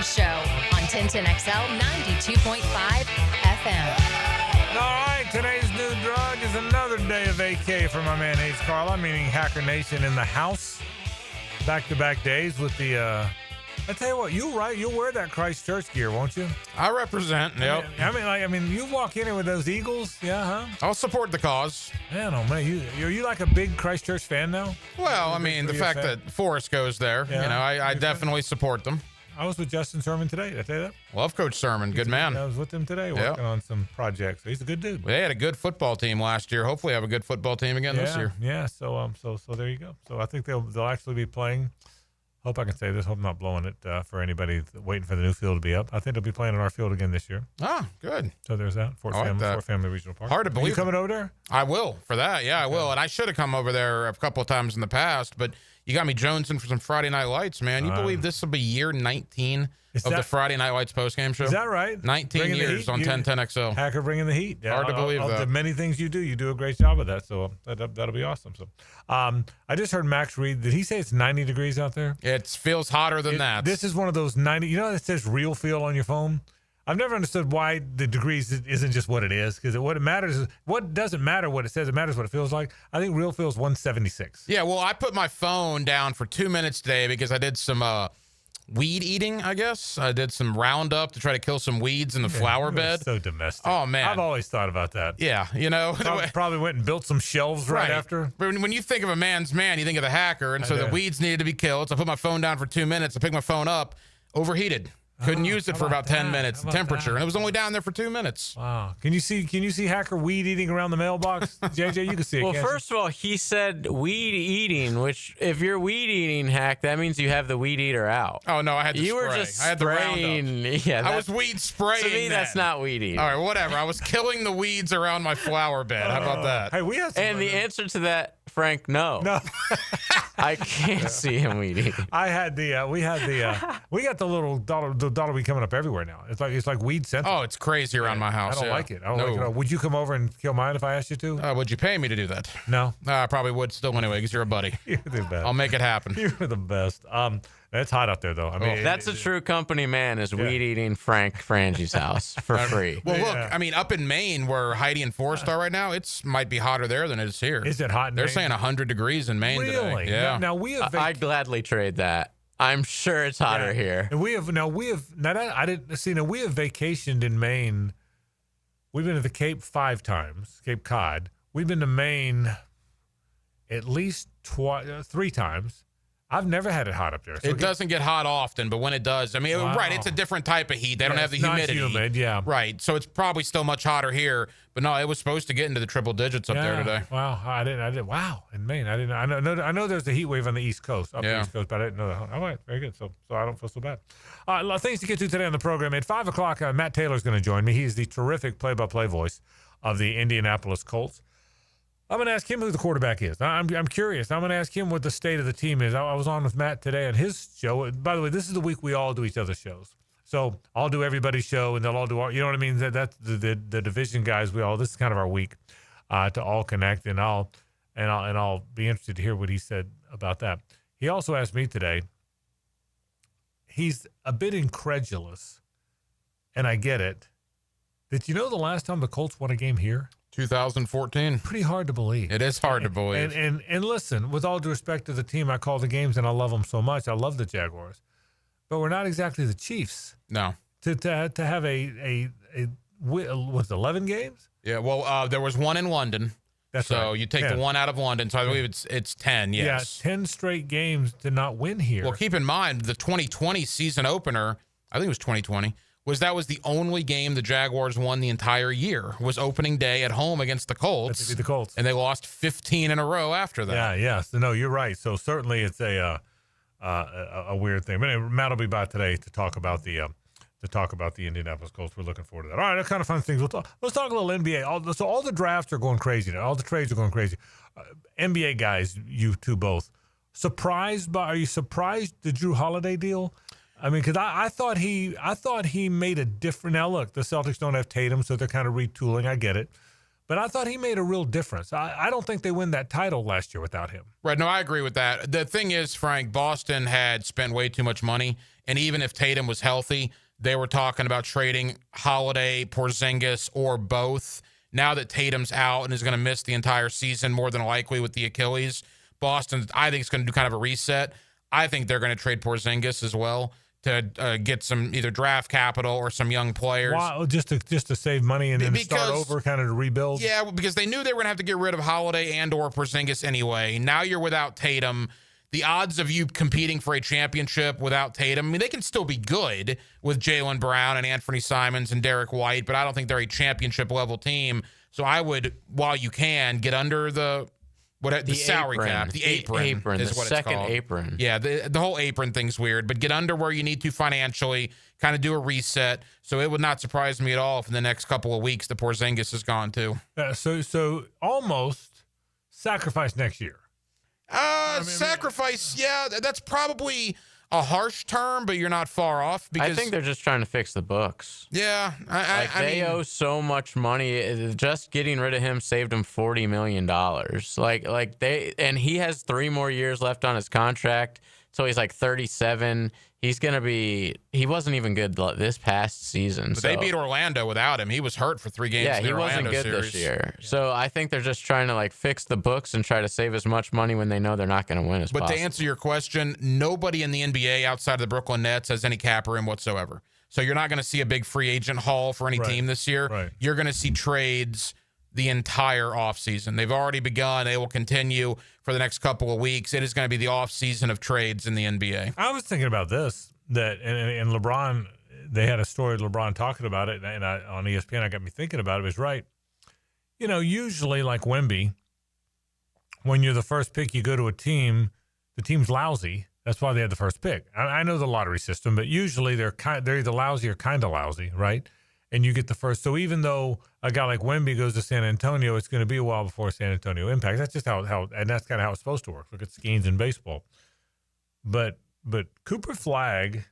Show on 1010XL 92.5 FM. All right, today's new drug is another day of AK for my man Hayes Carla, meaning Hacker Nation in the house. Back-to-back days with the, I tell you what, you'll wear that Christchurch gear, won't you? I represent, yep. I mean, you walk in here with those Eagles, yeah, huh? I'll support the cause. Man, oh man, are you like a big Christchurch fan now? Well, I mean, the fact that Forrest goes there, Yeah. I definitely support them. I was with Justin Sermon today. Did I tell you that? Love Coach Sermon. Good man. I was with him today working on some projects. He's a good dude. They had a good football team last year. Hopefully have a good football team again this year. Yeah, so there you go. So I think they'll actually be playing. Hope I can say this. Hope I'm not blowing it for anybody waiting for the new field to be up. I think they'll be playing on our field again this year. Ah, good. So there's that. Fort Family Regional Park. Hard to believe. Are you coming over there? I will for that. Yeah, I will. And I should have come over there a couple of times in the past, but you got me jonesing for some Friday Night Lights, man. You believe this will be year 19 of the Friday Night Lights postgame show? Is that right? 19 Bringing years on 1010XL. Hacker bringing the heat. Yeah, Hard to believe that. The many things you do a great job of that. So that'll be awesome. So I just heard Max Reed. Did he say it's 90 degrees out there? It feels hotter than that. This is one of those 90. You know that says real feel on your phone? I've never understood why the degrees isn't just what it is, because what it matters is what doesn't matter what it says. It matters what it feels like. I think real feels 176. Yeah, well, I put my phone down for 2 minutes today because I did some weed eating, I guess. I did some Roundup to try to kill some weeds in the flower bed. So domestic. Oh, man. I've always thought about that. Yeah, you know. Probably went and built some shelves right after. But when you think of a man's man, you think of the hacker. And so the weeds needed to be killed. So I put my phone down for 2 minutes. I picked my phone up, overheated. Couldn't use it for about 10 minutes, the temperature. And it was only down there for 2 minutes. Wow. Can you see Hacker weed eating around the mailbox? JJ, you can see it. Well, first of all, he said weed eating, which if you're weed eating, Hack, that means you have the weed eater out. Oh, no, I had the spray. You were just I had spraying. The Roundup. Yeah, I was weed spraying. To me, that's not weed eating. All right, whatever. I was killing the weeds around my flower bed. How about that? Hey, we had some. And the answer to that, Frank, no. No. I can't see him weed eating. I had we got the little dollar weed coming up everywhere now. It's like weed central. Oh, it's crazy around my house. I don't like it. I don't like it at all. Would you come over and kill mine if I asked you to? Would you pay me to do that? No. I probably would still anyway because you're a buddy. You're the best. I'll make it happen. You're the best. It's hot out there though. I mean, that's a true company man is weed eating Frangie's house for free. Well, look, I mean, up in Maine where Heidi and Forrest are right now, it might be hotter there than it is here. Is it hot in They're Maine? saying 100 degrees in Maine Really? today. Yeah. Now we have. I'd gladly trade that. I'm sure it's hotter here. And we have I didn't see. Now we have vacationed in Maine. We've been to the Cape 5 times, Cape Cod. We've been to Maine at least 3 times. I've never had it hot up there. So it doesn't get hot often, but when it does, I mean, right, it's a different type of heat. They don't have the humidity. Not humid, yeah. Right, so it's probably still much hotter here, but no, it was supposed to get into the triple digits up there today. Wow, I didn't. Wow, in Maine, I didn't. I know there's a heat wave on the East Coast, the East Coast, but I didn't know that. All right, very good. So I don't feel so bad. A lot of things to get to today on the program. At 5 o'clock, Matt Taylor's going to join me. He's the terrific play-by-play voice of the Indianapolis Colts. I'm going to ask him who the quarterback is. I'm curious. I'm going to ask him what the state of the team is. I was on with Matt today on his show. By the way, this is the week we all do each other's shows. So I'll do everybody's show, and they'll all do our, you know what I mean? That's the division guys. This is kind of our week to all connect, and I'll be interested to hear what he said about that. He also asked me today. He's a bit incredulous, and I get it. Did you know the last time the Colts won a game here? 2014. Pretty hard to believe. It is hard to believe. And listen, with all due respect to the team, I call the games and I love them so much. I love the Jaguars, but we're not exactly the Chiefs. No. To have was 11 games? Yeah. Well, there was one in London. That's so right. you take 10. The one out of London. So I believe it's 10. Yes. Yeah, 10 straight games to not win here. Well, keep in mind the 2020 season opener. I think it was 2020. That was the only game the Jaguars won the entire year, was opening day at home against the Colts. The Colts. And they lost 15 in a row after that. Yeah. So, no, you're right. So certainly it's a weird thing. But anyway, Matt will be back today to talk about the Indianapolis Colts. We're looking forward to that. All right, that's kind of fun things. Let's talk a little NBA. All the drafts are going crazy now. All the trades are going crazy. NBA guys, you two both. Are you surprised the Drew Holiday deal? I mean, because I thought he made a different. Now look, the Celtics don't have Tatum, so they're kind of retooling. I get it, But I thought he made a real difference. I don't think they win that title last year without him. Right. No, I agree with that. The thing is, Frank, Boston had spent way too much money. And even if Tatum was healthy, they were talking about trading Holiday, Porzingis, or both. Now that Tatum's out and is going to miss the entire season, more than likely with the Achilles, Boston, I think, is going to do kind of a reset. I think they're going to trade Porzingis as well to get some either draft capital or some young players. Wow, just to save money and then start over, kind of to rebuild? Yeah, because they knew they were going to have to get rid of Holiday and or Porzingis anyway. Now you're without Tatum. The odds of you competing for a championship without Tatum, I mean, they can still be good with Jaylen Brown and Anthony Simons and Derek White, but I don't think they're a championship-level team. So I would, while you can, get under the salary cap. The apron is what it's called. Second apron. Yeah, the whole apron thing's weird, but get under where you need to financially, kind of do a reset. So it would not surprise me at all if in the next couple of weeks the Porzingis is gone too. So almost sacrifice next year. Sacrifice, yeah, that's probably a harsh term, but you're not far off. Because I think they're just trying to fix the books. Yeah, they owe so much money. Just getting rid of him saved them $40 million. And he has 3 more years left on his contract, so he's like 37. He wasn't even good this past season. But they beat Orlando without him. He was hurt for 3 games. Yeah, in the he wasn't Orlando good series. this year. Yeah. So I think they're just trying to fix the books and try to save as much money when they know they're not going to win as possible. But to answer your question, nobody in the NBA outside of the Brooklyn Nets has any cap room whatsoever. So you're not going to see a big free agent haul for any team this year. Right. You're going to see trades the entire offseason. They've already begun. They will continue for the next couple of weeks. It is going to be the offseason of trades in the NBA. I was thinking about this, and LeBron, they had a story of LeBron talking about it, and on ESPN, I got me thinking about it. It was right. You know, usually like Wemby, when you're the first pick, you go to a team, the team's lousy. That's why they had the first pick. I know the lottery system, but usually they're either lousy or kind of lousy, right? And you get the first. So even though a guy like Wemby goes to San Antonio, it's going to be a while before San Antonio impacts. That's just how and that's kind of how it's supposed to work. Look at Skeens in baseball. But Cooper Flagg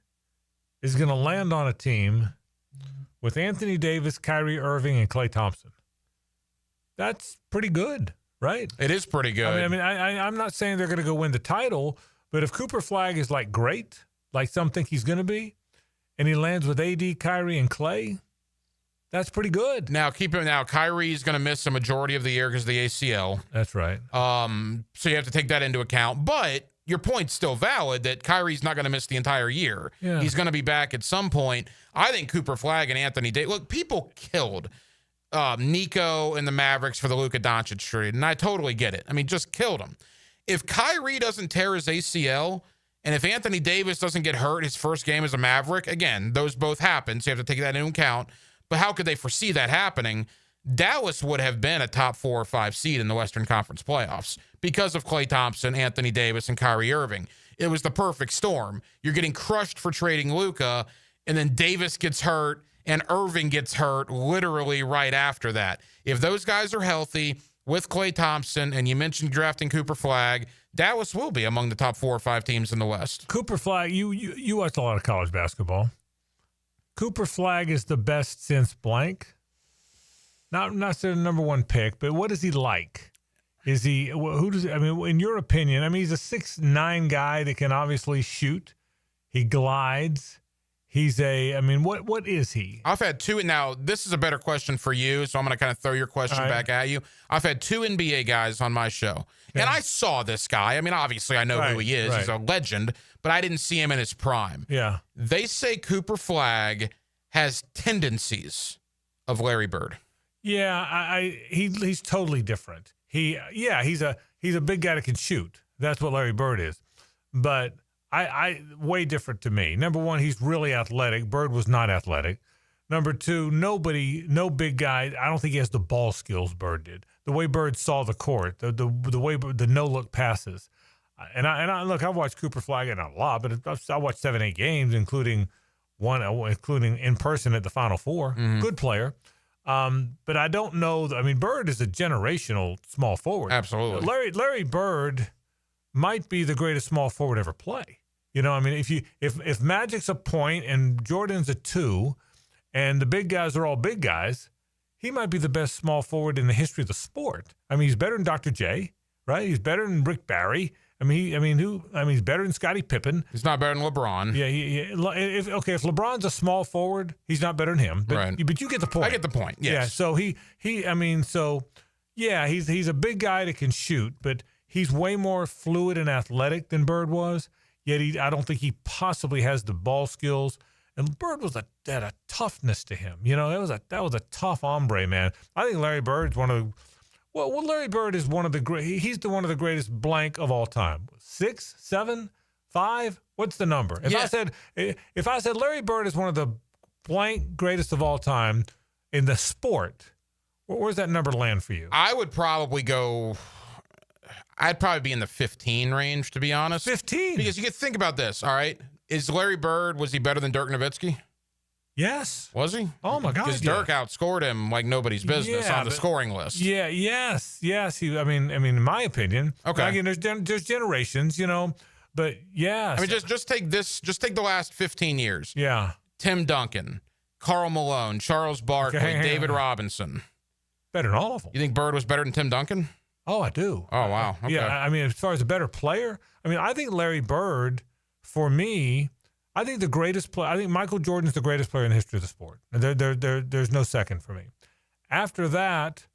is going to land on a team with Anthony Davis, Kyrie Irving, and Klay Thompson. That's pretty good, right? It is pretty good. I'm not saying they're going to go win the title, but if Cooper Flagg is great, like some think he's going to be, and he lands with AD, Kyrie, and Klay, that's pretty good. Now, Kyrie's going to miss a majority of the year because of the ACL. That's right. So you have to take that into account. But your point's still valid that Kyrie's not going to miss the entire year. Yeah. He's going to be back at some point. I think Cooper Flagg and Anthony Davis. Look, people killed Nico and the Mavericks for the Luka Doncic trade, and I totally get it. I mean, just killed him. If Kyrie doesn't tear his ACL, and if Anthony Davis doesn't get hurt his first game as a Maverick, again, those both happen, so you have to take that into account. But how could they foresee that happening? Dallas would have been a top 4 or 5 seed in the Western Conference playoffs because of Klay Thompson, Anthony Davis, and Kyrie Irving. It was the perfect storm. You're getting crushed for trading Luka, and then Davis gets hurt, and Irving gets hurt literally right after that. If those guys are healthy with Klay Thompson, and you mentioned drafting Cooper Flagg, Dallas will be among the top 4 or 5 teams in the West. Cooper Flagg, you watched a lot of college basketball. Cooper Flagg is the best since blank. Not the number 1 pick, but what is he like? Is he in your opinion, he's a 6'9" guy that can obviously shoot. He glides. He's what is he? I've had 2. Now, this is a better question for you, so I'm going to kind of throw your question back at you. I've had 2 NBA guys on my show, and I saw this guy. Obviously, I know who he is. Right. He's a legend, but I didn't see him in his prime. Yeah. They say Cooper Flagg has tendencies of Larry Bird. Yeah, he's totally different. He's a big guy that can shoot. That's what Larry Bird is. But I way different to me. Number 1, he's really athletic. Bird was not athletic. Number 2, no big guy. I don't think he has the ball skills Bird did. The way Bird saw the court, the way the no look passes. And I've watched Cooper Flagg a lot, but I watched 7-8 games, including in person at the Final Four. Mm-hmm. Good player. But I don't know. Bird is a generational small forward. Absolutely. Larry Bird might be the greatest small forward ever play. If Magic's a point and Jordan's a 2, and the big guys are all big guys, he might be the best small forward in the history of the sport. I mean, he's better than Dr. J, right? He's better than Rick Barry. He's better than Scottie Pippen. He's not better than LeBron. Yeah. If LeBron's a small forward, he's not better than him. But, right. But you get the point. I get the point. Yes. Yeah. So he's a big guy that can shoot, but he's way more fluid and athletic than Bird was. Yet I don't think he possibly has the ball skills. And Bird had a toughness to him. You know, that was a tough hombre, man. I think Larry Bird's one of the. Well, Larry Bird is one of the great. He's one of the greatest blank of all time. 6, 7, 5. What's the number? If I said Larry Bird is one of the blank greatest of all time in the sport, where's that number land for you? I would probably go. I'd probably be in the 15 range, to be honest. 15. Because you could think about this. All right, was he better than Dirk Nowitzki? Yes. Was he? Oh, my God. Because Dirk outscored him like nobody's business on the scoring list. Yeah, yes. In my opinion. Okay. Again, there's generations, you know, but yes. I mean, just take this. Just take the last 15 years. Yeah. Tim Duncan, Karl Malone, Charles Barkley, David Robinson. Better than all of them. You think Bird was better than Tim Duncan? Oh, I do. Oh, wow. Okay. Yeah, I mean, as far as a better player, I think Larry Bird, for me, I think the greatest player. I think Michael Jordan's the greatest player in the history of the sport. There's no second for me. After that,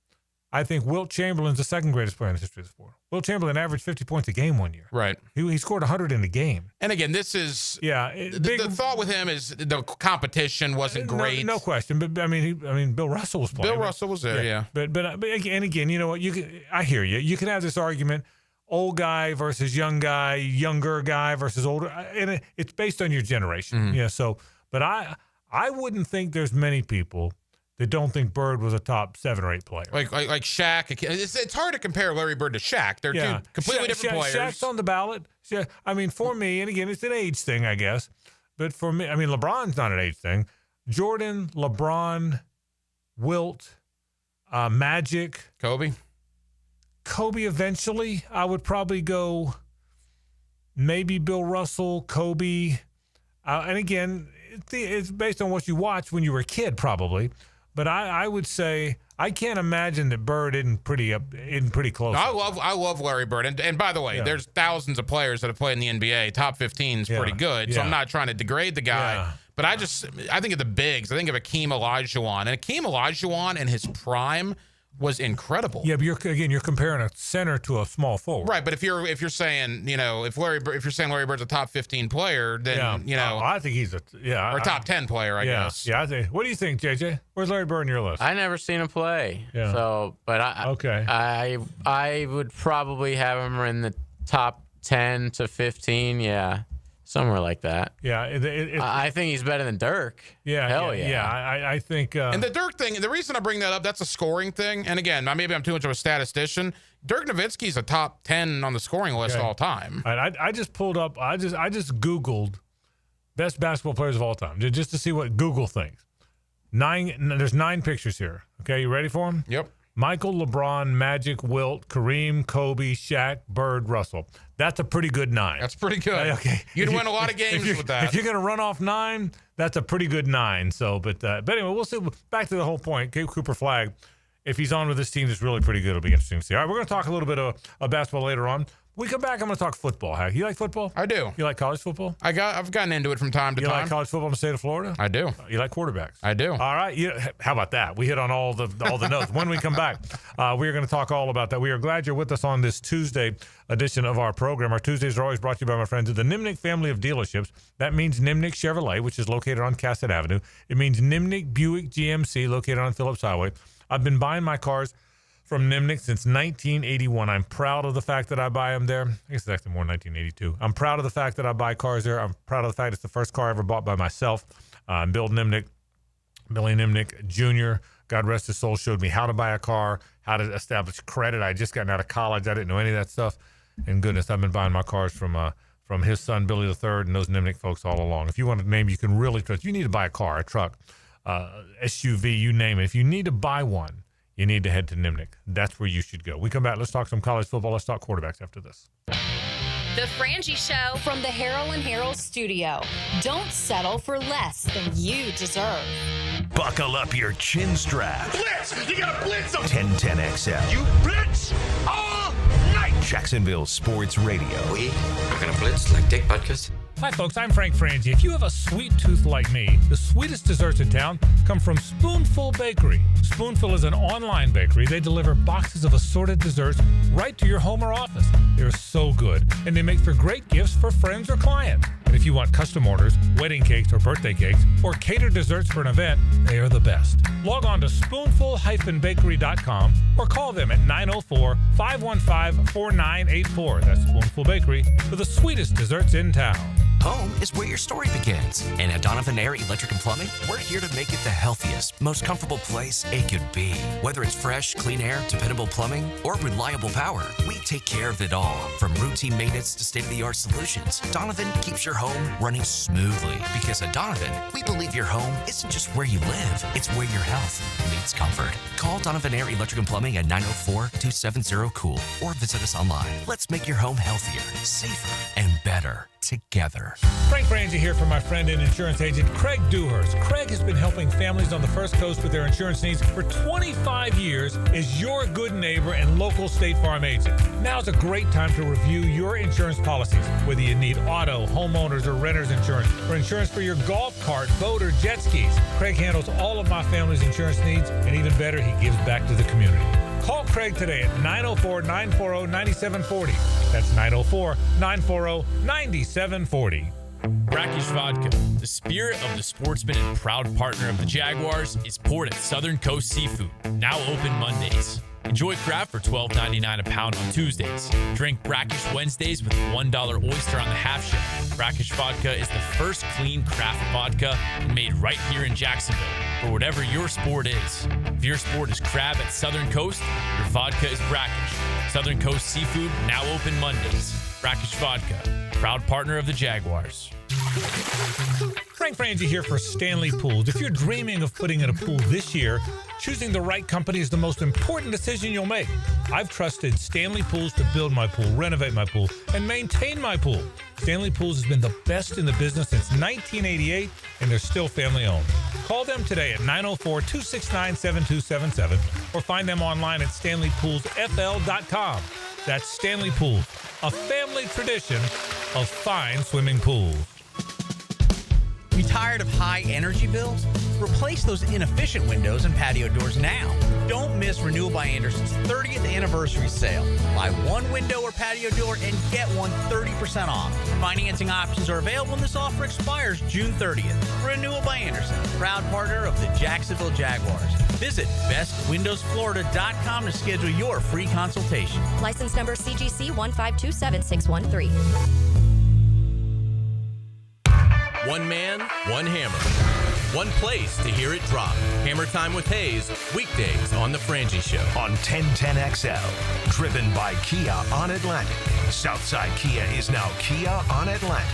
I think Wilt Chamberlain's the second greatest player in the history of the sport. Wilt Chamberlain averaged 50 points a game one year. Right. He scored 100 in a game. And again, this is the thought with him is the competition wasn't great. No question. But Bill Russell was playing. Bill Russell was there. Yeah. But again, you know what? I hear you. You can have this argument. Old guy versus young guy, younger guy versus older, and it's based on your generation. Mm-hmm. Yeah. So, but I wouldn't think there's many people that don't think Bird was a top 7 or 8 player. Like Shaq. It's hard to compare Larry Bird to Shaq. They're two completely different players. Shaq's on the ballot. For me, and again, it's an age thing, I guess. But for me, LeBron's not an age thing. Jordan, LeBron, Wilt, Magic, Kobe eventually. I would probably go maybe Bill Russell, Kobe. And again, it's based on what you watched when you were a kid probably. But I would say I can't imagine that Bird isn't pretty close. I love Larry Bird. And by the way, there's thousands of players that have played in the NBA. Top 15 is pretty good. So I'm not trying to degrade the guy. Yeah. But I think of the bigs. I think of Akeem Olajuwon. And Akeem Olajuwon in his prime was incredible. Yeah, but you're comparing a center to a small forward. Right, but if you're saying, if you're saying Larry Bird's a top 15 player, then I think he's or top 10 player, I guess. Yeah, I think. What do you think, JJ? Where's Larry Bird in your list? I never seen him play. Yeah. So, but I would probably have him in the top 10 to 15. Yeah. Somewhere like that. Yeah. I think he's better than Dirk. Yeah. Hell yeah. Yeah, I think. And the Dirk thing, the reason I bring that up, that's a scoring thing. And again, maybe I'm too much of a statistician. Dirk Nowitzki's a top 10 on the scoring list all time. I just pulled up, I just Googled best basketball players of all time just to see what Google thinks. There's 9 pictures here. Okay, you ready for them? Yep. Michael, LeBron, Magic, Wilt, Kareem, Kobe, Shaq, Bird, Russell. That's a pretty good 9. That's pretty good. Okay. You'd win a lot of games with that. If you're going to run off 9, that's a pretty good 9. So, but anyway, we'll see. Back to the whole point. Cooper Flagg, if he's on with this team, that's really pretty good. It'll be interesting to see. All right, we're going to talk a little bit of basketball later on. When we come back, I'm going to talk football. Hack, you like football? I do. You like college football? I've gotten into it from time to time. You like college football in the state of Florida? I do. You like quarterbacks? I do. All right. How about that? We hit on all the notes. When we come back, we are going to talk all about that. We are glad you're with us on this Tuesday edition of our program. Our Tuesdays are always brought to you by my friends at the Nimnick family of dealerships. That means Nimnick Chevrolet, which is located on Cassett Avenue. It means Nimnick Buick GMC, located on Phillips Highway. I've been buying my cars from Nimnick since 1981. I'm proud of the fact that I buy them there. I guess it's actually more 1982. I'm proud of the fact that I buy cars there. I'm proud of the fact it's the first car I ever bought by myself. Billy Nimnick Jr., God rest his soul, showed me how to buy a car, how to establish credit. I had just gotten out of college. I didn't know any of that stuff. And goodness, I've been buying my cars from his son, Billy III, and those Nimnick folks all along. If you want a name you can really trust, you need to buy a car, a truck, SUV, you name it. If you need to buy one, you need to head to Nimnick. That's where you should go. We come back. Let's talk some college football. Let's talk quarterbacks after this. The Frangie Show from the Harrell and Harrell studio. Don't settle for less than you deserve. Buckle up your chin strap. Blitz! You gotta blitz them! 1010XL. You blitz all night! Jacksonville Sports Radio. We are gonna blitz like Dick Butkus. Hi, folks. I'm Frank Frangie. If you have a sweet tooth like me, the sweetest desserts in town come from Spoonful Bakery. Spoonful is an online bakery. They deliver boxes of assorted desserts right to your home or office. They're so good, and they make for great gifts for friends or clients. And if you want custom orders, wedding cakes or birthday cakes, or catered desserts for an event, they are the best. Log on to spoonful-bakery.com or call them at 904-515-4984. That's Spoonful Bakery for the sweetest desserts in town. Home is where your story begins. And at Donovan Air Electric and Plumbing, we're here to make it the healthiest, most comfortable place it could be. Whether it's fresh, clean air, dependable plumbing, or reliable power, we take care of it all. From routine maintenance to state-of-the-art solutions, Donovan keeps your home running smoothly. Because at Donovan, we believe your home isn't just where you live, it's where your health meets comfort. Call Donovan Air Electric and Plumbing at 904-270-COOL or visit us online. Let's make your home healthier, safer, and better together. Frank Frangie here for my friend and insurance agent Craig Dewhurst. Craig has been helping families on the First Coast with their insurance needs for 25 years as your good neighbor and local State Farm agent. Now's a great time to review your insurance policies, whether you need auto, homeowners, or renter's insurance, or insurance for your golf cart, boat, or jet skis. Craig handles all of my family's insurance needs, and even better, he gives back to the community. Call Craig today at 904-940-9740. That's 904-940-9740. Brackish Vodka, the spirit of the sportsman and proud partner of the Jaguars, is poured at Southern Coast Seafood, now open Mondays. Enjoy craft for $12.99 a pound on Tuesdays. Drink Brackish Wednesdays with $1 oyster on the half shell. Brackish Vodka is the first clean craft vodka made right here in Jacksonville for whatever your sport is. If your sport is crab at Southern Coast, your vodka is Brackish. Southern Coast Seafood, now open Mondays. Brackish Vodka, proud partner of the Jaguars. Frank Frangie here for Stanley Pools. If you're dreaming of putting in a pool this year, choosing the right company is the most important decision you'll make. I've trusted Stanley Pools to build my pool, renovate my pool, and maintain my pool. Stanley Pools has been the best in the business since 1988, and they're still family owned. Call them today at 904-269-7277 or find them online at stanleypoolsfl.com. That's Stanley Pools, a family tradition of fine swimming pools. You tired of high energy bills? Replace those inefficient windows and patio doors now. Don't miss Renewal by Anderson's 30th anniversary sale. Buy one window or patio door and get one 30% off. Financing options are available and this offer expires June 30th. Renewal by Anderson, proud partner of the Jacksonville Jaguars. Visit bestwindowsflorida.com to schedule your free consultation. License number CGC 1527613. One man, one hammer. One place to hear it drop. Hammer Time with Hayes, weekdays on The Frangie Show. On 1010XL, driven by Kia on Atlantic. Southside Kia is now Kia on Atlantic.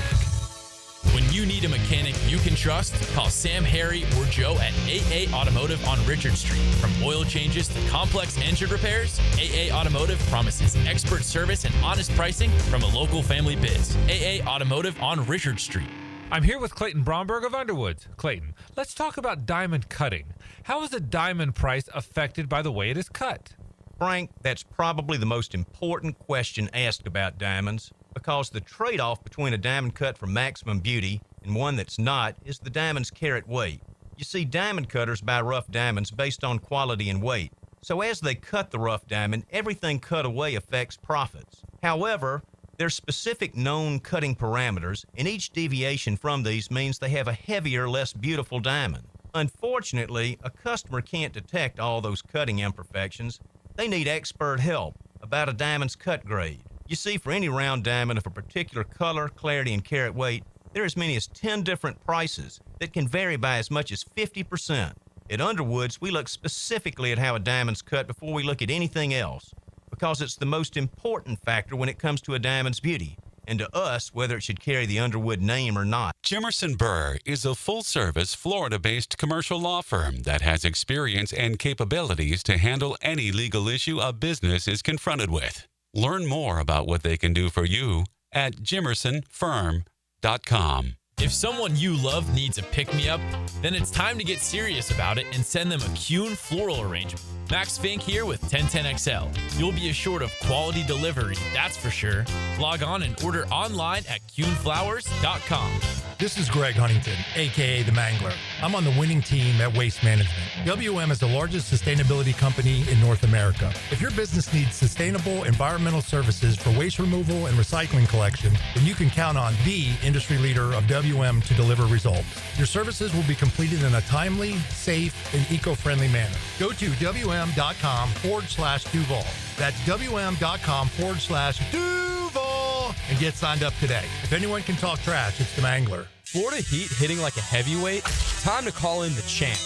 When you need a mechanic you can trust, call Sam, Harry, or Joe at AA Automotive on Richard Street. From oil changes to complex engine repairs, AA Automotive promises expert service and honest pricing from a local family biz. AA Automotive on Richard Street. I'm here with Clayton Bromberg of Underwoods. Clayton, let's talk about diamond cutting. How is the diamond price affected by the way it is cut? Frank, that's probably the most important question asked about diamonds, because the trade-off between a diamond cut for maximum beauty and one that's not is the diamond's carat weight. You see, diamond cutters buy rough diamonds based on quality and weight. So as they cut the rough diamond, everything cut away affects profits. However, there's specific known cutting parameters, and each deviation from these means they have a heavier, less beautiful diamond. Unfortunately, a customer can't detect all those cutting imperfections. They need expert help about a diamond's cut grade. You see, for any round diamond of a particular color, clarity, and carat weight, there are as many as 10 different prices that can vary by as much as 50%. At Underwoods, we look specifically at how a diamond's cut before we look at anything else, because it's the most important factor when it comes to a diamond's beauty, and to us, whether it should carry the Underwood name or not. Jimerson Burr is a full-service, Florida-based commercial law firm that has experience and capabilities to handle any legal issue a business is confronted with. Learn more about what they can do for you at jimersonfirm.com. If someone you love needs a pick-me-up, then it's time to get serious about it and send them a Kuhn floral arrangement. Max Fink here with 1010XL. You'll be assured of quality delivery, that's for sure. Log on and order online at kuhnflowers.com. This is Greg Huntington, a.k.a. The Mangler. I'm on the winning team at Waste Management. WM is the largest sustainability company in North America. If your business needs sustainable environmental services for waste removal and recycling collection, then you can count on the industry leader of WM to deliver results. Your services will be completed in a timely, safe, and eco-friendly manner. Go to WM.com/Duval. That's WM.com/Duval and get signed up today. If anyone can talk trash, it's the Mangler. Florida heat hitting like a heavyweight? Time to call in the champ.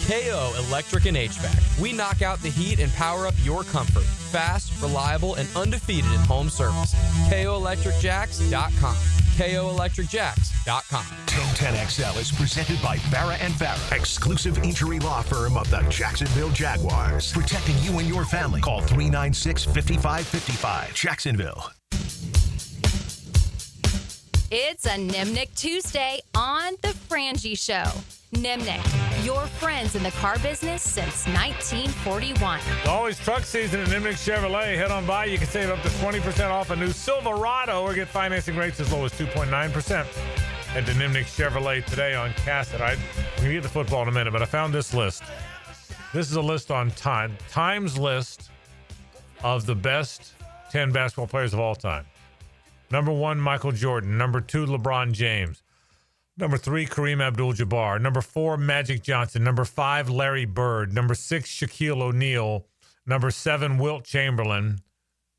KO Electric and HVAC. We knock out the heat and power up your comfort. Fast, reliable, and undefeated in home service. KOElectricJacks.com. KOElectricJacks.com. 1010XL is presented by Farah and Farah, exclusive injury law firm of the Jacksonville Jaguars. Protecting you and your family. Call 396-5555. Jacksonville. It's a Nimnick Tuesday on The Frangie Show. Nimnick, your friends in the car business since 1941. It's always truck season at Nimnick Chevrolet. Head on by. You can save up to 20% off a new Silverado or get financing rates as low as 2.9%. Head to Nimnick Chevrolet today on Cassett. I'm going to get the football in a minute, but I found this list. This is a list on Time's list of the best 10 basketball players of all time. Number 1, Michael Jordan. Number 2, LeBron James. Number 3, Kareem Abdul-Jabbar. Number 4, Magic Johnson. Number 5, Larry Bird. Number 6, Shaquille O'Neal. Number 7, Wilt Chamberlain.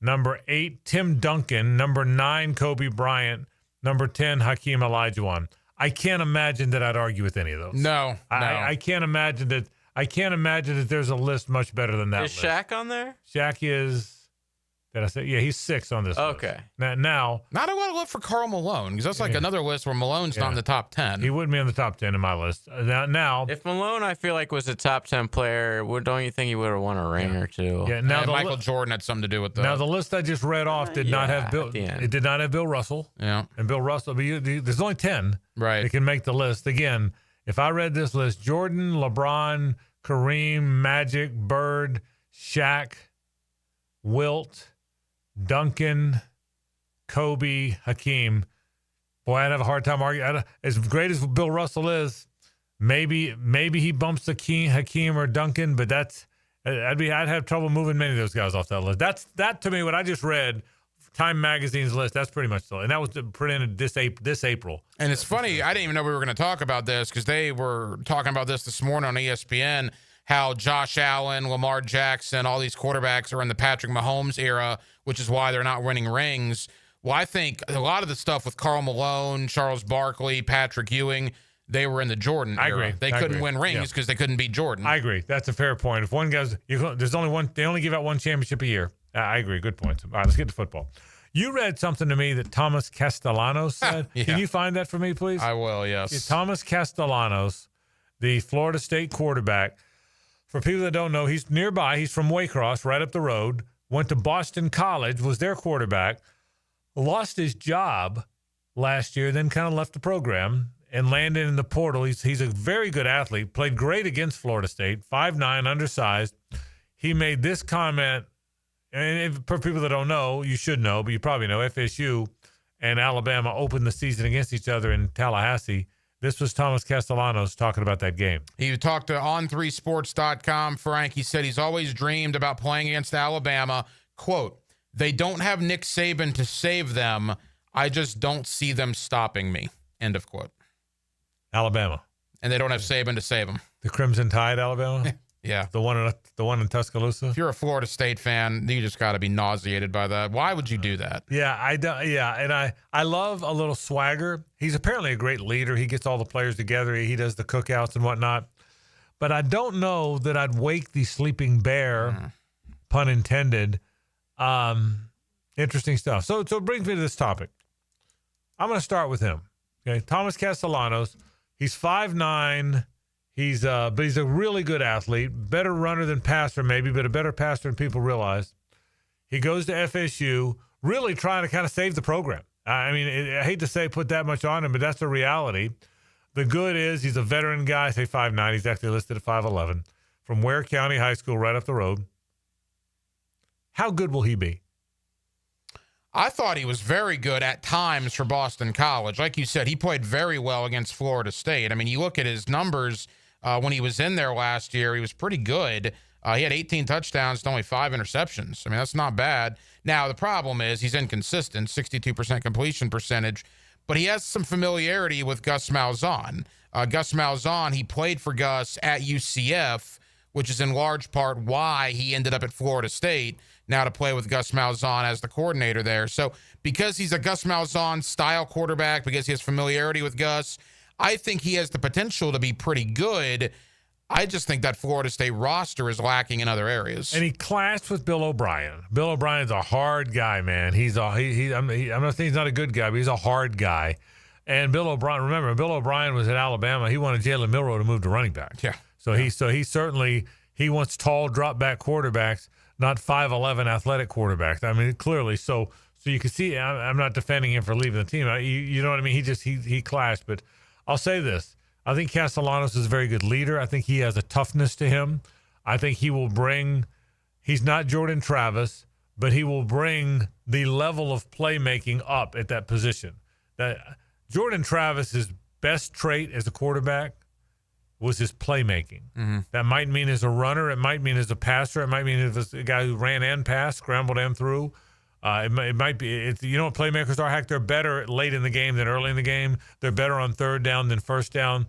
Number 8, Tim Duncan. Number 9, Kobe Bryant. Number 10, Hakeem Olajuwon. I can't imagine that I'd argue with any of those. No. I can't imagine that. I can't imagine that there's a list much better than that. Is Shaq on there? Shaq is. Did I say? Yeah, he's 6 on this list. Okay. Now not a lot to look for Karl Malone because that's like another list where Malone's not in the top 10. He wouldn't be in the top 10 in my list. Now, if Malone, I feel like, was a top 10 player, don't you think he would have won a ring or two? Yeah. Now Michael Jordan had something to do with that. Now the list I just read off did not have Bill. It did not have Bill Russell. Yeah. And Bill Russell. But there's only 10 that can make the list. Again, if I read this list: Jordan, LeBron, Kareem, Magic, Bird, Shaq, Wilt, Duncan, Kobe, Hakeem. Boy, I'd have a hard time arguing. As great as Bill Russell is, maybe he bumps Hakeem or Duncan, but I'd have trouble moving many of those guys off that list. That to me, what I just read, Time Magazine's list, that's pretty much so. And that was presented this April. And it's funny, I didn't even know we were going to talk about this because they were talking about this morning on ESPN, how Josh Allen, Lamar Jackson, all these quarterbacks are in the Patrick Mahomes era, which is why they're not winning rings. Well, I think a lot of the stuff with Karl Malone, Charles Barkley, Patrick Ewing, they were in the Jordan era. I agree. They couldn't win rings because they couldn't beat Jordan. I agree. That's a fair point. If one guy's, there's only one, they only give out one championship a year. I agree. Good points. All right, let's get to football. You read something to me that Thomas Castellanos said. Yeah. Can you find that for me, please? I will, yes. Yeah, Thomas Castellanos, the Florida State quarterback. For people that don't know, he's nearby. He's from Waycross, right up the road. Went to Boston College, was their quarterback. Lost his job last year, then kind of left the program and landed in the portal. He's a very good athlete. Played great against Florida State. 5'9", undersized. He made this comment, and for people that don't know, you should know, but you probably know, FSU and Alabama opened the season against each other in Tallahassee. This was Thomas Castellanos talking about that game. He talked to On3Sports.com. Frank, he said he's always dreamed about playing against Alabama. Quote, "They don't have Nick Saban to save them. I just don't see them stopping me." End of quote. Alabama. And they don't have Saban to save them. The Crimson Tide, Alabama? Yeah. The one in Tuscaloosa? If you're a Florida State fan, you just got to be nauseated by that. Why would you do that? Yeah, and I love a little swagger. He's apparently a great leader. He gets all the players together. He does the cookouts and whatnot. But I don't know that I'd wake the sleeping bear, pun intended. Interesting stuff. So it brings me to this topic. I'm going to start with him. Okay, Thomas Castellanos. He's 5'9". But he's a really good athlete, better runner than passer maybe, but a better passer than people realize. He goes to FSU, really trying to kind of save the program. I mean, I hate to say put that much on him, but that's the reality. The good is he's a veteran guy, say 5'9". He's actually listed at 5'11", from Ware County High School right up the road. How good will he be? I thought he was very good at times for Boston College. Like you said, he played very well against Florida State. I mean, you look at his numbers when he was in there last year, he was pretty good. He had 18 touchdowns and only 5 interceptions. I mean, that's not bad. Now, the problem is he's inconsistent, 62% completion percentage, but he has some familiarity with Gus Malzahn. Gus Malzahn, he played for Gus at UCF, which is in large part why he ended up at Florida State, now to play with Gus Malzahn as the coordinator there. So because he's a Gus Malzahn style quarterback, because he has familiarity with Gus, I think he has the potential to be pretty good. I just think that Florida State roster is lacking in other areas. And he clashed with Bill O'Brien. Bill O'Brien's a hard guy, man. I'm not saying he's not a good guy, but he's a hard guy. And Bill O'Brien, remember, Bill O'Brien was at Alabama. He wanted Jalen Milroe to move to running back. Yeah. So he certainly wants tall drop back quarterbacks, not 5'11" athletic quarterbacks. I mean, clearly. So you can see, I'm not defending him for leaving the team. You know what I mean? He clashed. But I'll say this. I think Castellanos is a very good leader. I think he has a toughness to him. I think he will bring, he's not Jordan Travis, but he will bring the level of playmaking up at that position. That Jordan Travis's best trait as a quarterback was his playmaking. Mm-hmm. That might mean as a runner. It might mean as a passer. It might mean as a guy who ran and passed, scrambled and threw. It might be, you know what playmakers are? Heck, they're better late in the game than early in the game. They're better on third down than first down.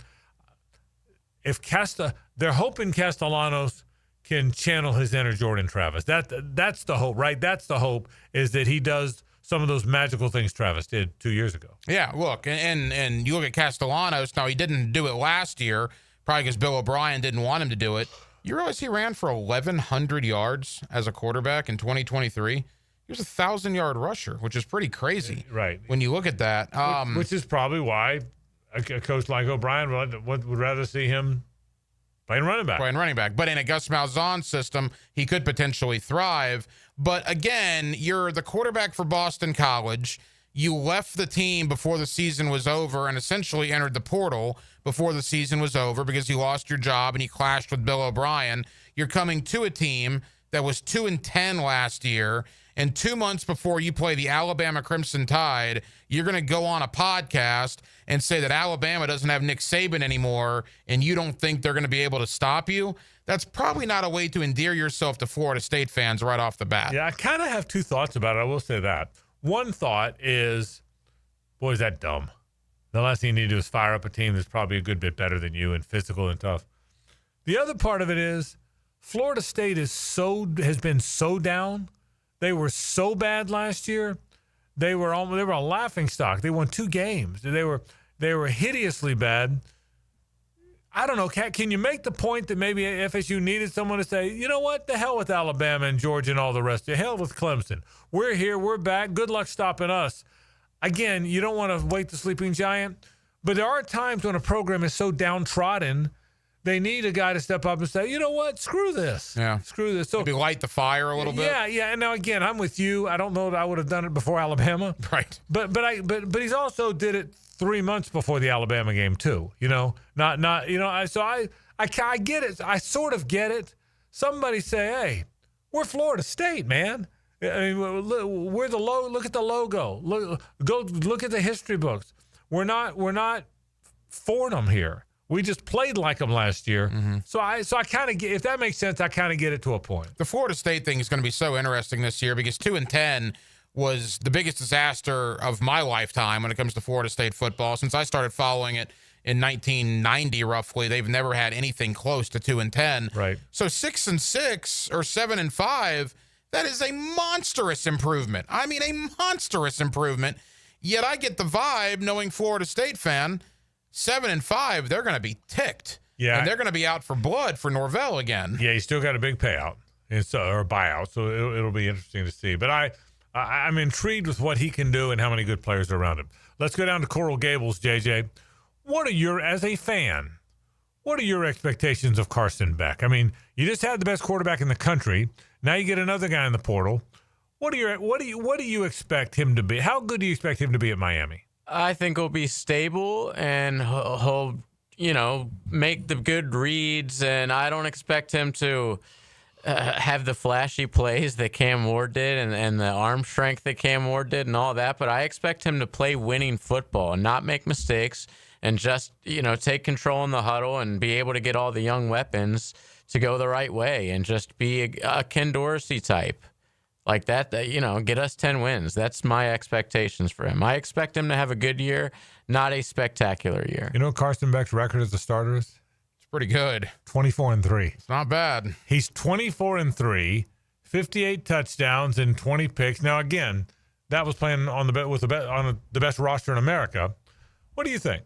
They're hoping Castellanos can channel his inner Jordan Travis. That's the hope, right? That's the hope, is that he does some of those magical things Travis did 2 years ago. Yeah, look, and you look at Castellanos. Now, he didn't do it last year, probably because Bill O'Brien didn't want him to do it. You realize he ran for 1,100 yards as a quarterback in 2023? He was a 1,000-yard rusher, which is pretty crazy. Right. When you look at that. Which is probably why a coach like O'Brien would rather see him playing running back. But in a Gus Malzahn system, he could potentially thrive. But again, you're the quarterback for Boston College. You left the team before the season was over and essentially entered the portal before the season was over because you lost your job and you clashed with Bill O'Brien. You're coming to a team that was 2-10 last year. And 2 months before you play the Alabama Crimson Tide, you're going to go on a podcast and say that Alabama doesn't have Nick Saban anymore and you don't think they're going to be able to stop you. That's probably not a way to endear yourself to Florida State fans right off the bat. Yeah, I kind of have two thoughts about it. I will say that. One thought is, boy, is that dumb. The last thing you need to do is fire up a team that's probably a good bit better than you and physical and tough. The other part of it is Florida State has been so down. They were so bad last year. They were a laughing stock. They won 2 games. They were hideously bad. I don't know. Can you make the point that maybe FSU needed someone to say, you know what, the hell with Alabama and Georgia and all the rest. The hell with Clemson. We're here. We're back. Good luck stopping us. Again, you don't want to wake the sleeping giant, but there are times when a program is so downtrodden, they need a guy to step up and say, you know what, screw this. Yeah. Screw this. So maybe light the fire a little bit. Yeah. And now, again, I'm with you. I don't know that I would have done it before Alabama. Right. But he's also did it 3 months before the Alabama game too. You know, not you know. I get it. I sort of get it. Somebody say, hey, we're Florida State, man. I mean, we're the low. Look at the logo. Look at the history books. We're not Fordham here. We just played like them last year. Mm-hmm. So I kind of get, if that makes sense, I kind of get it to a point. The Florida State thing is going to be so interesting this year because 2-10 was the biggest disaster of my lifetime when it comes to Florida State football. Since I started following it in 1990, roughly, they've never had anything close to 2-10. Right. So 6-6 or 7-5, that is a monstrous improvement. I mean, a monstrous improvement. Yet I get the vibe, knowing Florida State fan, 7-5, they're going to be ticked. Yeah. And they're going to be out for blood for Norvell again. Yeah, he's still got a big payout or a buyout, so it'll be interesting to see. But I'm intrigued with what he can do and how many good players are around him. Let's go down to Coral Gables, JJ. As a fan, what are your expectations of Carson Beck? I mean, you just had the best quarterback in the country. Now you get another guy in the portal. What do you expect him to be? How good do you expect him to be at Miami? I think he'll be stable and he'll make the good reads, and I don't expect him to have the flashy plays that Cam Ward did and the arm strength that Cam Ward did and all that, but I expect him to play winning football and not make mistakes and just, take control in the huddle and be able to get all the young weapons to go the right way and just be a Ken Dorsey type. Like that, get us 10 wins. That's my expectations for him. I expect him to have a good year, not a spectacular year. You know Carson Beck's record as a starter is? It's pretty good. 24-3. It's not bad. He's 24-3, 58 touchdowns and 20 picks. Now, again, that was playing on the best roster in America. What do you think?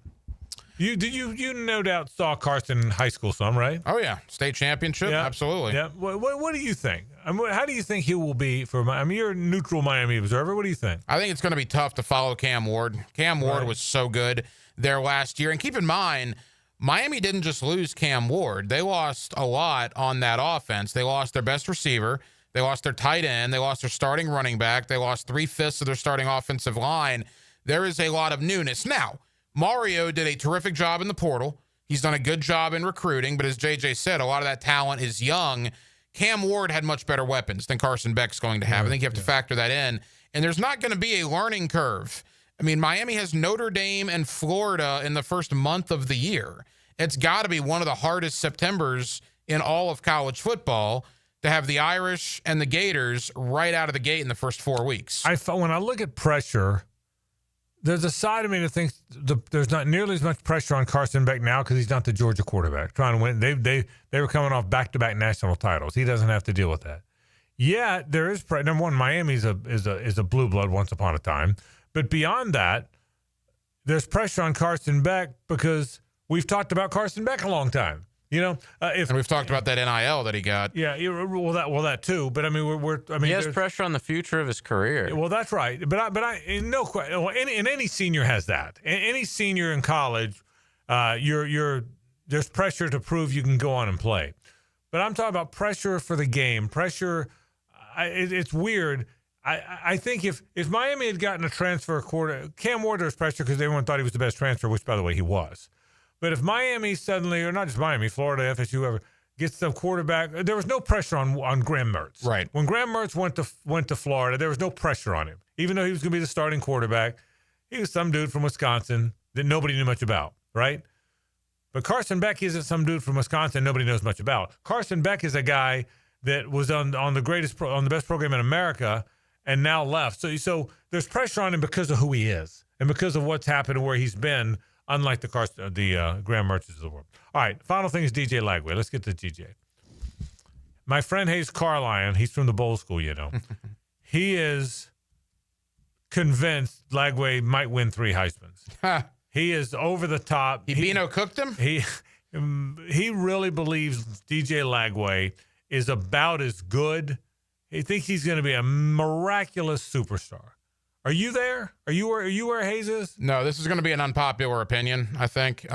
You no doubt saw Carson in high school some, right? Oh, yeah. State championship? Yeah. Absolutely. Yeah. What do you think? How do you think he will be for Miami? You're a neutral Miami observer. What do you think? I think it's going to be tough to follow Cam Ward. Cam Ward was so good there last year. And keep in mind, Miami didn't just lose Cam Ward. They lost a lot on that offense. They lost their best receiver. They lost their tight end. They lost their starting running back. They lost 3/5 of their starting offensive line. There is a lot of newness. Now, Mario did a terrific job in the portal. He's done a good job in recruiting, but as JJ said, a lot of that talent is young. Cam Ward had much better weapons than Carson Beck's going to have. I think you have to factor that in. And there's not going to be a learning curve. I mean, Miami has Notre Dame and Florida in the first month of the year. It's got to be one of the hardest Septembers in all of college football to have the Irish and the Gators right out of the gate in the first 4 weeks. When I look at pressure, there's a side of me that thinks there's not nearly as much pressure on Carson Beck now because he's not the Georgia quarterback trying to win. They were coming off back-to-back national titles. He doesn't have to deal with that. Yeah, there is pressure. Number one, Miami is a blue blood once upon a time, but beyond that, there's pressure on Carson Beck because we've talked about Carson Beck a long time. And we've talked about that NIL that he got. Yeah, that too. But I mean, he has pressure on the future of his career. Well, that's right. But no question. Well, any senior has that. Any senior in college, there's pressure to prove you can go on and play. But I'm talking about pressure for the game. Pressure. It's weird. I think if Miami had gotten a transfer Cam Ward, there's pressure because everyone thought he was the best transfer, which by the way he was. But if Miami suddenly, or not just Miami, Florida, FSU, whoever, gets some quarterback, there was no pressure on Graham Mertz. Right. When Graham Mertz went to Florida, there was no pressure on him. Even though he was going to be the starting quarterback, he was some dude from Wisconsin that nobody knew much about, right? But Carson Beck isn't some dude from Wisconsin nobody knows much about. Carson Beck is a guy that was on the best program in America and now left. So there's pressure on him because of who he is and because of what's happened and where he's been. Unlike the Graham Mertzes of the world. All right, final thing is DJ Lagway. Let's get to DJ. My friend Hayes Carlion, he's from the bowl school, he is convinced Lagway might win 3 Heismans. He is over the top. Bino cooked him? He really believes DJ Lagway is about as good. He thinks he's going to be a miraculous superstar. Are you there? Are you where Hayes is? No, this is going to be an unpopular opinion, I think.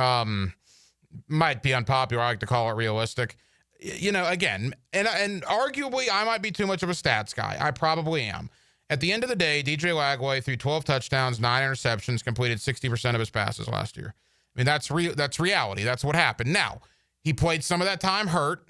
Might be unpopular. I like to call it realistic. Again, and arguably I might be too much of a stats guy. I probably am. At the end of the day, DJ Lagway threw 12 touchdowns, 9 interceptions, completed 60% of his passes last year. I mean, that's reality. That's what happened. Now, he played some of that time hurt.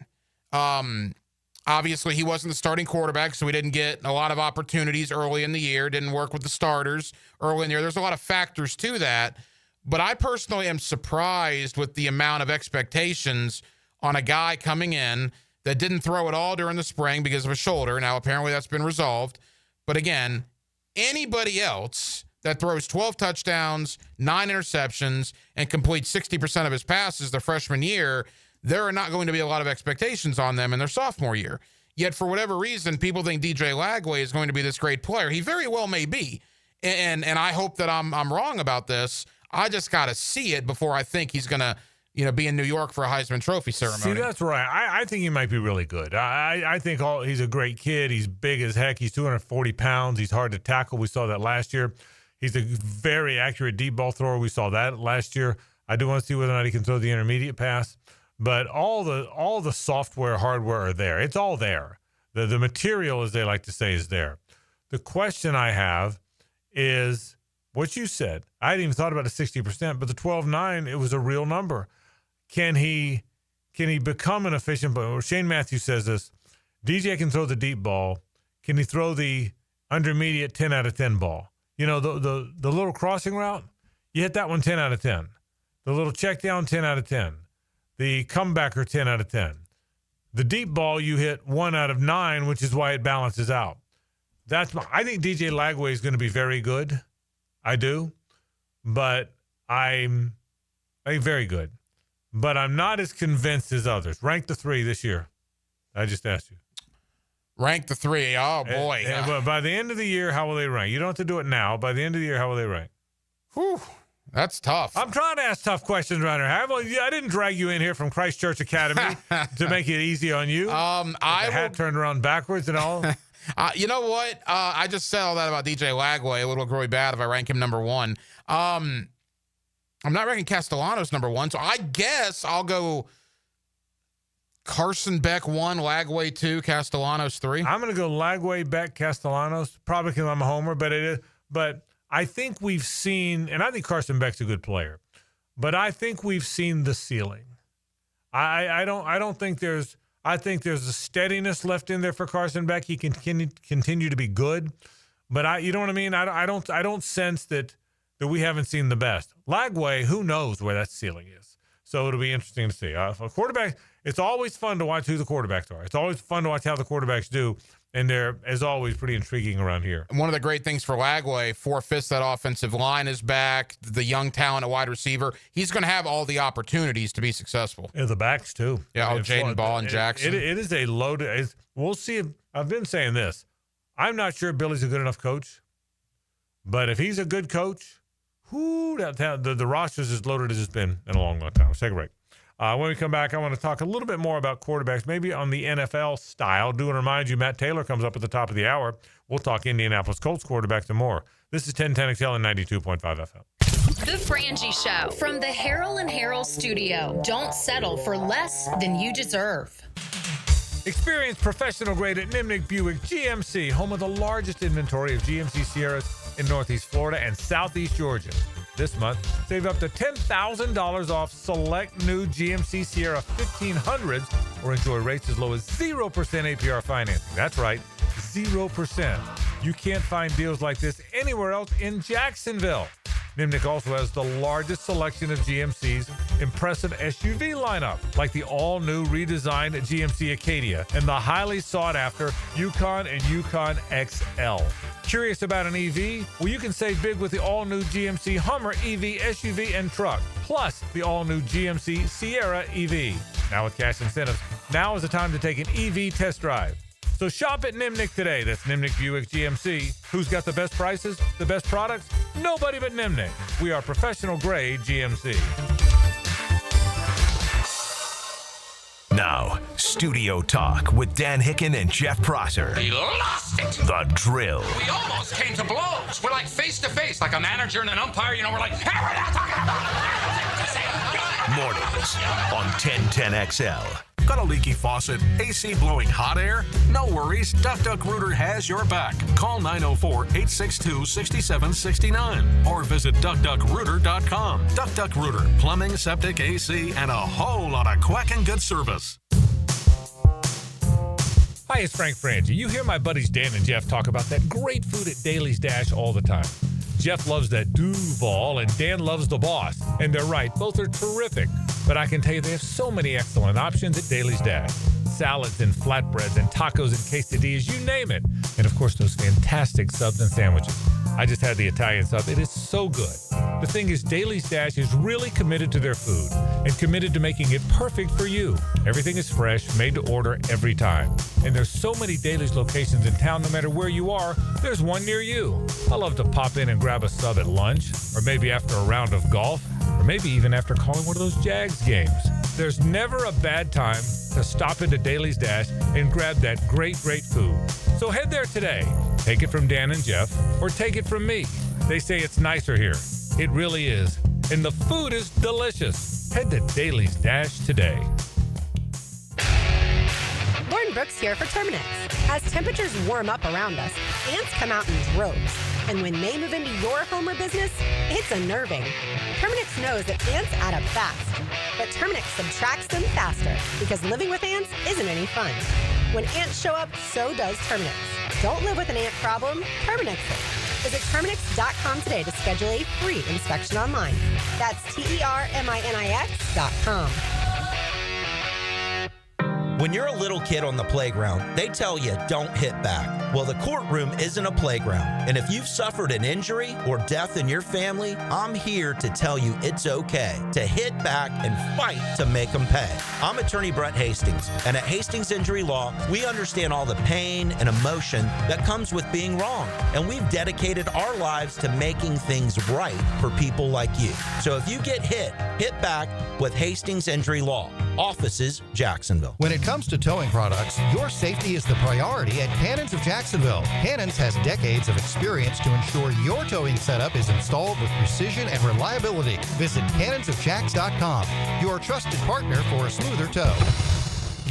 Obviously, he wasn't the starting quarterback, so he didn't get a lot of opportunities early in the year, didn't work with the starters early in the year. There's a lot of factors to that. But I personally am surprised with the amount of expectations on a guy coming in that didn't throw it all during the spring because of a shoulder. Now, apparently that's been resolved. But again, anybody else that throws 12 touchdowns, 9 interceptions, and completes 60% of his passes the freshman year, there are not going to be a lot of expectations on them in their sophomore year. Yet, for whatever reason, people think DJ Lagway is going to be this great player. He very well may be. And I hope that I'm wrong about this. I just got to see it before I think he's going to be in New York for a Heisman Trophy ceremony. See, that's right. I think he might be really good. I think he's a great kid. He's big as heck. He's 240 pounds. He's hard to tackle. We saw that last year. He's a very accurate deep ball thrower. We saw that last year. I do want to see whether or not he can throw the intermediate pass. But all the software, hardware are there. It's all there. The material, as they like to say, is there. The question I have is what you said. I hadn't even thought about the 60%, but the 12-9, it was a real number. Can he become an efficient ball? Shane Matthews says this. DJ can throw the deep ball. Can he throw the intermediate 10 out of 10 ball? You know, the little crossing route, you hit that one 10 out of 10. The little check down, 10 out of 10. The comebacker, 10 out of 10. The deep ball, you hit 1 out of 9, which is why it balances out. I think DJ Lagway is going to be very good. I do. But I think very good. But I'm not as convinced as others. Rank the 3 this year. I just asked you. Rank the 3. Oh, boy. But by the end of the year, how will they rank? You don't have to do it now. By the end of the year, how will they rank? Whew. That's tough. I'm trying to ask tough questions around here. I didn't drag you in here from Christ Church Academy to make it easy on you. I had turned around backwards and all. You know what? I just said all that about DJ Lagway. A little really bad if I rank him number 1. I'm not ranking Castellanos number 1, so I guess I'll go Carson Beck 1, Lagway 2, Castellanos 3. I'm going to go Lagway, Beck, Castellanos, probably because I'm a homer, but I think we've seen, and I think Carson Beck's a good player, but I think we've seen the ceiling. I think there's a steadiness left in there for Carson Beck. He can continue to be good, but you know what I mean? I don't sense that we haven't seen the best. Lagway, who knows where that ceiling is? So it'll be interesting to see. For quarterback, it's always fun to watch who the quarterbacks are. It's always fun to watch how the quarterbacks do. And they're, as always, pretty intriguing around here. One of the great things for Lagway, 4/5 that offensive line is back, the young talent at wide receiver. He's going to have all the opportunities to be successful. Yeah, the backs, too. Yeah, Jaden Ball and Jackson. It is a loaded – we'll see. I've been saying this. I'm not sure Billy's a good enough coach. But if he's a good coach, the roster's as loaded as it's been in a long, long time. Let's take a break. When we come back, I want to talk a little bit more about quarterbacks, maybe on the NFL style. Do want to remind you, Matt Taylor comes up at the top of the hour. We'll talk Indianapolis Colts quarterbacks and more. This is 1010XL and 92.5 FM. The Frangie Show from the Harrell and Harrell studio. Don't settle for less than you deserve. Experience professional grade at Nimnick Buick GMC, home of the largest inventory of GMC Sierras in Northeast Florida and Southeast Georgia. This month, save up to $10,000 off select new GMC Sierra 1500s or enjoy rates as low as 0% APR financing. That's right, 0%. You can't find deals like this anywhere else in Jacksonville. Nimnick also has the largest selection of GMC's impressive SUV lineup, like the all-new redesigned GMC Acadia and the highly sought-after Yukon and Yukon XL. Curious about an EV? Well, you can save big with the all-new GMC Hummer EV, SUV, and truck, plus the all-new GMC Sierra EV. Now with cash incentives, now is the time to take an EV test drive. So shop at Nimnick today. That's Nimnick Buick GMC. Who's got the best prices, the best products? Nobody but Nimnick. We are professional grade GMC. Now, Studio Talk with Dan Hicken and Jeff Prosser. We lost it. The Drill. We almost came to blows. We're like face to face, like a manager and an umpire. You know, we're like, hey, we're not talking about it. Mornings on 1010XL. Got a leaky faucet? AC blowing hot air? No worries. Duck Rooter has your back. Call 904-862-6769 or visit duckduckrooter.com. Duck Rooter. Plumbing, septic, AC, and a whole lot of quacking good service. Hi, it's Frank Frangie. You hear my buddies Dan and Jeff talk about that great food at Daly's Dash all the time. Jeff loves that Duval, and Dan loves the Boss. And they're right, both are terrific. But I can tell you they have so many excellent options at Daly's Dash. Salads and flatbreads and tacos and quesadillas, you name it. And of course, those fantastic subs and sandwiches. I just had the Italian sub. It is so good. The thing is, Daly's Dash is really committed to their food and committed to making it perfect for you. Everything is fresh, made to order every time. And there's so many Daly's locations in town, no matter where you are, there's one near you. I love to pop in and grab a sub at lunch, or maybe after a round of golf, or maybe even after calling one of those Jags games. There's never a bad time to stop into Daly's Dash and grab that great, great food. So head there today. Take it from Dan and Jeff, or take it from me. They say it's nicer here. It really is. And the food is delicious. Head to Daly's Dash today. Lauren Brooks here for Terminix. As temperatures warm up around us, Ants come out in droves, and when they move into your home or business, it's unnerving. Terminix knows that ants add up fast, but Terminix subtracts them faster because living with ants isn't any fun. When ants show up, so does Terminix. Don't live with an ant problem, Terminix it. Visit Terminix.com today to schedule a free inspection online. That's TERMINIX.com. When you're a little kid on the playground, they tell you don't hit back. Well, the courtroom isn't a playground. And if you've suffered an injury or death in your family, I'm here to tell you it's okay to hit back and fight to make them pay. I'm attorney Brett Hastings, and at Hastings Injury Law, we understand all the pain and emotion that comes with being wrong. And we've dedicated our lives to making things right for people like you. So if you get hit back with Hastings Injury Law. Offices, Jacksonville. When it comes to towing products, your safety is the priority at Cannons of Jacksonville. Cannons has decades of experience to ensure your towing setup is installed with precision and reliability. Visit cannonsofjacks.com, your trusted partner for a smoother tow.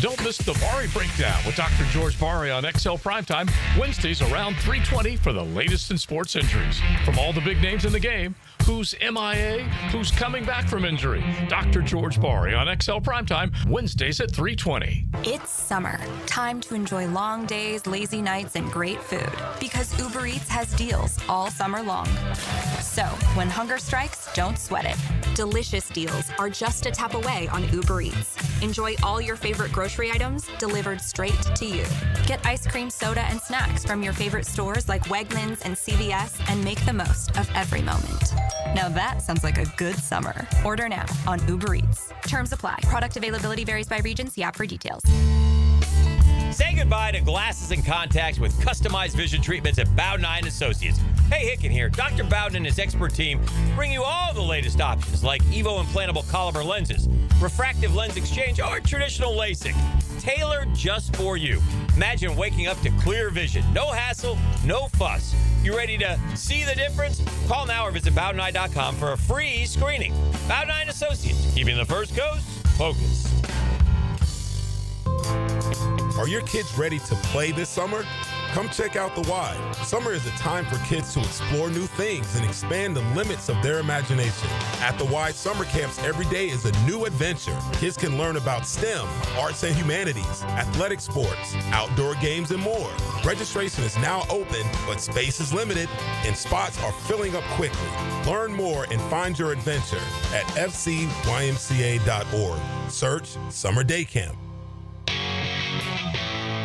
Don't miss the Bari Breakdown with Dr. George Bari on XL Primetime, Wednesdays around 3:20 for the latest in sports injuries. From all the big names in the game, who's MIA, who's coming back from injury. Dr. George Bari on XL Primetime, Wednesdays at 3:20. It's summer. Time to enjoy long days, lazy nights, and great food. Because Uber Eats has deals all summer long. So, when hunger strikes, don't sweat it. Delicious deals are just a tap away on Uber Eats. Enjoy all your favorite grocery items delivered straight to you. Get ice cream, soda, and snacks from your favorite stores like Wegmans and CVS and make the most of every moment. Now that sounds like a good summer. Order now on Uber Eats. Terms apply. Product availability varies by region. See app for details. Say goodbye to glasses and contacts with customized vision treatments at Bowden Eye & Associates. Hey, Hicken here. Dr. Bowden and his expert team bring you all the latest options like Evo implantable Caliber lenses, refractive lens exchange, or traditional LASIK. Tailored just for you. Imagine waking up to clear vision. No hassle, no fuss. You ready to see the difference? Call now or visit BowdenEye.com for a free screening. Bowden Eye & Associates, keeping the First Coast focused. Are your kids ready to play this summer? Come check out the Y. Summer is a time for kids to explore new things and expand the limits of their imagination. At the Y, summer camps every day is a new adventure. Kids can learn about STEM, arts and humanities, athletic sports, outdoor games, and more. Registration is now open, but space is limited and spots are filling up quickly. Learn more and find your adventure at fcymca.org. Search Summer Day Camp.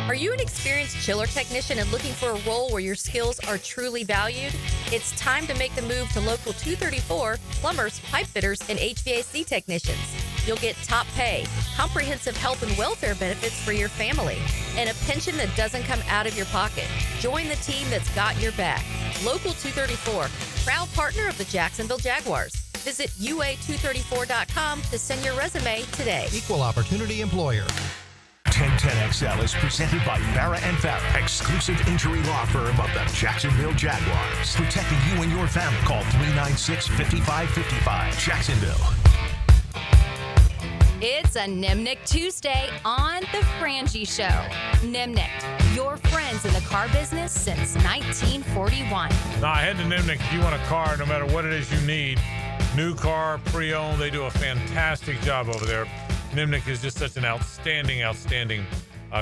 Are you an experienced chiller technician and looking for a role where your skills are truly valued? It's time to make the move to Local 234, plumbers, pipe fitters, and HVAC technicians. You'll get top pay, comprehensive health and welfare benefits for your family, and a pension that doesn't come out of your pocket. Join the team that's got your back. Local 234, proud partner of the Jacksonville Jaguars. Visit UA234.com to send your resume today. Equal opportunity employer. 1010XL is presented by Farah & Farah, exclusive injury law firm of the Jacksonville Jaguars. Protecting you and your family. Call 396-5555. Jacksonville. It's a Nimnick Tuesday on The Frangie Show. Nimnick, your friends in the car business since 1941. Now, head to Nimnick if you want a car, no matter what it is you need. New car, pre-owned, they do a fantastic job over there. Nimnick is just such an outstanding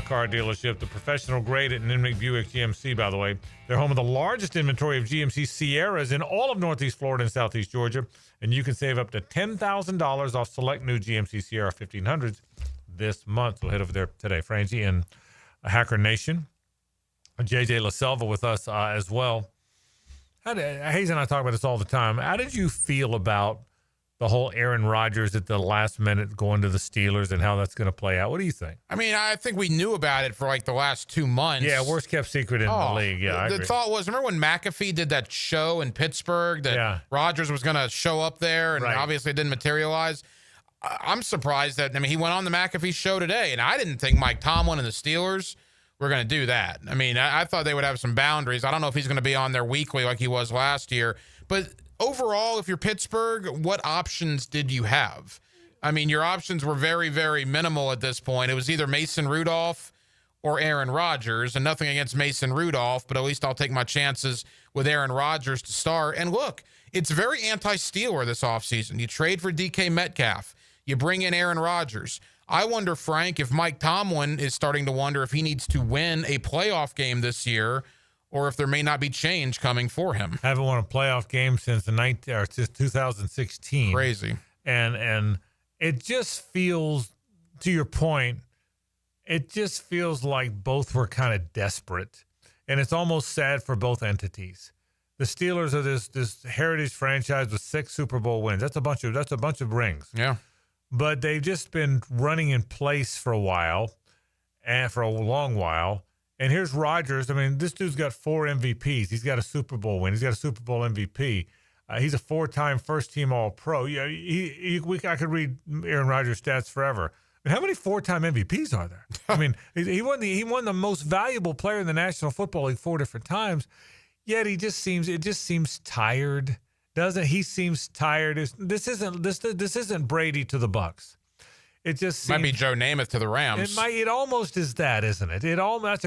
car dealership. The professional grade at Nimnick Buick GMC, by the way. They're home of the largest inventory of GMC Sierras in all of Northeast Florida and Southeast Georgia. And you can save up to $10,000 off select new GMC Sierra 1500s this month. So head over there today. Frangie and Hacker Nation. JJ LaSelva with us as well. Hayes and I talk about this all the time. How did you feel about the whole Aaron Rodgers at the last minute going to the Steelers and how that's going to play out? What do you think? I mean, I think we knew about it for like the last 2 months. Yeah, worst kept secret in the league. Yeah, I the agree. thought was, remember when McAfee did that show in Pittsburgh that Rodgers was going to show up there and obviously it didn't materialize? I'm surprised that, he went on the McAfee show today, and I didn't think Mike Tomlin and the Steelers were going to do that. I mean, I thought they would have some boundaries. I don't know if he's going to be on there weekly like he was last year, but overall, if you're Pittsburgh, what options did you have? I mean, your options were very, very minimal at this point. It was either Mason Rudolph or Aaron Rodgers, and nothing against Mason Rudolph, but at least I'll take my chances with Aaron Rodgers to start. And look, it's very anti-Steeler this offseason. You trade for DK Metcalf. You bring in Aaron Rodgers. I wonder, Frank, if Mike Tomlin is starting to wonder if he needs to win a playoff game this year or if there may not be change coming for him. Haven't won a playoff game since since 2016. Crazy. And it just feels, to your point, it just feels like both were kind of desperate. And it's almost sad for both entities. The Steelers are this heritage franchise with 6 Super Bowl wins. That's a bunch of rings. Yeah. But they've just been running in place for a while, and for a long while. And here's Rodgers. I mean, this dude's got 4 MVPs. He's got a Super Bowl win. He's got a Super Bowl MVP. He's a 4-time first-team All-Pro. Yeah, I could read Aaron Rodgers' stats forever. I mean, how many 4-time MVPs are there? I mean, he won the most valuable player in the National Football League 4 different times. Yet it just seems tired. Doesn't he? Seems tired. This isn't Brady to the Bucs. It just seems, might be Joe Namath to the Rams. It almost is that, isn't it? That's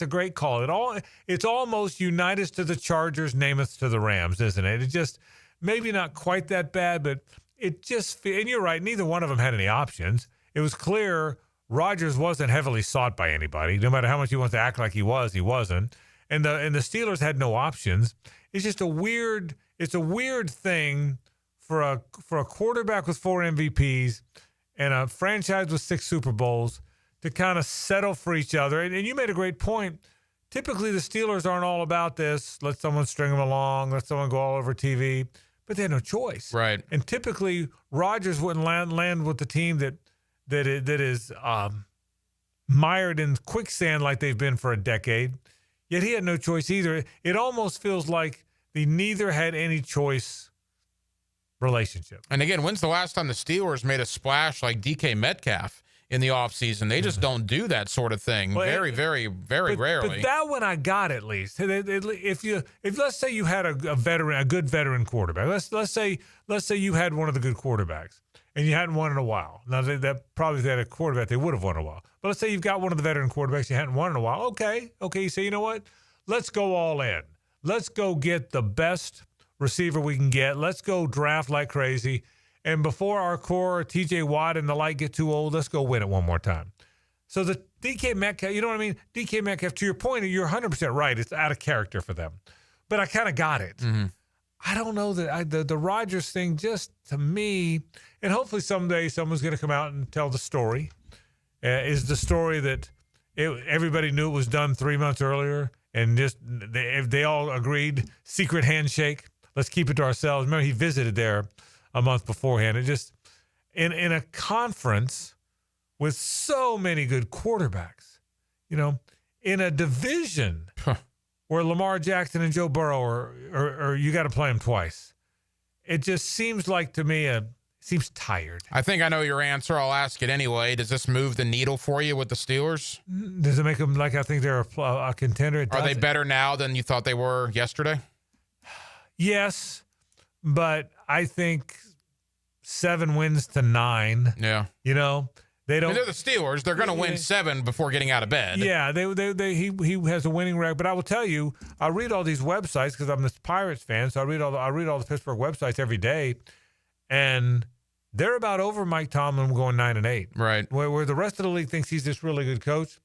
a great call. It's almost Unitas to the Chargers, Namath to the Rams, isn't it? It just maybe not quite that bad, but it just. And you're right. Neither one of them had any options. It was clear Rodgers wasn't heavily sought by anybody. No matter how much he wants to act like he was, he wasn't. And the Steelers had no options. It's just a weird thing for a quarterback with 4 MVPs and a franchise with 6 Super Bowls to kind of settle for each other. And you made a great point. Typically, the Steelers aren't all about this. Let someone string them along. Let someone go all over TV. But they had no choice. Right. And typically, Rodgers wouldn't land with the team that is mired in quicksand like they've been for a decade. Yet he had no choice either. It almost feels like they neither had any choice relationship. And again, when's the last time the Steelers made a splash like DK Metcalf in the offseason? They just don't do that sort of thing. Well, very rarely. But that one I got at least. If let's say you had a good veteran quarterback. Let's say you had one of the good quarterbacks and you hadn't won in a while. Now that probably if they had a quarterback, they would have won in a while. But let's say you've got one of the veteran quarterbacks you hadn't won in a while. Okay. You say, you know what? Let's go all in. Let's go get the best receiver we can get. Let's go draft like crazy. And before our core, TJ Watt and the like get too old, let's go win it one more time. So the DK Metcalf, you know what I mean? DK Metcalf, to your point, you're 100% right. It's out of character for them. But I kind of got it. Mm-hmm. I don't know that the Rodgers thing, just to me, and hopefully someday someone's going to come out and tell the story, is the story that everybody knew it was done 3 months earlier. And just they all agreed, secret handshake. Let's keep it to ourselves. Remember, he visited there a month beforehand. It just in a conference with so many good quarterbacks, in a division where Lamar Jackson and Joe Burrow are you got to play them twice. It just seems like to me seems tired. I think I know your answer. I'll ask it anyway. Does this move the needle for you with the Steelers? Does it make them like I think they're a contender? Are they better now than you thought they were yesterday? Yes, but I think 7 wins to 9. Yeah. They don't. They're the Steelers. They're going to win 7 before getting out of bed. Yeah, he has a winning record. But I will tell you, I read all these websites because I'm this Pirates fan, so I read all the Pittsburgh websites every day. And they're about over Mike Tomlin going 9-8. Right. Where the rest of the league thinks he's this really good coach.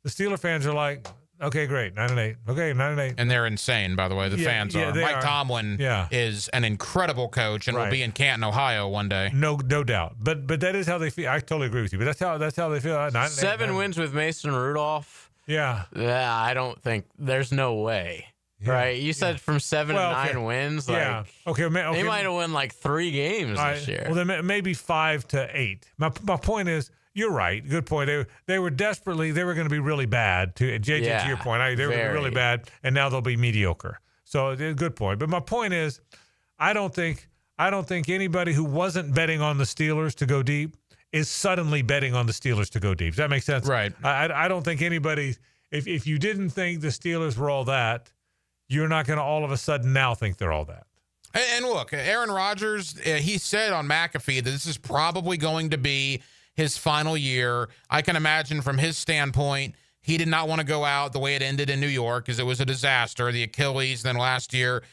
The Steeler fans are like, okay, great, 9-8. Okay, 9-8. And they're insane, by the way. The fans are. Mike Tomlin is an incredible coach and will be in Canton, Ohio one day. No doubt. But that is how they feel. I totally agree with you. But that's how they feel. 9-8, 7 wins with Mason Rudolph. Yeah. I don't think there's no way. Yeah. Right, you said from 7 to 9 wins. Like, okay. They might have won like 3 games this year. Well, then maybe 5 to 8. My point is, you're right. Good point. They were desperately. They were going to be really bad. To JJ, to your point, they were going to be really bad, and now they'll be mediocre. So good point. But my point is, I don't think anybody who wasn't betting on the Steelers to go deep is suddenly betting on the Steelers to go deep. Does that make sense? Right. I don't think anybody. If you didn't think the Steelers were all that, you're not going to all of a sudden now think they're all that. And look, Aaron Rodgers, he said on McAfee that this is probably going to be his final year. I can imagine from his standpoint, He did not want to go out the way it ended in New York because it was a disaster. The Achilles, then last year,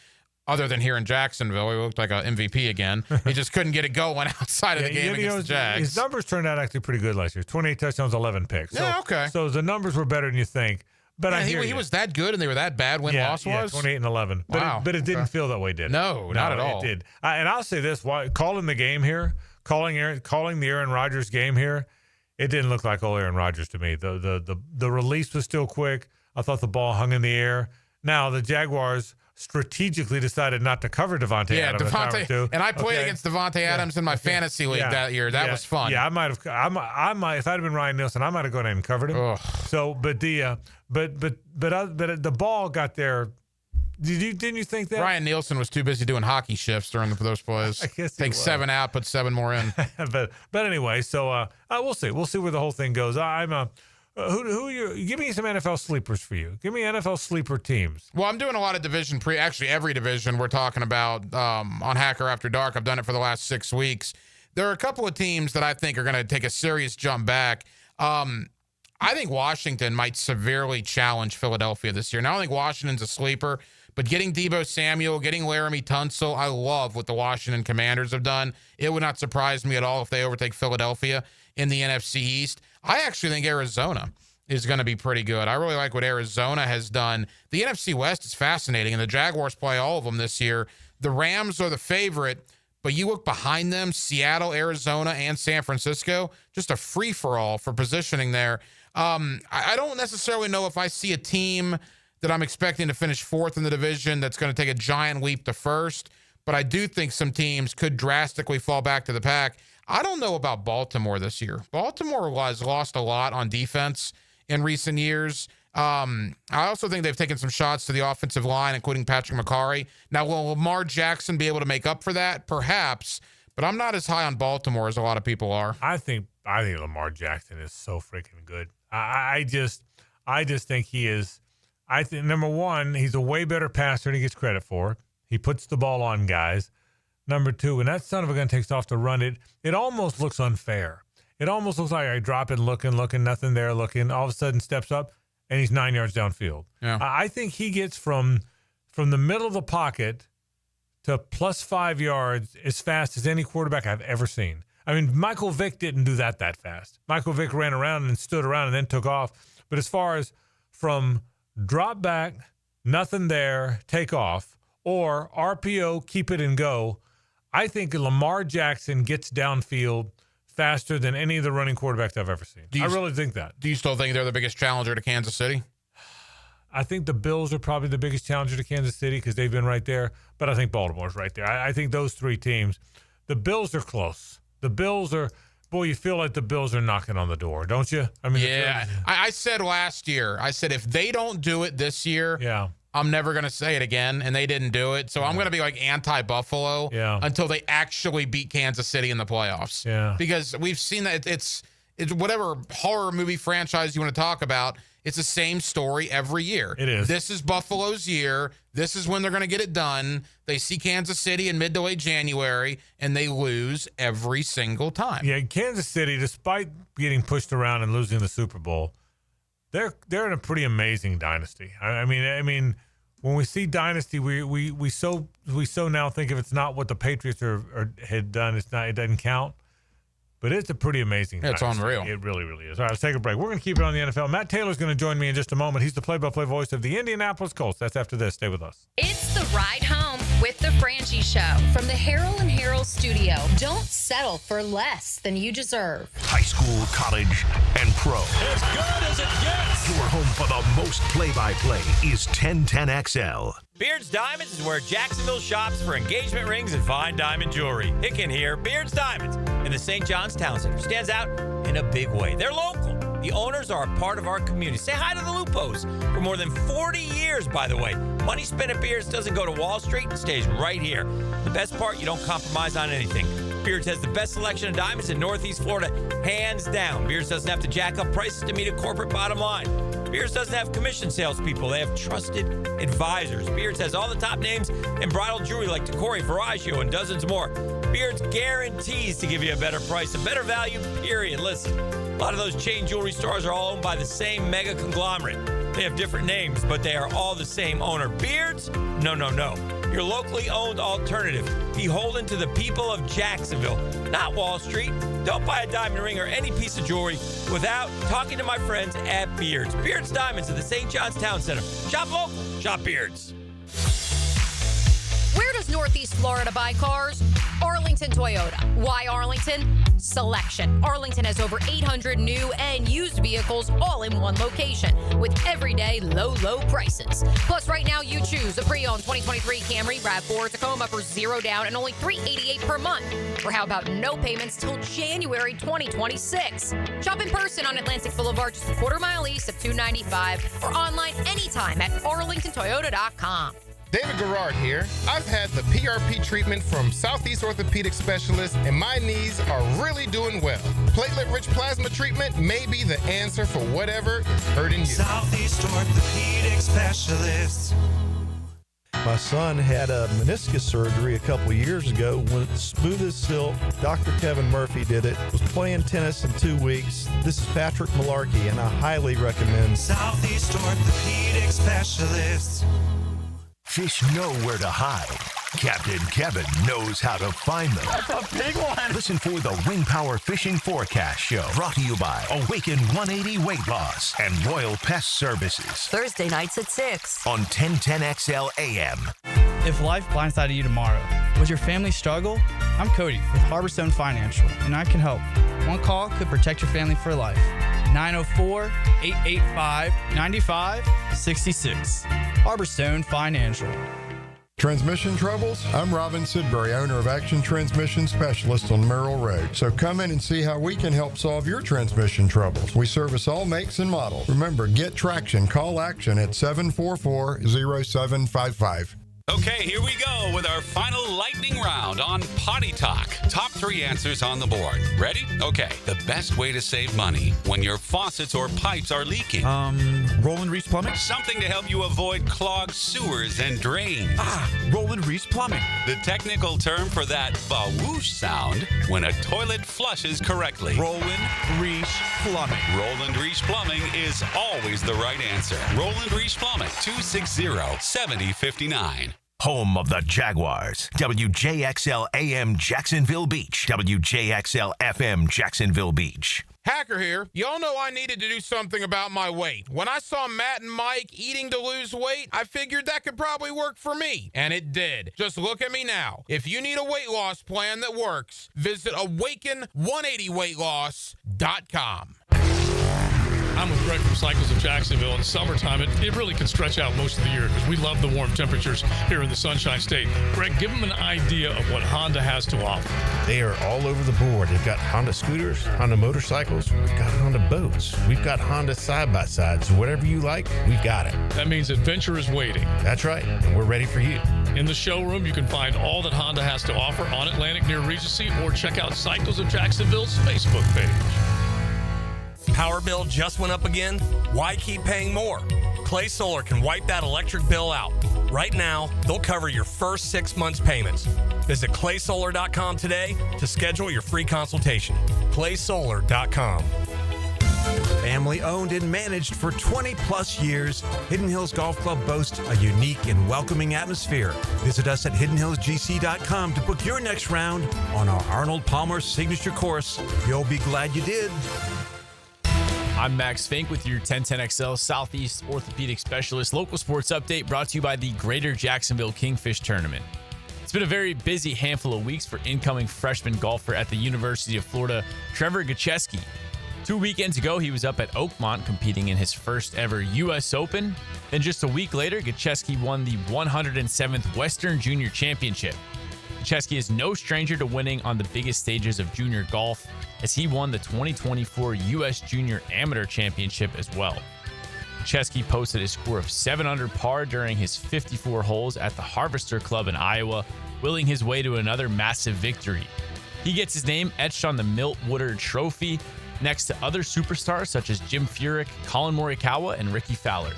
other than here in Jacksonville, he looked like an MVP again. He just couldn't get it going outside of the game against the Jags. His numbers turned out actually pretty good last year. 28 touchdowns, 11 picks. Yeah, okay. So the numbers were better than you think. But yeah, he was that good and they were that bad win-loss was? 28 and 11. Wow. But it didn't feel that way, did it? No, not at all. It did. And I'll say this, calling the game here, calling the Aaron Rodgers game here, it didn't look like old Aaron Rodgers to me. The release was still quick. I thought the ball hung in the air. Now, the Jaguars strategically decided not to cover Devontae Adams. And I played against Devontae Adams in my fantasy league that year. That was fun. Yeah, I might have. I might if I'd have been Ryan Nielsen, I might have gone ahead and covered him. Ugh. So, but the ball got there. Didn't you think that Ryan Nielsen was too busy doing hockey shifts during those plays? I guess take 7 out, put 7 more in. but anyway, so we'll see. We'll see where the whole thing goes. Who you give me some NFL sleepers for you. Give me NFL sleeper teams. Well, I'm doing a lot of division actually every division we're talking about on Hacker After Dark. I've done it for the last 6 weeks. There are a couple of teams that I think are going to take a serious jump back. I think Washington might severely challenge Philadelphia this year. Now, I don't think Washington's a sleeper, but getting Deebo Samuel, getting Laramie Tunsil, I love what the Washington Commanders have done. It would not surprise me at all if they overtake Philadelphia in the NFC East. I actually think Arizona is going to be pretty good. I really like what Arizona has done. The NFC West is fascinating, and the Jaguars play all of them this year. The Rams are the favorite, but you look behind them, Seattle, Arizona, and San Francisco, just a free-for-all for positioning there. I don't necessarily know if I see a team that I'm expecting to finish 4th in the division that's going to take a giant leap to 1st, but I do think some teams could drastically fall back to the pack. I don't know about Baltimore this year. Baltimore has lost a lot on defense in recent years. I also think they've taken some shots to the offensive line, including Patrick McCarry. Now, will Lamar Jackson be able to make up for that? Perhaps, but I'm not as high on Baltimore as a lot of people are. I think Lamar Jackson is so freaking good. I just think he is. I think, number one, he's a way better passer than he gets credit for. He puts the ball on guys. Number two, when that son of a gun takes off to run it almost looks unfair. It almost looks like I drop it, looking, nothing there, looking. All of a sudden, steps up, and he's 9 yards downfield. Yeah. I think he gets from the middle of the pocket to plus 5 yards as fast as any quarterback I've ever seen. I mean, Michael Vick didn't do that fast. Michael Vick ran around and stood around and then took off. But as far as from drop back, nothing there, take off, or RPO, keep it and go, I think Lamar Jackson gets downfield faster than any of the running quarterbacks I've ever seen. I really think that. Do you still think they're the biggest challenger to Kansas City? I think the Bills are probably the biggest challenger to Kansas City because they've been right there, but I think Baltimore's right there. I think those 3 teams. The Bills are close. The Bills are, boy, you feel like the Bills are knocking on the door, don't you? I mean, yeah. I said last year, if they don't do it this year, I'm never going to say it again, and they didn't do it. So I'm going to be like anti-Buffalo until they actually beat Kansas City in the playoffs. Yeah. Because we've seen that it's whatever horror movie franchise you want to talk about, it's the same story every year. It is. This is Buffalo's year. This is when they're going to get it done. They see Kansas City in mid to late January, and they lose every single time. Yeah, Kansas City, despite getting pushed around and losing the Super Bowl, they're in a pretty amazing dynasty. I mean, when we see dynasty, we so now think if it's not what the Patriots had done, it doesn't count. But it's a pretty amazing dynasty. It's unreal. It really, really is. All right, let's take a break. We're going to keep it on the NFL. Matt Taylor's going to join me in just a moment. He's the play-by-play voice of the Indianapolis Colts. That's after this. Stay with us. It's the ride home with the Frangie Show from the Harold and Harold studio. Don't settle for less than you deserve. High school, college, and pro. As good as it gets. Your home for the most play-by-play is 1010XL. Beards Diamonds is where Jacksonville shops for engagement rings and fine diamond jewelry. Hicken here, Beards Diamonds in the St. John's Town Center stands out in a big way. They're local. The owners are a part of our community. Say hi to the Lupos. For more than 40 years, by the way. Money spent at Beards doesn't go to Wall Street. It stays right here. The best part, you don't compromise on anything. Beards has the best selection of diamonds in Northeast Florida, hands down. Beards doesn't have to jack up prices to meet a corporate bottom line. Beards doesn't have commission salespeople. They have trusted advisors. Beards has all the top names in bridal jewelry like Tacori, Veragio, and dozens more. Beards guarantees to give you a better price, a better value, period. Listen, lot of those chain jewelry stores are all owned by the same mega conglomerate. They have different names, but they are all the same owner. Beards? No. Your locally owned alternative, beholden to the people of Jacksonville, not Wall Street. Don't buy a diamond ring or any piece of jewelry without talking to my friends at Beards. Beards Diamonds at the St. John's Town Center. Shop local, shop Beards. Where does Northeast Florida buy cars? Arlington Toyota. Why Arlington? Selection. Arlington has over 800 new and used vehicles all in one location with everyday low prices. Plus, right now you choose a pre-owned 2023 Camry, RAV4, Tacoma for $0 down and only $388 per month. Or how about no payments till January 2026? Shop in person on Atlantic Boulevard, just a quarter-mile east of 295, or online anytime at arlingtontoyota.com. David Garrard here. I've had the PRP treatment from Southeast Orthopedic Specialists, and my knees are really doing well. Platelet-rich plasma treatment may be the answer for whatever is hurting you. Southeast Orthopedic Specialists. My son had a meniscus surgery a couple years ago. Went smooth as silk. Dr. Kevin Murphy did it. Was playing tennis in 2 weeks. This is Patrick Malarkey, and I highly recommend Southeast Orthopedic Specialists. Fish know where to hide. Captain Kevin knows how to find them. That's a big one. Listen for the Wing Power Fishing Forecast Show, brought to you by Awaken 180 Weight Loss and Royal Pest Services. Thursday nights at 6 on 1010XL AM. If life blindsided you tomorrow, would your family struggle? I'm Cody with Harborstone Financial, and I can help. One call could protect your family for life. 904-885-9566. Harborstone Financial. Transmission troubles? I'm Robin Sidbury, owner of Action Transmission Specialist on Merrill Road. So come in and see how we can help solve your transmission troubles. We service all makes and models. Remember, get traction. Call Action at 744-0755. Okay, here we go with our final lightning round on Potty Talk. Top 3 answers on the board. Ready? Okay. The best way to save money when your faucets or pipes are leaking. Roland Reese Plumbing. Something to help you avoid clogged sewers and drains. Roland Reese Plumbing. The technical term for that ba-whoosh sound when a toilet flushes correctly. Roland Reese Plumbing. Roland Reese Plumbing is always the right answer. Roland Reese Plumbing, 260-7059. Home of the Jaguars. WJXL AM Jacksonville Beach. WJXL FM Jacksonville Beach. Hacker here. Y'all know I needed to do something about my weight. When I saw Matt and Mike eating to lose weight, I figured that could probably work for me. And it did. Just look at me now. If you need a weight loss plan that works, visit awaken180weightloss.com. I'm with Greg from Cycles of Jacksonville. In summertime, it really can stretch out most of the year because we love the warm temperatures here in the Sunshine State. Greg, give them an idea of what Honda has to offer. They are all over the board. They've got Honda scooters, Honda motorcycles, we've got Honda boats, we've got Honda side-by-sides. Whatever you like, we've got it. That means adventure is waiting. That's right, and we're ready for you. In the showroom, you can find all that Honda has to offer on Atlantic near Regency, or check out Cycles of Jacksonville's Facebook page. Power bill just went up again? Why keep paying more? Clay Solar can wipe that electric bill out. Right now, they'll cover your first 6 months' payments. Visit claysolar.com today to schedule your free consultation. claysolar.com. Family owned and managed for 20 plus years, Hidden Hills Golf Club boasts a unique and welcoming atmosphere. Visit us at hiddenhillsgc.com to book your next round on our Arnold Palmer signature course. You'll be glad you did. I'm Max Fink with your 1010XL Southeast Orthopedic Specialist local sports update brought to you by the Greater Jacksonville Kingfish Tournament. It's been a very busy handful of weeks for incoming freshman golfer at the University of Florida, Trevor Gacheski. 2 weekends ago, he was up at Oakmont competing in his first ever U.S. Open. Then just a week later, Gacheski won the 107th Western Junior Championship. Gacheski is no stranger to winning on the biggest stages of junior golf, as he won the 2024 U.S. Junior Amateur Championship as well. Gacheski posted a score of 7 under par during his 54 holes at the Harvester Club in Iowa, willing his way to another massive victory. He gets his name etched on the Milt Woodard Trophy next to other superstars such as Jim Furyk, Colin Morikawa, and Ricky Fowler.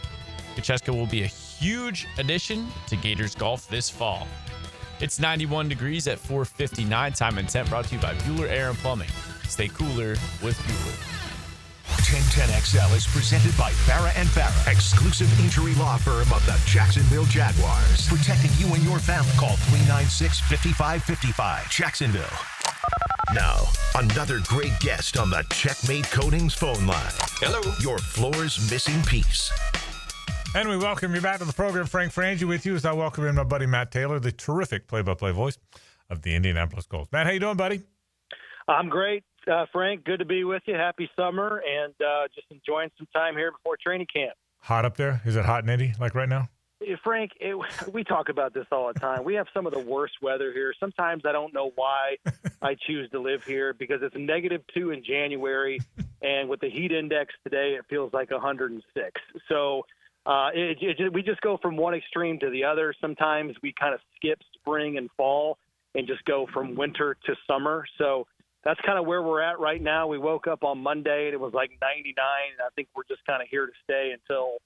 Gacheski will be a huge addition to Gators golf this fall. It's 91 degrees at 4:59. Time and temp brought to you by Bueller Air and Plumbing. Stay cooler with Bueller. 1010XL is presented by Farah and Farah, exclusive injury law firm of the Jacksonville Jaguars. Protecting you and your family. Call 396-5555. Jacksonville. Now, another great guest on the Checkmate Coatings phone line. Hello. Your floor's missing piece. And we welcome you back to the program. Frank Frangie with you as I welcome in my buddy Matt Taylor, the terrific play-by-play voice of the Indianapolis Colts. Matt, how you doing, buddy? I'm great, Frank. Good to be with you. Happy summer, and just enjoying some time here before training camp. Hot up there? Is it hot and itty like right now? Frank, we talk about this all the time. We have some of the worst weather here. Sometimes I don't know why I choose to live here because it's -2 in January, and with the heat index today, it feels like 106. So we just go from one extreme to the other. Sometimes we kind of skip spring and fall and just go from winter to summer. So that's kind of where we're at right now. We woke up on Monday and it was like 99. And I think we're just kind of here to stay until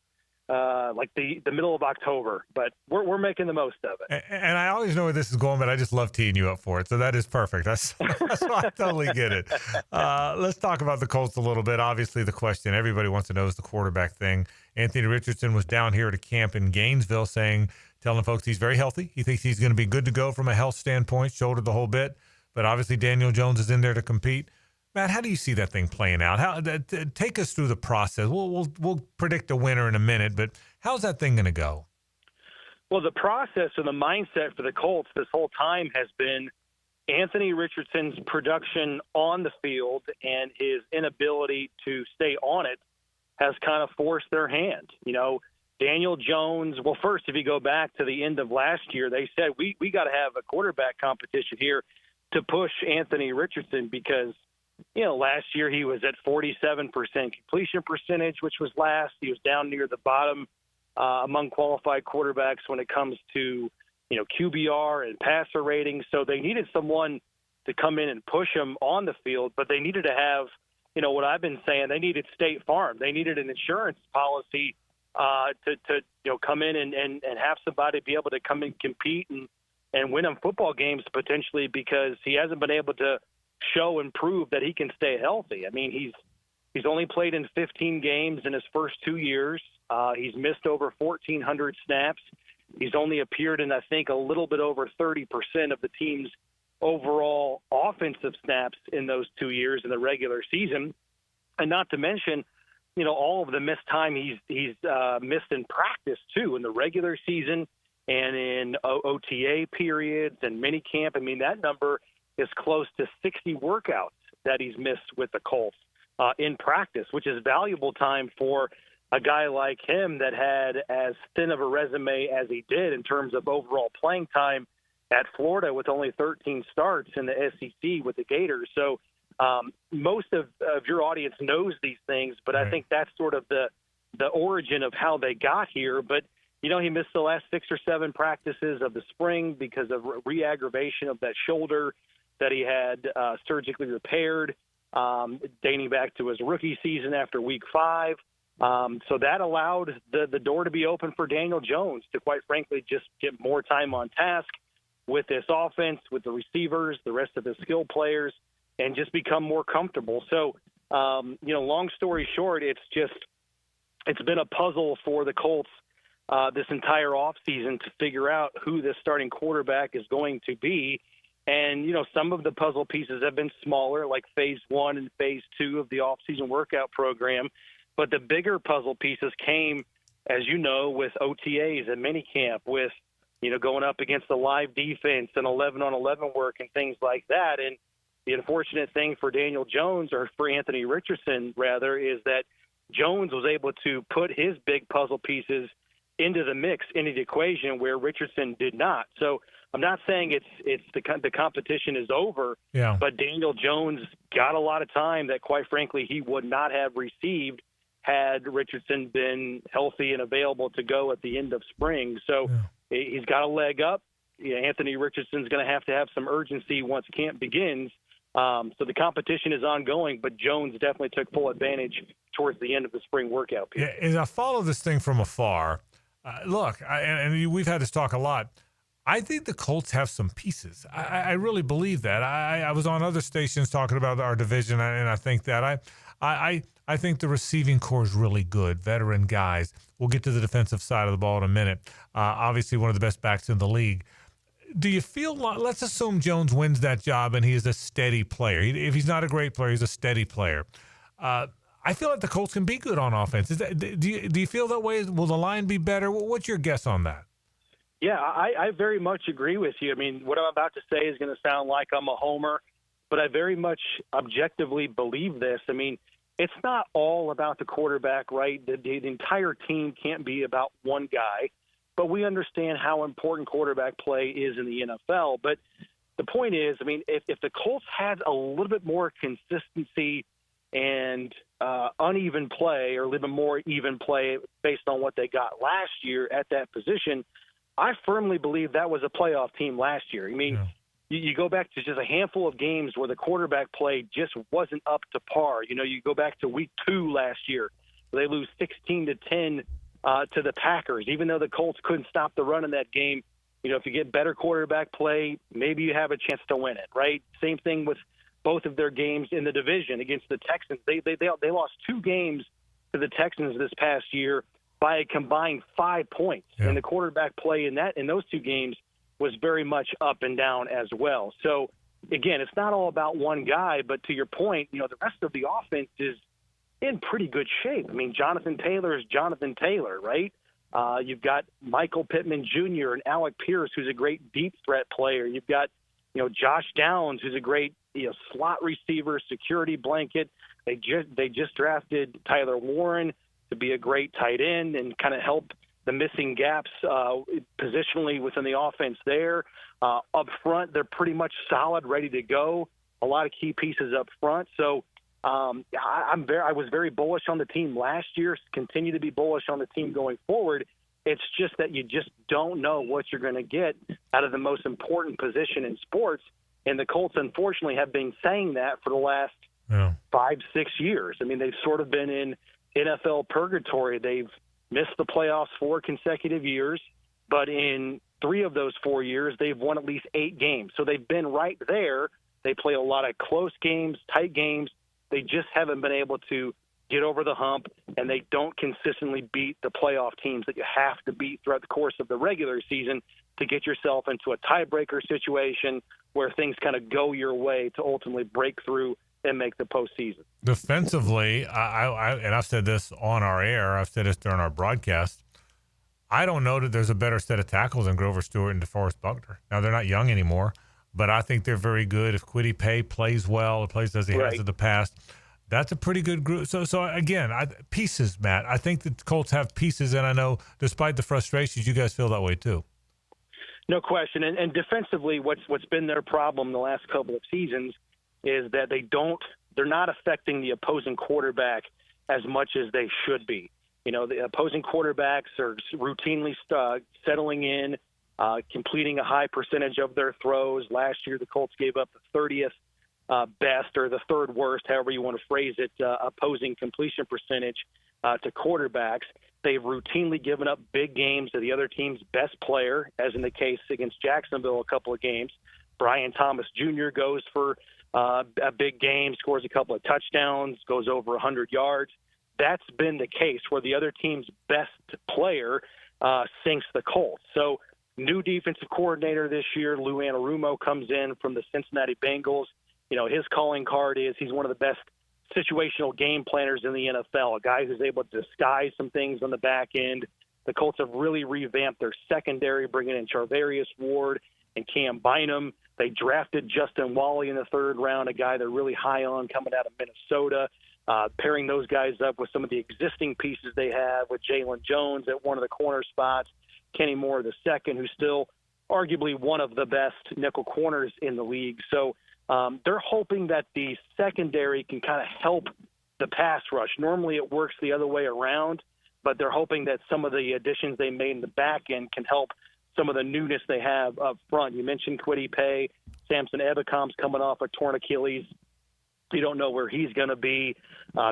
like the middle of October, but we're making the most of it. And I always know where this is going, but I just love teeing you up for it. So that is perfect. That's why I totally get it. Let's talk about the Colts a little bit. Obviously, the question everybody wants to know is the quarterback thing. Anthony Richardson was down here at a camp in Gainesville telling folks he's very healthy. He thinks he's going to be good to go from a health standpoint, shoulder the whole bit. But obviously, Daniel Jones is in there to compete. Matt, how do you see that thing playing out? Take us through the process. We'll predict a winner in a minute, but how's that thing going to go? Well, the process or the mindset for the Colts this whole time has been Anthony Richardson's production on the field and his inability to stay on it has kind of forced their hand. You know, Daniel Jones, well, first, if you go back to the end of last year, they said we got to have a quarterback competition here to push Anthony Richardson because last year he was at 47% completion percentage, which was last. He was down near the bottom among qualified quarterbacks when it comes to, QBR and passer ratings. So they needed someone to come in and push him on the field, but they needed to have, what I've been saying, they needed State Farm. They needed an insurance policy to come in and have somebody be able to come and compete and win them football games potentially because he hasn't been able to show and prove that he can stay healthy. I mean, he's only played in 15 games in his first 2 years. He's missed over 1,400 snaps. He's only appeared in, I think, a little bit over 30% of the team's overall offensive snaps in those 2 years in the regular season. And not to mention, all of the missed time he's missed in practice too in the regular season and in OTA periods and minicamp. I mean, that number is close to 60 workouts that he's missed with the Colts in practice, which is valuable time for a guy like him that had as thin of a resume as he did in terms of overall playing time at Florida with only 13 starts in the SEC with the Gators. So most of your audience knows these things, but I think that's sort of the origin of how they got here. But, he missed the last 6 or 7 practices of the spring because of re-aggravation of that shoulder that he had surgically repaired dating back to his rookie season after week 5. So that allowed the door to be open for Daniel Jones to, quite frankly, just get more time on task with this offense, with the receivers, the rest of the skill players, and just become more comfortable. So, long story short, it's been a puzzle for the Colts this entire offseason to figure out who the starting quarterback is going to be. And, some of the puzzle pieces have been smaller, like phase 1 and phase 2 of the offseason workout program. But the bigger puzzle pieces came, as you know, with OTAs and minicamp, with, going up against the live defense and 11-on-11 work and things like that. And the unfortunate thing for Daniel Jones, or for Anthony Richardson, rather, is that Jones was able to put his big puzzle pieces into the mix, into the equation, where Richardson did not. So I'm not saying it's the competition is over, but Daniel Jones got a lot of time that, quite frankly, he would not have received had Richardson been healthy and available to go at the end of spring. So he's got a leg up. Anthony Richardson's going to have some urgency once camp begins. So the competition is ongoing, but Jones definitely took full advantage towards the end of the spring workout period. Yeah, as I follow this thing from afar, and we've had this talk a lot, I think the Colts have some pieces. I really believe that. I was on other stations talking about our division, and I think that I think the receiving core is really good, veteran guys. We'll get to the defensive side of the ball in a minute. Obviously, one of the best backs in the league. Do you feel like, let's assume Jones wins that job and he is a steady player. If he's not a great player, he's a steady player. I feel like the Colts can be good on offense. Do you feel that way? Will the line be better? What's your guess on that? Yeah, I very much agree with you. I mean, what I'm about to say is going to sound like I'm a homer, but I very much objectively believe this. I mean, it's not all about the quarterback, right? The entire team can't be about one guy, but we understand how important quarterback play is in the NFL. But the point is, I mean, if the Colts had a little bit more consistency and uneven play, or a little bit more even play based on what they got last year at that position, I firmly believe that was a playoff team last year. I mean, you go back to just a handful of games where the quarterback play just wasn't up to par. You know, you go back to week 2 last year, where they lose 16-10 to the Packers, even though the Colts couldn't stop the run in that game. You know, if you get better quarterback play, maybe you have a chance to win it, right? Same thing with both of their games in the division against the Texans. They lost 2 games to the Texans this past year by a combined 5 points. Yeah. And the quarterback play in those 2 games was very much up and down as well. So, again, it's not all about one guy, but to your point, you know, the rest of the offense is in pretty good shape. I mean, Jonathan Taylor is Jonathan Taylor, right? You've got Michael Pittman Jr. and Alec Pierce, who's a great deep threat player. You've got, you know, Josh Downs, who's a great, you know, slot receiver, security blanket. They just drafted Tyler Warren to be a great tight end and kind of help the missing gaps positionally within the offense there. Up front, they're pretty much solid, ready to go. A lot of key pieces up front. So I was very bullish on the team last year, continue to be bullish on the team going forward. It's just that you just don't know what you're going to get out of the most important position in sports. And the Colts, unfortunately, have been saying that for the last 5-6 years. I mean, they've sort of been in NFL purgatory. They've missed the playoffs 4 consecutive years, but in 3 of those 4 years, they've won at least 8 games. So they've been right there. They play a lot of close games, tight games. They just haven't been able to get over the hump, and they don't consistently beat the playoff teams that you have to beat throughout the course of the regular season to get yourself into a tiebreaker situation where things kind of go your way to ultimately break through and make the postseason. Defensively, and I've said this on our air, I've said this during our broadcast, I don't know that there's a better set of tackles than Grover Stewart and DeForest Buckner. Now, they're not young anymore, but I think they're very good. If Kwity Paye plays well, plays as he has in the past, that's a pretty good group. So again, pieces, Matt. I think the Colts have pieces, and I know despite the frustrations, you guys feel that way too. No question. And defensively, what's been their problem the last couple of seasons is that they're not affecting the opposing quarterback as much as they should be. You know, the opposing quarterbacks are routinely settling in, completing a high percentage of their throws. Last year, the Colts gave up the 30th best or the 3rd worst, however you want to phrase it, opposing completion percentage to quarterbacks. They've routinely given up big games to the other team's best player, as in the case against Jacksonville a couple of games. Brian Thomas Jr. goes for a big game, scores a couple of touchdowns, goes over 100 yards. That's been the case where the other team's best player sinks the Colts. So new defensive coordinator this year, Lou Anarumo, comes in from the Cincinnati Bengals. You know, his calling card is he's one of the best situational game planners in the NFL, a guy who's able to disguise some things on the back end. The Colts have really revamped their secondary, bringing in Charvarius Ward and Cam Bynum. They drafted Justin Wally in the 3rd round, a guy they're really high on coming out of Minnesota, pairing those guys up with some of the existing pieces they have with Jalen Jones at one of the corner spots, Kenny Moore II, who's still arguably one of the best nickel corners in the league. So they're hoping that the secondary can kind of help the pass rush. Normally it works the other way around, but they're hoping that some of the additions they made in the back end can help some of the newness they have up front. You mentioned Kwity Paye. Samson Ebekom's coming off a torn Achilles. You don't know where he's going to be.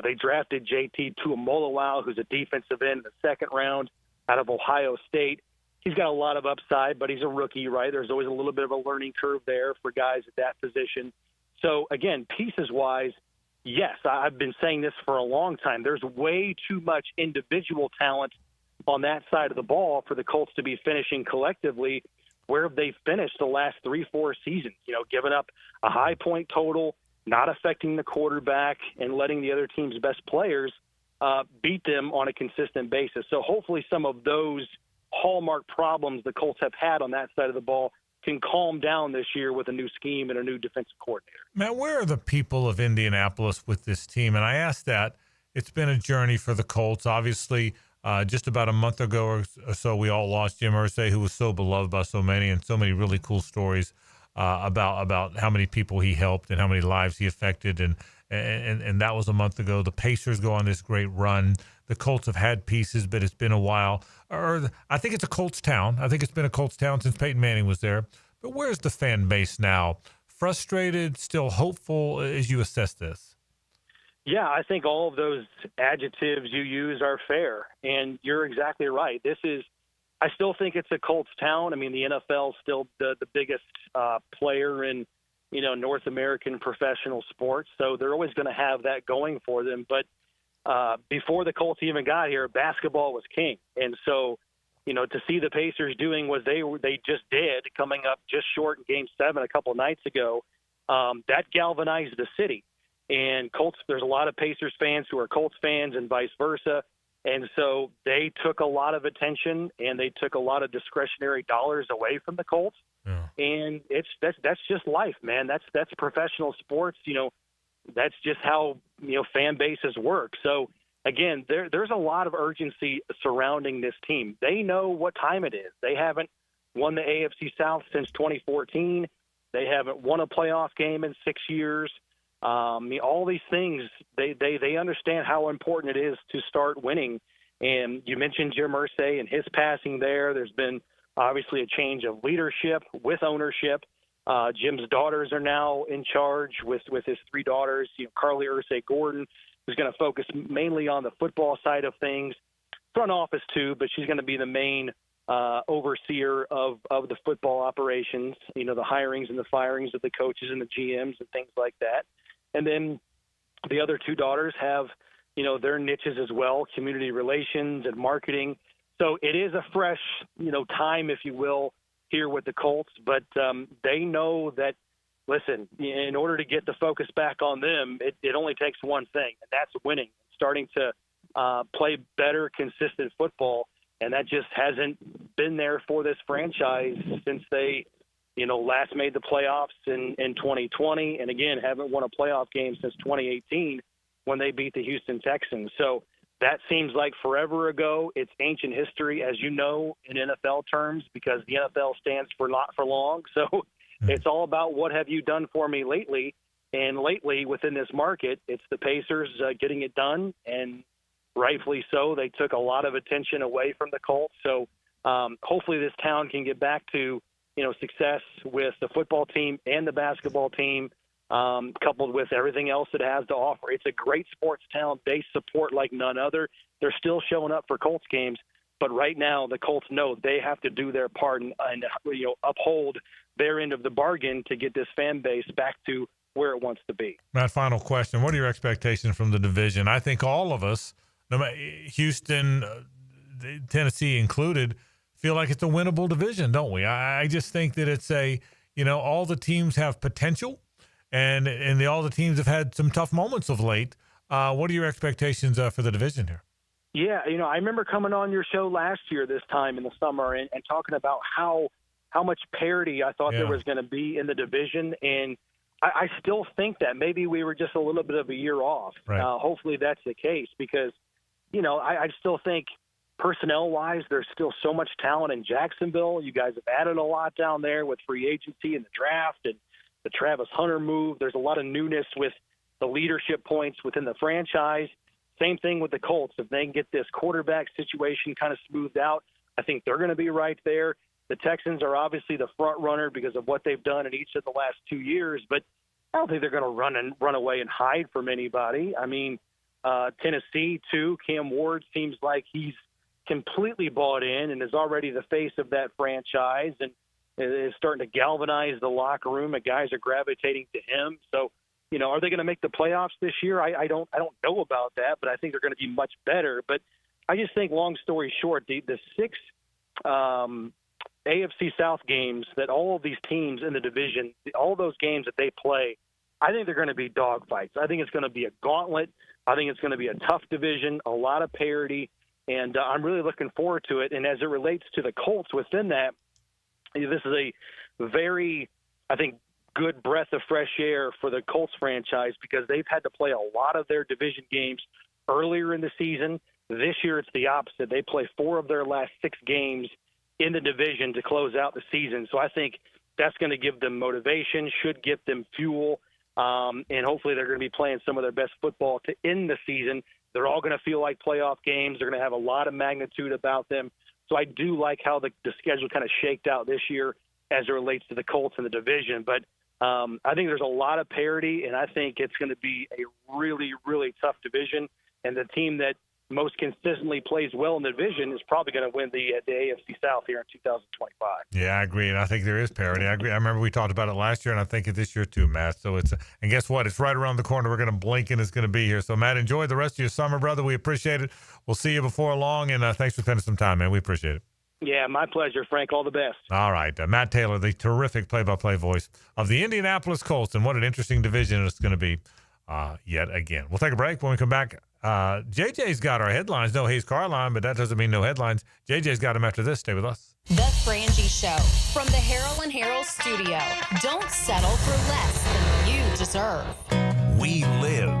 They drafted JT Tuimoloau, who's a defensive end in the 2nd round out of Ohio State. He's got a lot of upside, but he's a rookie, right? There's always a little bit of a learning curve there for guys at that position. So, again, pieces-wise, yes, I've been saying this for a long time. There's way too much individual talent on that side of the ball for the Colts to be finishing collectively where they've finished the last 3-4 seasons, giving up a high point total, not affecting the quarterback, and letting the other team's best players beat them on a consistent basis. So hopefully some of those hallmark problems the Colts have had on that side of the ball can calm down this year with a new scheme and a new defensive coordinator. Matt, where are the people of Indianapolis with this team? And I asked that. It's been a journey for the Colts. Obviously, just about a month ago or so, we all lost Jim Irsay, who was so beloved by so many, and so many really cool stories about how many people he helped and how many lives he affected. And that was a month ago. The Pacers go on this great run. The Colts have had pieces, but it's been a while. I think it's a Colts town. I think it's been a Colts town since Peyton Manning was there. But where's the fan base now? Frustrated, still hopeful as you assess this? Yeah, I think all of those adjectives you use are fair, and you're exactly right. I still think it's a Colts town. I mean, the NFL is still the biggest player in, North American professional sports, so they're always going to have that going for them. But before the Colts even got here, basketball was king, and so, to see the Pacers doing what they just did, coming up just short in Game 7 a couple nights ago, that galvanized the city. And Colts, there's a lot of Pacers fans who are Colts fans and vice versa. And so they took a lot of attention and they took a lot of discretionary dollars away from the Colts. Yeah. And that's just life, man. That's professional sports. That's just how, fan bases work. So again, there's a lot of urgency surrounding this team. They know what time it is. They haven't won the AFC South since 2014. They haven't won a playoff game in 6 years. All these things, they understand how important it is to start winning. And you mentioned Jim Irsay and his passing there. There's been obviously a change of leadership with ownership. Jim's daughters are now in charge with his 3 daughters. Carly Irsay Gordon, who's going to focus mainly on the football side of things, front office too, but she's going to be the main overseer of the football operations, the hirings and the firings of the coaches and the GMs and things like that. And then the other 2 daughters have, their niches as well, community relations and marketing. So it is a fresh, time, if you will, here with the Colts. But they know that, listen, in order to get the focus back on them, it only takes one thing, and that's winning, starting to play better, consistent football. And that just hasn't been there for this franchise since they last made the playoffs in 2020, and again, haven't won a playoff game since 2018 when they beat the Houston Texans. So that seems like forever ago. It's ancient history, as you know, in NFL terms, because the NFL stands for not for long. So it's all about what have you done for me lately. And lately, within this market, it's the Pacers getting it done, and rightfully so. They took a lot of attention away from the Colts. So hopefully this town can get back to success with the football team and the basketball team, coupled with everything else it has to offer. It's a great sports town. They support like none other. They're still showing up for Colts games, but right now the Colts know they have to do their part and uphold their end of the bargain to get this fan base back to where it wants to be. Matt, final question. What are your expectations from the division? I think all of us, Houston, Tennessee included, feel like it's a winnable division, don't we? I just think that it's all the teams have potential, and all the teams have had some tough moments of late. What are your expectations for the division here? Yeah, I remember coming on your show last year this time in the summer and talking about how much parity I thought there was going to be in the division, and I still think that maybe we were just a little bit of a year off. Right. Hopefully that's the case because, I still think personnel-wise, there's still so much talent in Jacksonville. You guys have added a lot down there with free agency and the draft and the Travis Hunter move. There's a lot of newness with the leadership points within the franchise. Same thing with the Colts. If they can get this quarterback situation kind of smoothed out, I think they're going to be right there. The Texans are obviously the front runner because of what they've done in each of the last 2 years, but I don't think they're going to run away and hide from anybody. I mean, Tennessee, too, Cam Ward seems like he's completely bought in and is already the face of that franchise and is starting to galvanize the locker room, and guys are gravitating to him. So, are they going to make the playoffs this year? I don't know about that, but I think they're going to be much better. But I just think, long story short, the 6 AFC South games that all of these teams in the division, all those games that they play, I think they're going to be dogfights. I think it's going to be a gauntlet. I think it's going to be a tough division, a lot of parity, and I'm really looking forward to it. And as it relates to the Colts within that, this is a very, I think, good breath of fresh air for the Colts franchise because they've had to play a lot of their division games earlier in the season. This year it's the opposite. They play 4 of their last 6 games in the division to close out the season. So I think that's going to give them motivation, should give them fuel, and hopefully they're going to be playing some of their best football to end the season. They're all going to feel like playoff games. They're going to have a lot of magnitude about them. So I do like how the schedule kind of shaked out this year as it relates to the Colts in the division. But I think there's a lot of parity, and I think it's going to be a really, really tough division. And the team that most consistently plays well in the division is probably going to win the AFC South here in 2025. Yeah, I agree, and I think there is parity. I agree. I remember we talked about it last year, and I think it this year too, Matt. So and guess what? It's right around the corner. We're going to blink, and it's going to be here. So, Matt, enjoy the rest of your summer, brother. We appreciate it. We'll see you before long, and thanks for spending some time, man. We appreciate it. Yeah, my pleasure, Frank. All the best. All right. Matt Taylor, the terrific play-by-play voice of the Indianapolis Colts, and what an interesting division it's going to be yet again. We'll take a break. When we come back, JJ's got our headlines. No Hayes Carline, but that doesn't mean no headlines. JJ's got them after this. Stay with us. The Frangie Show from the Harold and Harold studio. Don't settle for less than you deserve. We live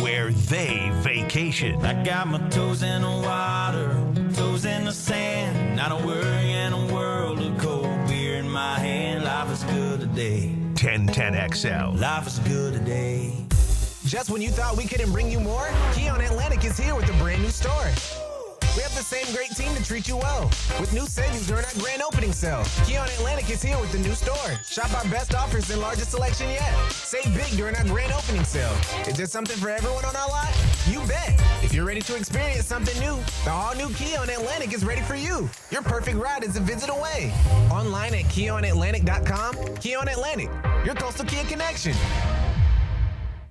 where they vacation. I got my toes in the water, toes in the sand. Not a worry in a world of cold beer in my hand. Life is good today. 1010XL. Life is good today. Just when you thought we couldn't bring you more, Keon Atlantic is here with a brand new store. We have the same great team to treat you well, with new savings during our grand opening sale. Keon Atlantic is here with the new store. Shop our best offers and largest selection yet. Save big during our grand opening sale. Is there something for everyone on our lot? You bet. If you're ready to experience something new, the all-new Keon Atlantic is ready for you. Your perfect ride is a visit away. Online at KeonAtlantic.com. Keon Atlantic, your coastal Kia connection.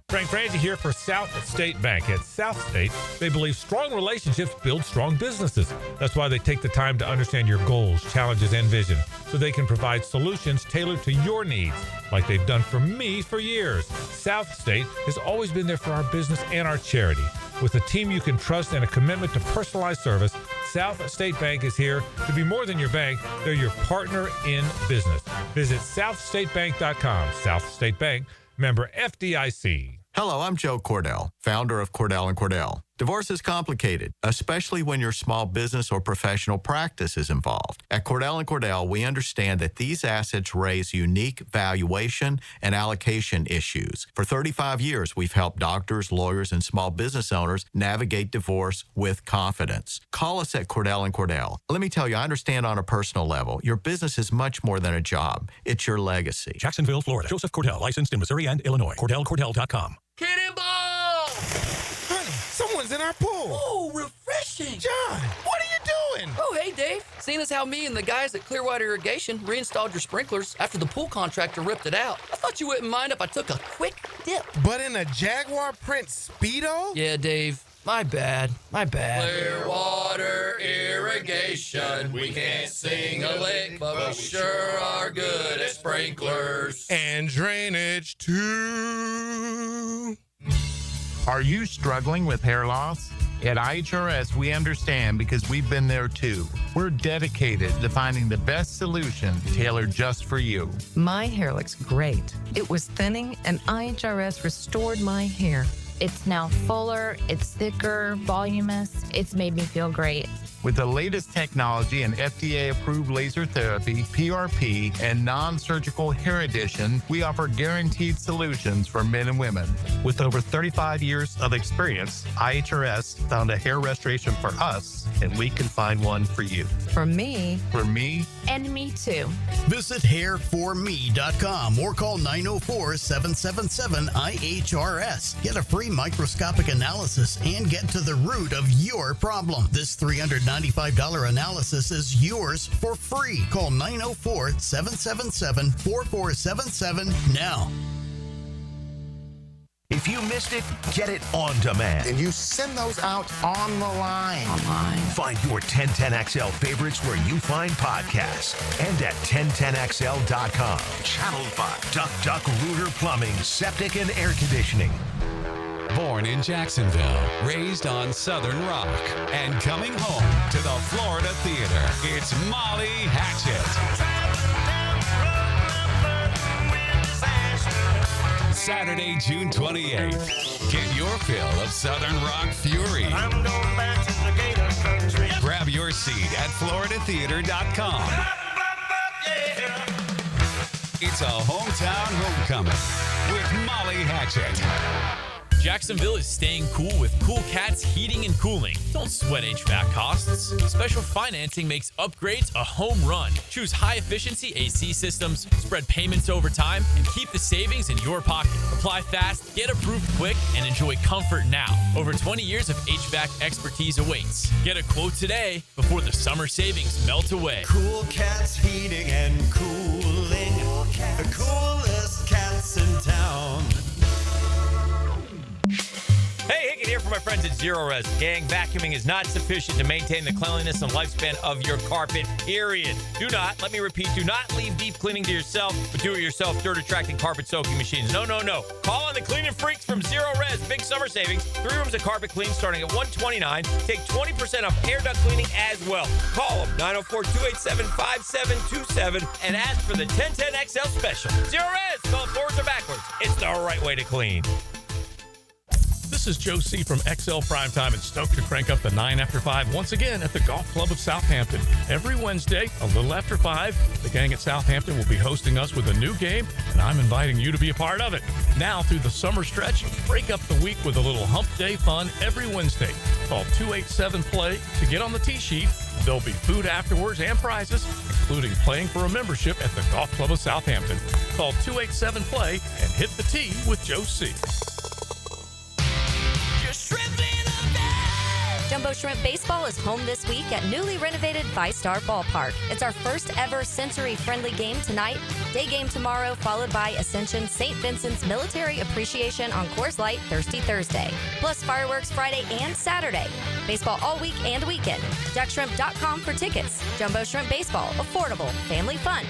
Frank Frangie here for South State Bank. At South State, they believe strong relationships build strong businesses. That's why they take the time to understand your goals, challenges, and vision so they can provide solutions tailored to your needs, like they've done for me for years. South State has always been there for our business and our charity. With a team you can trust and a commitment to personalized service, South State Bank is here to be more than your bank. They're your partner in business. Visit southstatebank.com. South State Bank, member FDIC. Hello, I'm Joe Cordell, founder of Cordell & Cordell. Divorce is complicated, especially when your small business or professional practice is involved. At Cordell & Cordell, we understand that these assets raise unique valuation and allocation issues. For 35 years, we've helped doctors, lawyers, and small business owners navigate divorce with confidence. Call us at Cordell & Cordell. Let me tell you, I understand on a personal level, your business is much more than a job. It's your legacy. Jacksonville, Florida. Joseph Cordell, licensed in Missouri and Illinois. CordellCordell.com. Hit him ball! Honey, someone's in our pool. Oh, refreshing. John, what are you doing? Oh, hey, Dave. Seeing as how me and the guys at Clearwater Irrigation reinstalled your sprinklers after the pool contractor ripped it out, I thought you wouldn't mind if I took a quick dip. But in a Jaguar print Speedo? Yeah, Dave. My bad. Clearwater Irrigation. We can't sing a lick, but we sure are good at sprinklers. And drainage, too. Are you struggling with hair loss? At IHRS, we understand because we've been there too. We're dedicated to finding the best solution tailored just for you. My hair looks great. It was thinning, and IHRS restored my hair. It's now fuller, it's thicker, voluminous. It's made me feel great. With the latest technology and FDA-approved laser therapy, PRP, and non-surgical hair addition, we offer guaranteed solutions for men and women. With over 35 years of experience, IHRS found a hair restoration for us, and we can find one for you. For me. For me. And me too. Visit hairforme.com or call 904-777-IHRS. Get a free microscopic analysis and get to the root of your problem. This $395 analysis is yours for free. Call 904-777-4477 now. If you missed it, get it on demand. And you send those out on the line. Find your 1010XL favorites where you find podcasts and at 1010XL.com. Channel 5. Duck Rooter Plumbing, Septic and Air Conditioning. Born in Jacksonville, raised on Southern Rock, and coming home to the Florida Theater, it's Molly Hatchet. Saturday, June 28th. Get your fill of Southern Rock fury. I'm going back to the Gators country. Grab your seat at floridatheater.com. It's a hometown homecoming with Molly Hatchet. Jacksonville is staying cool with Cool Cats Heating and Cooling. Don't sweat HVAC costs. Special financing makes upgrades a home run. Choose high-efficiency AC systems, spread payments over time, and keep the savings in your pocket. Apply fast, get approved quick, and enjoy comfort now. Over 20 years of HVAC expertise awaits. Get a quote today before the summer savings melt away. Cool Cats Heating and Cooling. The coolest cats in town. Hey, Hickett here for my friends at Zero Res. Gang, vacuuming is not sufficient to maintain the cleanliness and lifespan of your carpet, period. Do not, let me repeat, do not leave deep cleaning to yourself, but do-it-yourself dirt-attracting carpet soaking machines. No. Call on the cleaning freaks from Zero Res. Big summer savings. 3 rooms of carpet clean starting at $129. Take 20% off air duct cleaning as well. Call them, 904-287-5727, and ask for the 1010XL special. Zero Res, spell it forwards or backwards. It's the right way to clean. This is Joe C. from XL Primetime and stoked to crank up the 9 after 5 once again at the Golf Club of Southampton. Every Wednesday, a little after 5, the gang at Southampton will be hosting us with a new game, and I'm inviting you to be a part of it. Now, through the summer stretch, break up the week with a little hump day fun every Wednesday. Call 287-PLAY to get on the tee sheet. There'll be food afterwards and prizes, including playing for a membership at the Golf Club of Southampton. Call 287-PLAY and hit the tee with Joe C. Jumbo Shrimp Baseball is home this week at newly renovated Five-Star Ballpark. It's our first ever sensory-friendly game tonight, day game tomorrow, followed by Ascension St. Vincent's Military Appreciation on Coors Light Thirsty Thursday, plus fireworks Friday and Saturday. Baseball all week and weekend. DuckShrimp.com for tickets. Jumbo Shrimp Baseball, affordable, family fun.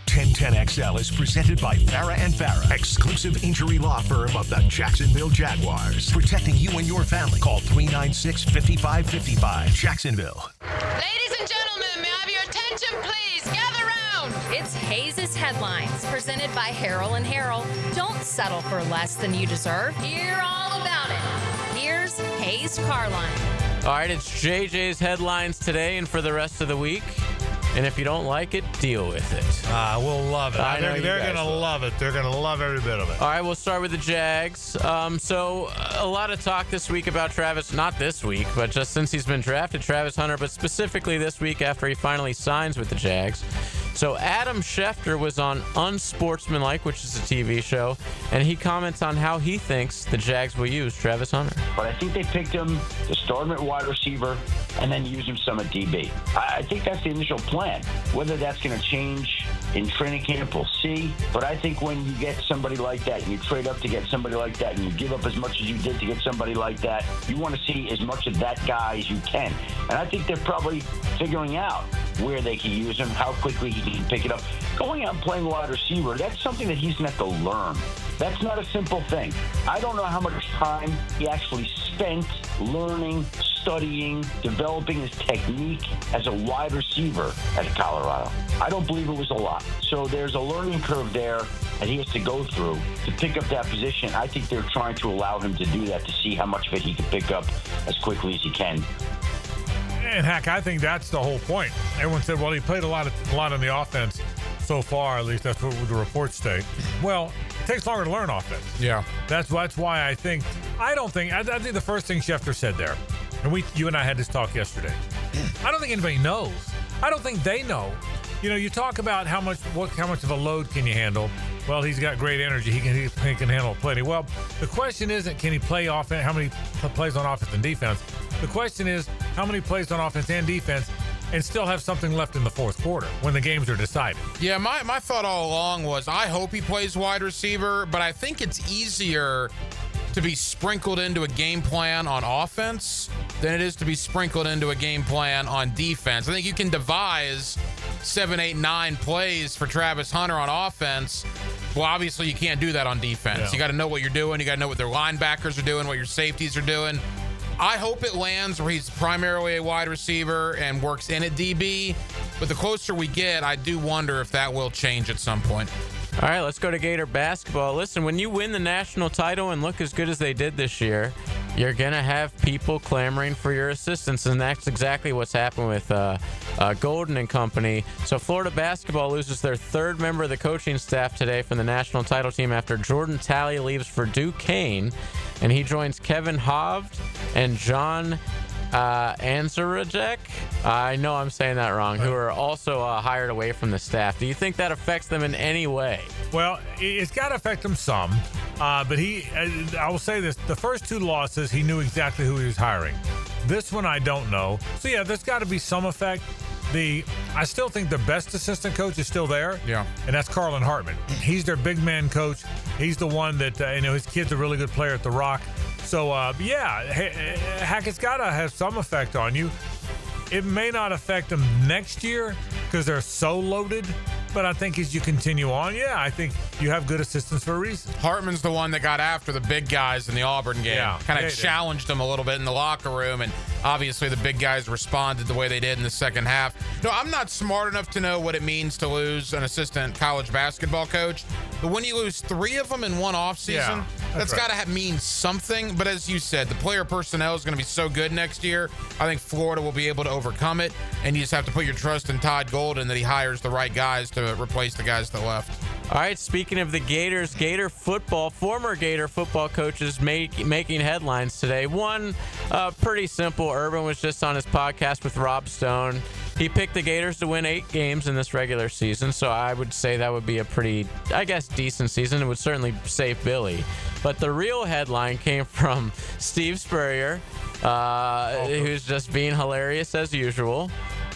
1010XL is presented by Farah and Farah, exclusive injury law firm of the Jacksonville Jaguars. Protecting you and your family. Call 396-5555. Jacksonville. Ladies and gentlemen, may I have your attention, please? Gather round. It's Hayes' Headlines, presented by Harrell and Harrell. Don't settle for less than you deserve. Hear all about it. Here's Hayes Carline. All right, it's JJ's Headlines today and for the rest of the week. And if you don't like it, deal with it. We'll love it. They're going to love it. They're going to love every bit of it. All right, we'll start with the Jags. So a lot of talk this week about Travis, not this week, but just since he's been drafted, Travis Hunter, but specifically this week after he finally signs with the Jags. So Adam Schefter was on Unsportsmanlike, which is a TV show, and he comments on how he thinks the Jags will use Travis Hunter. But I think they picked him to start him at wide receiver and then use him some at DB. I think that's the initial plan. Whether that's going to change in training camp, we'll see. But I think when you get somebody like that and you trade up to get somebody like that and you give up as much as you did to get somebody like that, you want to see as much of that guy as you can. And I think they're probably figuring out where they can use him, how quickly he can pick it up. Going out and playing wide receiver, that's something that he's going to have to learn. That's not a simple thing. I don't know how much time he actually spent learning, studying, developing his technique as a wide receiver at Colorado. I don't believe it was a lot. So there's a learning curve there that he has to go through to pick up that position. I think they're trying to allow him to do that to see how much of it he can pick up as quickly as he can. And heck, I think that's the whole point. Everyone said, well, he played a lot on the offense so far, at least that's what the reports state. Well, it takes longer to learn offense. Yeah. That's why I think the first thing Schefter said there, and you and I had this talk yesterday, I don't think anybody knows. I don't think they know. You know, you talk about how much of a load can you handle. Well, he's got great energy. He can handle plenty. Well, the question isn't can he play offense, how many plays on offense and defense. The question is how many plays on offense and defense, and still have something left in the fourth quarter when the games are decided. Yeah, my thought all along was I hope he plays wide receiver, but I think it's easier to be sprinkled into a game plan on offense than it is to be sprinkled into a game plan on defense. I think you can devise 7, 8, 9 plays for Travis Hunter on offense. Well, obviously you can't do that on defense. Yeah. You got to know what you're doing. You got to know what their linebackers are doing, what your safeties are doing. I hope it lands where he's primarily a wide receiver and works in at DB. But the closer we get, I do wonder if that will change at some point. All right, let's go to Gator basketball. Listen, when you win the national title and look as good as they did this year, you're going to have people clamoring for your assistance, and that's exactly what's happened with Golden and company. So Florida basketball loses their third member of the coaching staff today from the national title team after Jordan Talley leaves for Duquesne, and he joins Kevin Hovd and John Anzarajek, I know I'm saying that wrong, who are also hired away from the staff. Do you think that affects them in any way? Well, it's got to affect him some, but I will say this, the first 2 losses, he knew exactly who he was hiring. This one, I don't know. So, yeah, there's got to be some effect. I still think the best assistant coach is still there. Yeah. And that's Carlin Hartman. He's their big man coach. He's the one that, his kid's a really good player at the Rock. So, heck, it's got to have some effect on you. It may not affect them next year because they're so loaded, but I think as you continue on, I think you have good assistants for a reason. Hartman's the one that got after the big guys in the Auburn game. Yeah, kind of challenged them a little bit in the locker room, and obviously the big guys responded the way they did in the second half. No, I'm not smart enough to know what it means to lose an assistant college basketball coach, but when you lose 3 of them in one offseason, that's got to mean something. But as you said, the player personnel is going to be so good next year. I think Florida will be able to overcome it, and you just have to put your trust in Todd Golden that he hires the right guys to replace the guys that left. All right, speaking of the Gators, former Gator football coaches making headlines today. One, pretty simple. Urban was just on his podcast with Rob Stone. He picked the Gators to win 8 games in this regular season, so I would say that would be a pretty, decent season. It would certainly save Billy. But the real headline came from Steve Spurrier, who's just being hilarious as usual.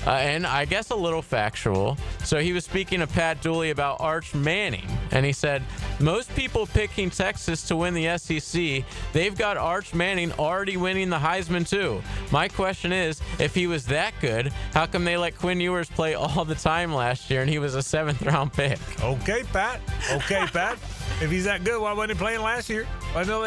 And I guess a little factual. So he was speaking to Pat Dooley about Arch Manning, and he said, most people picking Texas to win the SEC, they've got Arch Manning already winning the Heisman too. My question is, if he was that good, how come they let Quinn Ewers play all the time last year and he was a 7th-round pick? Okay, Pat. If he's that good, why wasn't he playing last year? I know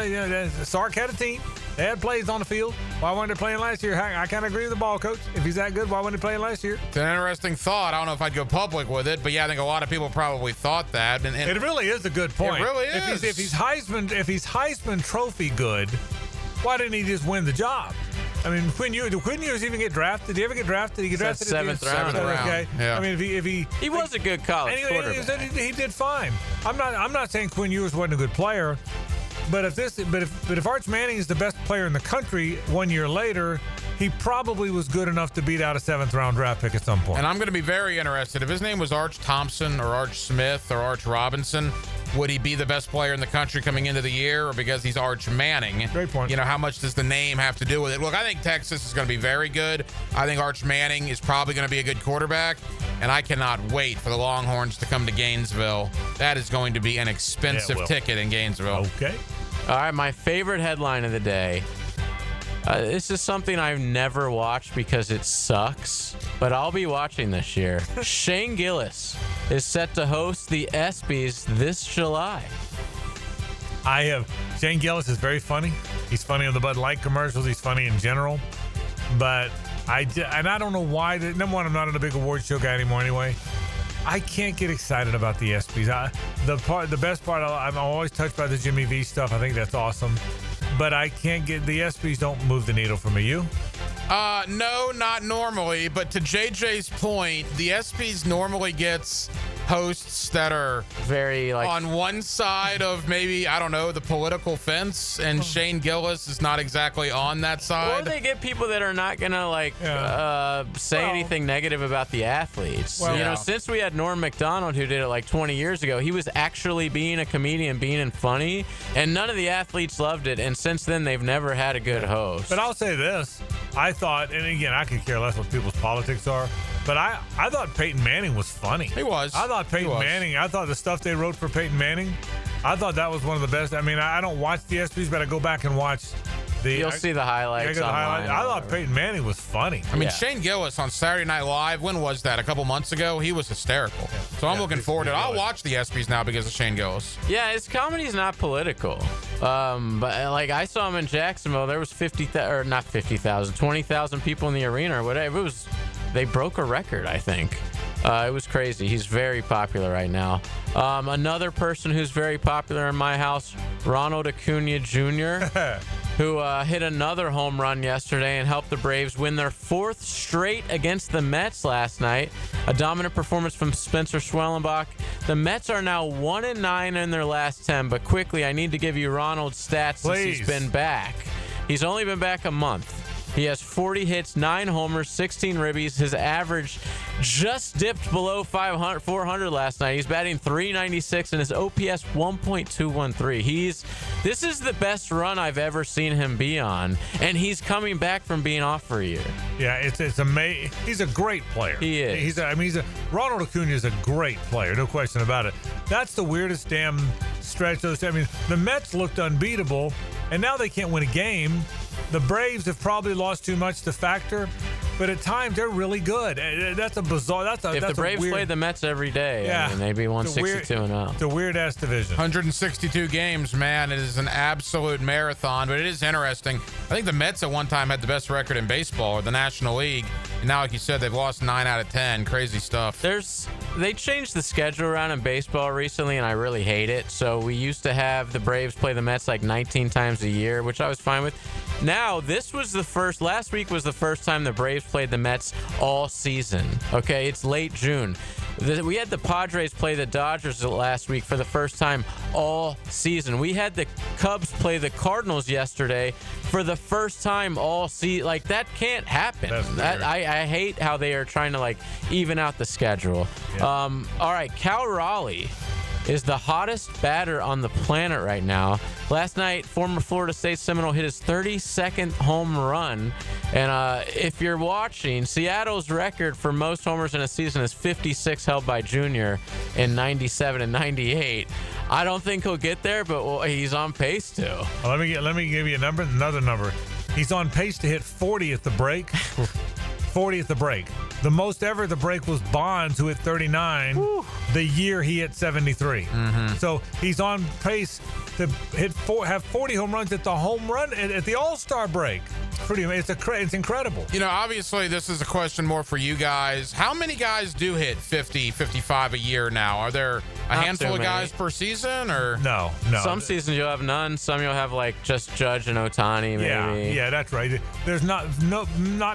Sark had a team. They had plays on the field. Why weren't they playing last year? I kind of agree with the ball coach. If he's that good, why wasn't he playing last year? It's an interesting thought. I don't know if I'd go public with it, but I think a lot of people probably thought that. And it really is a good point. It really is. If he's Heisman Trophy good, why didn't he just win the job? I mean, Quinn Ewers even get drafted? Did he ever get drafted? Did he get drafted? 7th round. Okay. Yeah. I mean, if he was a good college quarterback. He did fine. I'm not saying Quinn Ewers wasn't a good player. But if Arch Manning is the best player in the country 1 year later, he probably was good enough to beat out a 7th-round draft pick at some point. And I'm going to be very interested. If his name was Arch Thompson or Arch Smith or Arch Robinson, would he be the best player in the country coming into the year, or because he's Arch Manning? Great point. How much does the name have to do with it? Look, I think Texas is going to be very good. I think Arch Manning is probably going to be a good quarterback, and I cannot wait for the Longhorns to come to Gainesville. That is going to be an expensive ticket in Gainesville. Okay. All right, my favorite headline of the day. This is something I've never watched because it sucks, but I'll be watching this year. Shane Gillis is set to host the ESPYs this July. Shane Gillis is very funny. He's funny on the Bud Light commercials. He's funny in general. But I don't know why. Number one, I'm not a big award show guy anymore anyway. I can't get excited about the ESPYs. The best part, I'm always touched by the Jimmy V stuff. I think that's awesome. But I can't get, the ESPYs don't move the needle for me. You? No, not normally. But to JJ's point, the ESPYs normally gets hosts that are very on one side of maybe, I don't know, the political fence, and Shane Gillis is not exactly on that side. Or they get people that are not gonna say anything negative about the athletes. Well, since we had Norm Macdonald, who did it 20 years ago, he was actually being a comedian, being funny, and none of the athletes loved it. And since then, they've never had a good host. But I'll say this. I thought, and again, I could care less what people's politics are, but I thought Peyton Manning was funny. He was. I thought Peyton Manning, I thought the stuff they wrote for Peyton Manning, I thought that was one of the best. I mean, I don't watch the ESPYs, but I go back and watch You'll see the highlights. I thought Peyton Manning was funny. I mean, Shane Gillis on Saturday Night Live, when was that? A couple months ago? He was hysterical. So I'm looking forward to it. I'll watch the ESPYs now because of Shane Gillis. Yeah, his comedy's not political. But like I saw him in Jacksonville, there was 20,000 people in the arena or whatever. They broke a record, I think. It was crazy. He's very popular right now. Another person who's very popular in my house, Ronald Acuna Jr., who hit another home run yesterday and helped the Braves win their 4th straight against the Mets last night. A dominant performance from Spencer Schwellenbach. The Mets are now 1-9 in their last 10, but quickly, I need to give you Ronald's stats since he's been back. He's only been back a month. He has 40 hits, 9 homers, 16 ribbies. His average just dipped below 400 last night. He's batting .396 and his OPS 1.213. This is the best run I've ever seen him be on, and he's coming back from being off for a year. Yeah, it's amazing. He's a great player. He is. Ronald Acuna is a great player, no question about it. That's the weirdest damn stretch. I mean, the Mets looked unbeatable, and now they can't win a game. The Braves have probably lost too much to factor, but at times they're really good. That's a bizarre. If the Braves played the Mets every day, I mean, they'd be 162-0. It's a weird ass division. 162 games, man. It is an absolute marathon, but it is interesting. I think the Mets at one time had the best record in baseball or the National League, and now, like you said, they've lost 9 out of 10. Crazy stuff. They changed the schedule around in baseball recently, and I really hate it. So we used to have the Braves play the Mets like 19 times a year, which I was fine with. Now, last week was the first time the Braves played the Mets all season. Okay, it's late June. We had the Padres play the Dodgers last week for the first time all season. We had the Cubs play the Cardinals yesterday for the first time all season. Like, that can't happen. I hate how they are trying to, even out the schedule. Yeah. All right, Cal Raleigh is the hottest batter on the planet right now. Last night, former Florida State Seminole hit his 32nd home run. And if you're watching, Seattle's record for most homers in a season is 56, held by Junior in 97 and 98. I don't think he'll get there, but he's on pace to. Well, let me give you another number. He's on pace to hit 40 at the break. 40 at the break. The most ever at the break was Bonds, who hit 39 the year he hit 73. Mm-hmm. So he's on pace to have 40 home runs at the home run at the All-Star break. It's incredible. You know, obviously this is a question more for you guys. How many guys do hit 50, 55 a year now? Are there a handful of guys per season, or no? Some seasons you'll have none. Some you'll have just Judge and Ohtani. Maybe. Yeah, that's right. There's not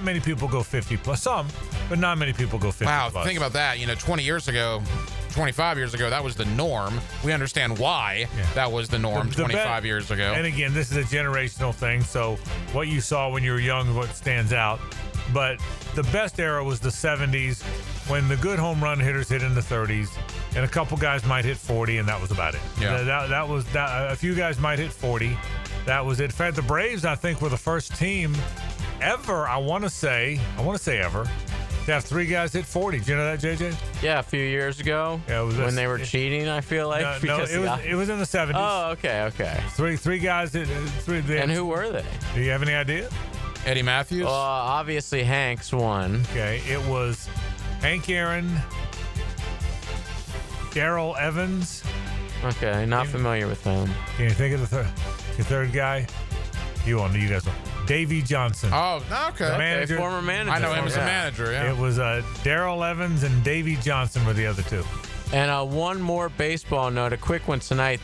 many people go 50 plus. Some, but not many people go 50 wow, plus. Think about that. 25 years ago, that was the norm. We understand why that was the norm 25 years ago. And again, this is a generational thing. So what you saw when you were young is what stands out. But the best era was the 70s, when the good home run hitters hit in the 30s, and a couple guys might hit 40, and that was about it. Yeah. That was a few guys might hit 40. That was it. In fact, the Braves, I think, were the first team ever, I want to say ever, to have 3 guys hit 40. Do you know that, JJ? Yeah, a few years ago. Yeah, when they were cheating, I feel like. No, it was in the 70s. Oh, okay. Three guys hit 3. And who were they? Do you have any idea? Eddie Matthews? Obviously Hank's one. Okay, it was Hank Aaron, Darrell Evans. Okay, not familiar with him. Can you think of the third guy? You guys will. Davey Johnson. Oh, okay. The manager. Former manager. I know him as a manager, yeah. It was Darrell Evans and Davey Johnson were the other two. And one more baseball note, a quick one tonight.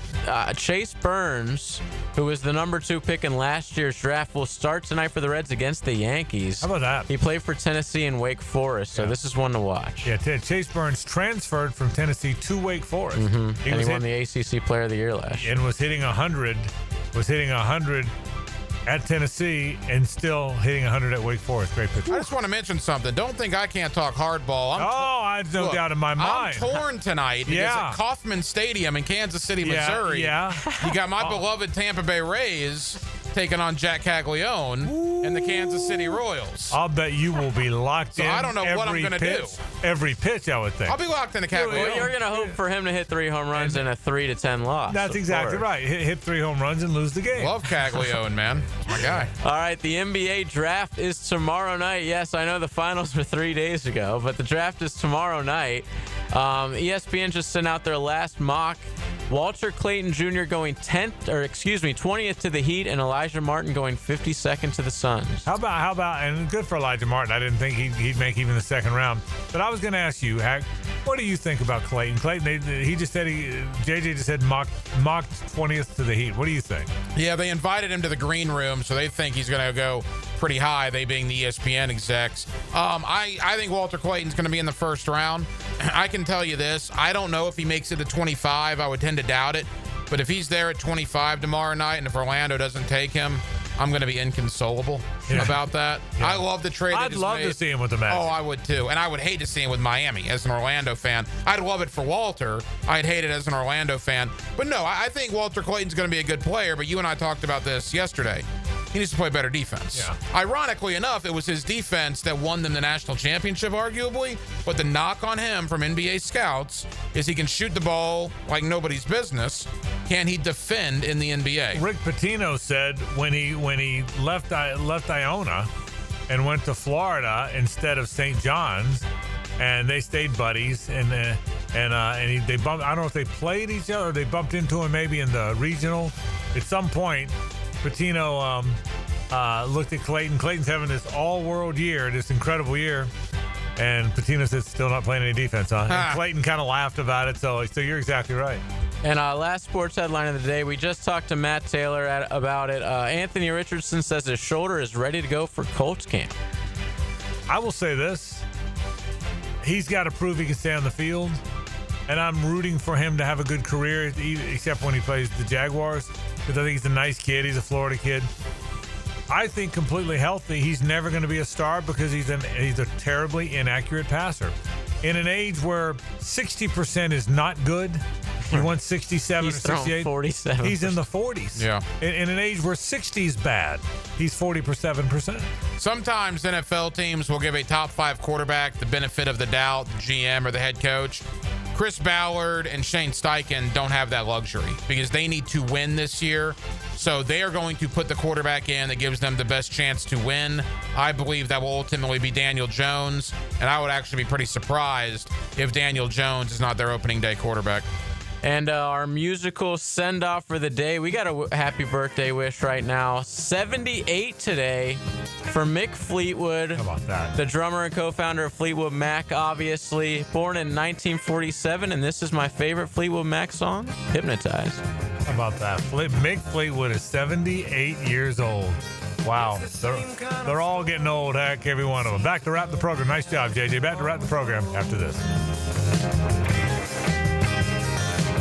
Chase Burns, who was the number 2 pick in last year's draft, will start tonight for the Reds against the Yankees. How about that? He played for Tennessee and Wake Forest, so this is one to watch. Yeah, Chase Burns transferred from Tennessee to Wake Forest. Mm-hmm. He won the ACC Player of the Year last year. And was hitting 100 at Tennessee and still hitting 100 at Wake Forest. Great pitcher. I just want to mention something. Don't think I can't talk hardball. I have no doubt in my mind. I'm torn tonight because at Kauffman Stadium in Kansas City, Missouri, you got my beloved Tampa Bay Rays taking on Jack Caglione and the Kansas City Royals. I'll bet you will be locked in. I don't know what I'm going to do. Every pitch, I would think. I'll be locked into Caglione. Well, you're going to hope for him to hit 3 home runs in a 3-10 loss. That's exactly right. Hit 3 home runs and lose the game. Love Caglione, man. My guy. All right, the NBA draft is tomorrow night. Yes, I know the finals were 3 days ago, but the draft is tomorrow night. ESPN just sent out their last mock. Walter Clayton Jr. going 20th to the Heat, and Elijah Martin going 52nd to the Suns. How about, and good for Elijah Martin. I didn't think he'd make even the second round. But I was going to ask you, Hack, what do you think about Clayton? Clayton, he just said JJ just said mocked 20th to the Heat. What do you think? Yeah, they invited him to the green room, so they think he's going to go pretty high, they being the ESPN execs. I think Walter Clayton's going to be in the first round. I can tell you this. I don't know if he makes it to 25. I would tend to doubt it. But if he's there at 25 tomorrow night, and if Orlando doesn't take him, I'm going to be inconsolable about that. Yeah. I love the trade. I'd love to see him with the Magic. Oh, I would too. And I would hate to see him with Miami as an Orlando fan. I'd love it for Walter. I'd hate it as an Orlando fan. But no, I think Walter Clayton's going to be a good player. But you and I talked about this yesterday. He needs to play better defense. Yeah. Ironically enough, it was his defense that won them the national championship, arguably. But the knock on him from NBA scouts is he can shoot the ball like nobody's business. Can he defend in the NBA? Rick Pitino said when he left Iona and went to Florida instead of St. John's, and they stayed buddies, and they bumped. I don't know if they played each other or they bumped into him maybe in the regional. At some point, Pitino looked at Clayton. Clayton's having this all-world year, this incredible year, and Pitino said still not playing any defense, huh? And Clayton kind of laughed about it, so you're exactly right. And last sports headline of the day, we just talked to Matt Taylor about it. Anthony Richardson says his shoulder is ready to go for Colts camp. I will say this. He's got to prove he can stay on the field, and I'm rooting for him to have a good career, except when he plays the Jaguars, because I think he's a nice kid. He's a Florida kid. I think completely healthy, he's never going to be a star because he's a terribly inaccurate passer. In an age where 60% is not good, he wants 67 he's or 68. 47%. He's in the 40s. Yeah. In an age where 60 is bad, he's 47%. Sometimes NFL teams will give a top 5 quarterback the benefit of the doubt, the GM or the head coach. Chris Ballard and Shane Steichen don't have that luxury because they need to win this year. So they are going to put the quarterback in that gives them the best chance to win. I believe that will ultimately be Daniel Jones, and I would actually be pretty surprised if Daniel Jones is not their opening day quarterback. And our musical send-off for the day, we got a happy birthday wish right now. 78 today for Mick Fleetwood. How about that? The drummer and co-founder of Fleetwood Mac, obviously. Born in 1947, and this is my favorite Fleetwood Mac song, Hypnotized. How about that? Mick Fleetwood is 78 years old. Wow. They're all getting old, heck, every one of them. Back to wrap the program. Nice job, JJ. Back to wrap the program after this.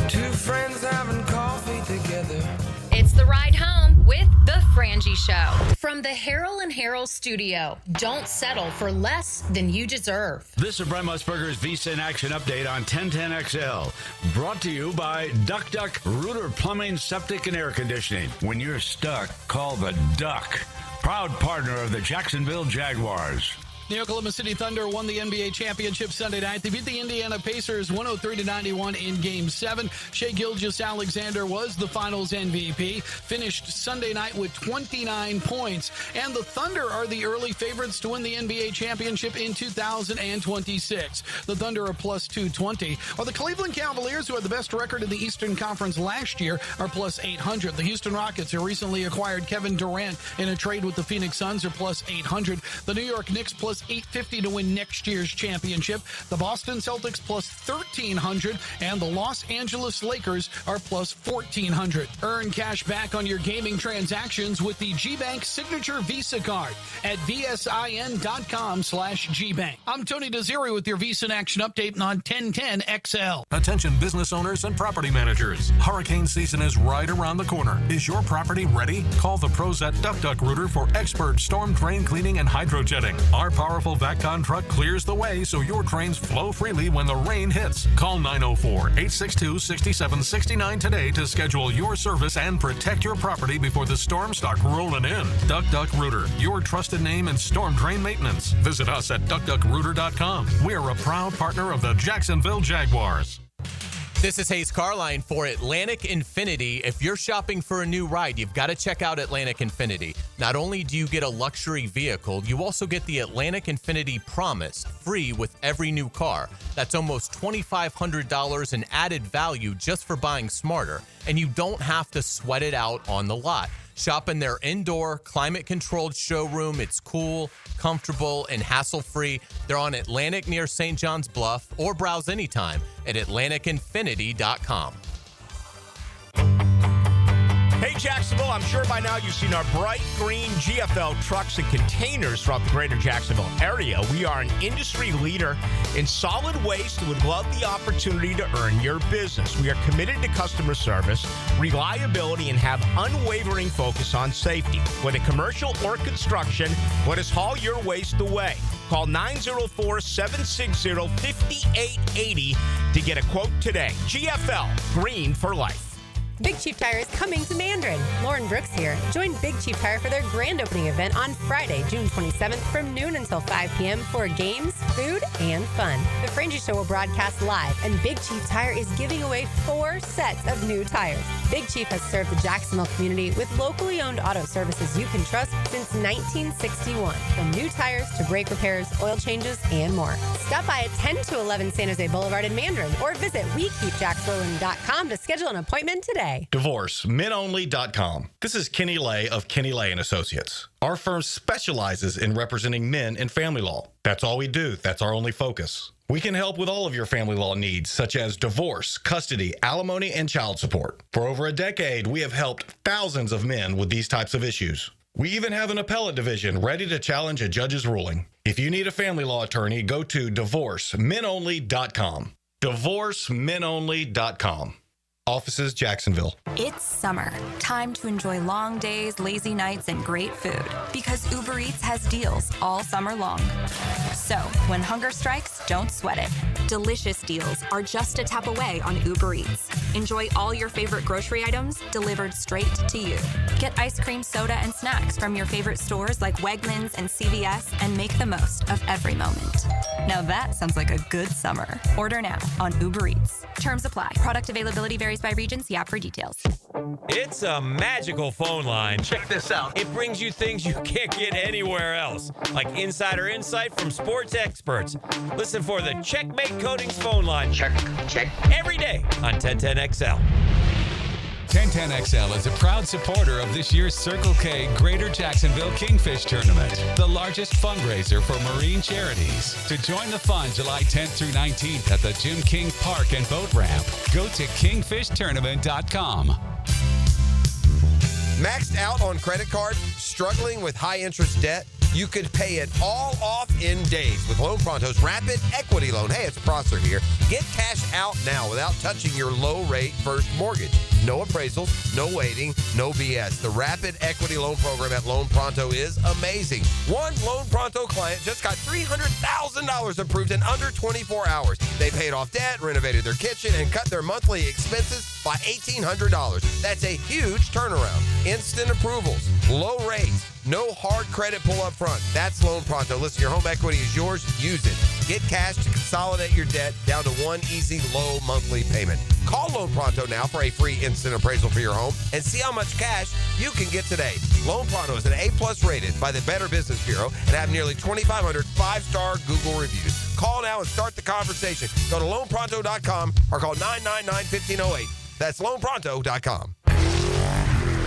Two friends having coffee together. It's the ride home with The Frangie Show. From the Harrell and Harrell studio, don't settle for less than you deserve. This is Brent Musburger's Visa in Action update on 1010XL. Brought to you by Duck Duck Rooter Plumbing, Septic, and Air Conditioning. When you're stuck, call the Duck. Proud partner of the Jacksonville Jaguars. The Oklahoma City Thunder won the NBA championship Sunday night. They beat the Indiana Pacers 103-91 in Game 7. Shai Gilgeous-Alexander was the Finals MVP, finished Sunday night with 29 points. And the Thunder are the early favorites to win the NBA championship in 2026. The Thunder are plus 220, while the Cleveland Cavaliers, who had the best record in the Eastern Conference last year, are plus 800. The Houston Rockets, who recently acquired Kevin Durant in a trade with the Phoenix Suns, are plus 800. The New York Knicks plus 850 to win next year's championship. The Boston Celtics plus 1,300, and the Los Angeles Lakers are plus 1,400. Earn cash back on your gaming transactions with the GBank Signature Visa Card at vsin.com/GBank. I'm Tony Desiri with your Visa in Action update on 1010XL. Attention business owners and property managers. Hurricane season is right around the corner. Is your property ready? Call the pros at Duck Duck Rooter for expert storm drain cleaning and hydrojetting. Our powerful VACCON truck clears the way so your trains flow freely when the rain hits. Call 904-862-6769 today to schedule your service and protect your property before the storms start rolling in. Duck Duck Rooter, your trusted name in storm drain maintenance. Visit us at duckduckrooter.com. We're a proud partner of the Jacksonville Jaguars. This is Hayes Carline for Atlantic Infinity. If you're shopping for a new ride, you've got to check out Atlantic Infinity. Not only do you get a luxury vehicle, you also get the Atlantic Infinity Promise free with every new car. That's almost $2,500 in added value just for buying smarter. And you don't have to sweat it out on the lot. Shop in their indoor, climate-controlled showroom. It's cool, comfortable, and hassle-free. They're on Atlantic near St. John's Bluff, or browse anytime at AtlanticInfinity.com. Hey, Jacksonville, I'm sure by now you've seen our bright green GFL trucks and containers throughout the greater Jacksonville area. We are an industry leader in solid waste and would love the opportunity to earn your business. We are committed to customer service, reliability, and have unwavering focus on safety. Whether commercial or construction, let us haul your waste away. Call 904-760-5880 to get a quote today. GFL, green for life. Big Chief Tire is coming to Mandarin. Lauren Brooks here. Join Big Chief Tire for their grand opening event on Friday, June 27th from noon until 5 p.m. for games, food, and fun. The Frangie Show will broadcast live, and Big Chief Tire is giving away 4 sets of new tires. Big Chief has served the Jacksonville community with locally owned auto services you can trust since 1961. From new tires to brake repairs, oil changes, and more. Stop by at 10 to 11 San Jose Boulevard in Mandarin or visit WeKeepJacksonville.com to schedule an appointment today. DivorceMenOnly.com. This is Kenny Lay of Kenny Lay and Associates. Our firm specializes in representing men in family law. That's all we do. That's our only focus. We can help with all of your family law needs, such as divorce, custody, alimony, and child support. For over a decade, we have helped thousands of men with these types of issues. We even have an appellate division ready to challenge a judge's ruling. If you need a family law attorney, go to DivorceMenOnly.com. DivorceMenOnly.com. Offices, Jacksonville. It's summer. Time to enjoy long days, lazy nights, and great food. Because Uber Eats has deals all summer long. So, when hunger strikes, don't sweat it. Delicious deals are just a tap away on Uber Eats. Enjoy all your favorite grocery items delivered straight to you. Get ice cream, soda, and snacks from your favorite stores like Wegmans and CVS and make the most of every moment. Now that sounds like a good summer. Order now on Uber Eats. Terms apply. Product availability varies by region. See app for details. It's a magical phone line. Check this out. It brings you things you can't get anywhere else, like insider insight from sports experts. Listen for the Checkmate Coatings phone line. Check. Every day on 1010XL. 1010XL is a proud supporter of this year's Circle K Greater Jacksonville Kingfish Tournament, the largest fundraiser for marine charities. To join the fun July 10th through 19th at the Jim King Park and Boat Ramp, go to kingfishtournament.com. Maxed out on credit cards, struggling with high interest debt? You could pay it all off in days with Loan Pronto's Rapid Equity Loan. Hey, it's Prosser here. Get cash out now without touching your low-rate first mortgage. No appraisals, no waiting, no BS. The Rapid Equity Loan Program at Loan Pronto is amazing. One Loan Pronto client just got $300,000 approved in under 24 hours. They paid off debt, renovated their kitchen, and cut their monthly expenses by $1,800. That's a huge turnaround. Instant approvals, low rates, no hard credit pull up front. That's Loan Pronto. Listen, your home equity is yours. Use it. Get cash to consolidate your debt down to one easy, low monthly payment. Call Loan Pronto now for a free instant appraisal for your home and see how much cash you can get today. Loan Pronto is an A+ rated by the Better Business Bureau and have nearly 2,500 5-star Google reviews. Call now and start the conversation. Go to loanpronto.com or call 999-1508. That's loanpronto.com.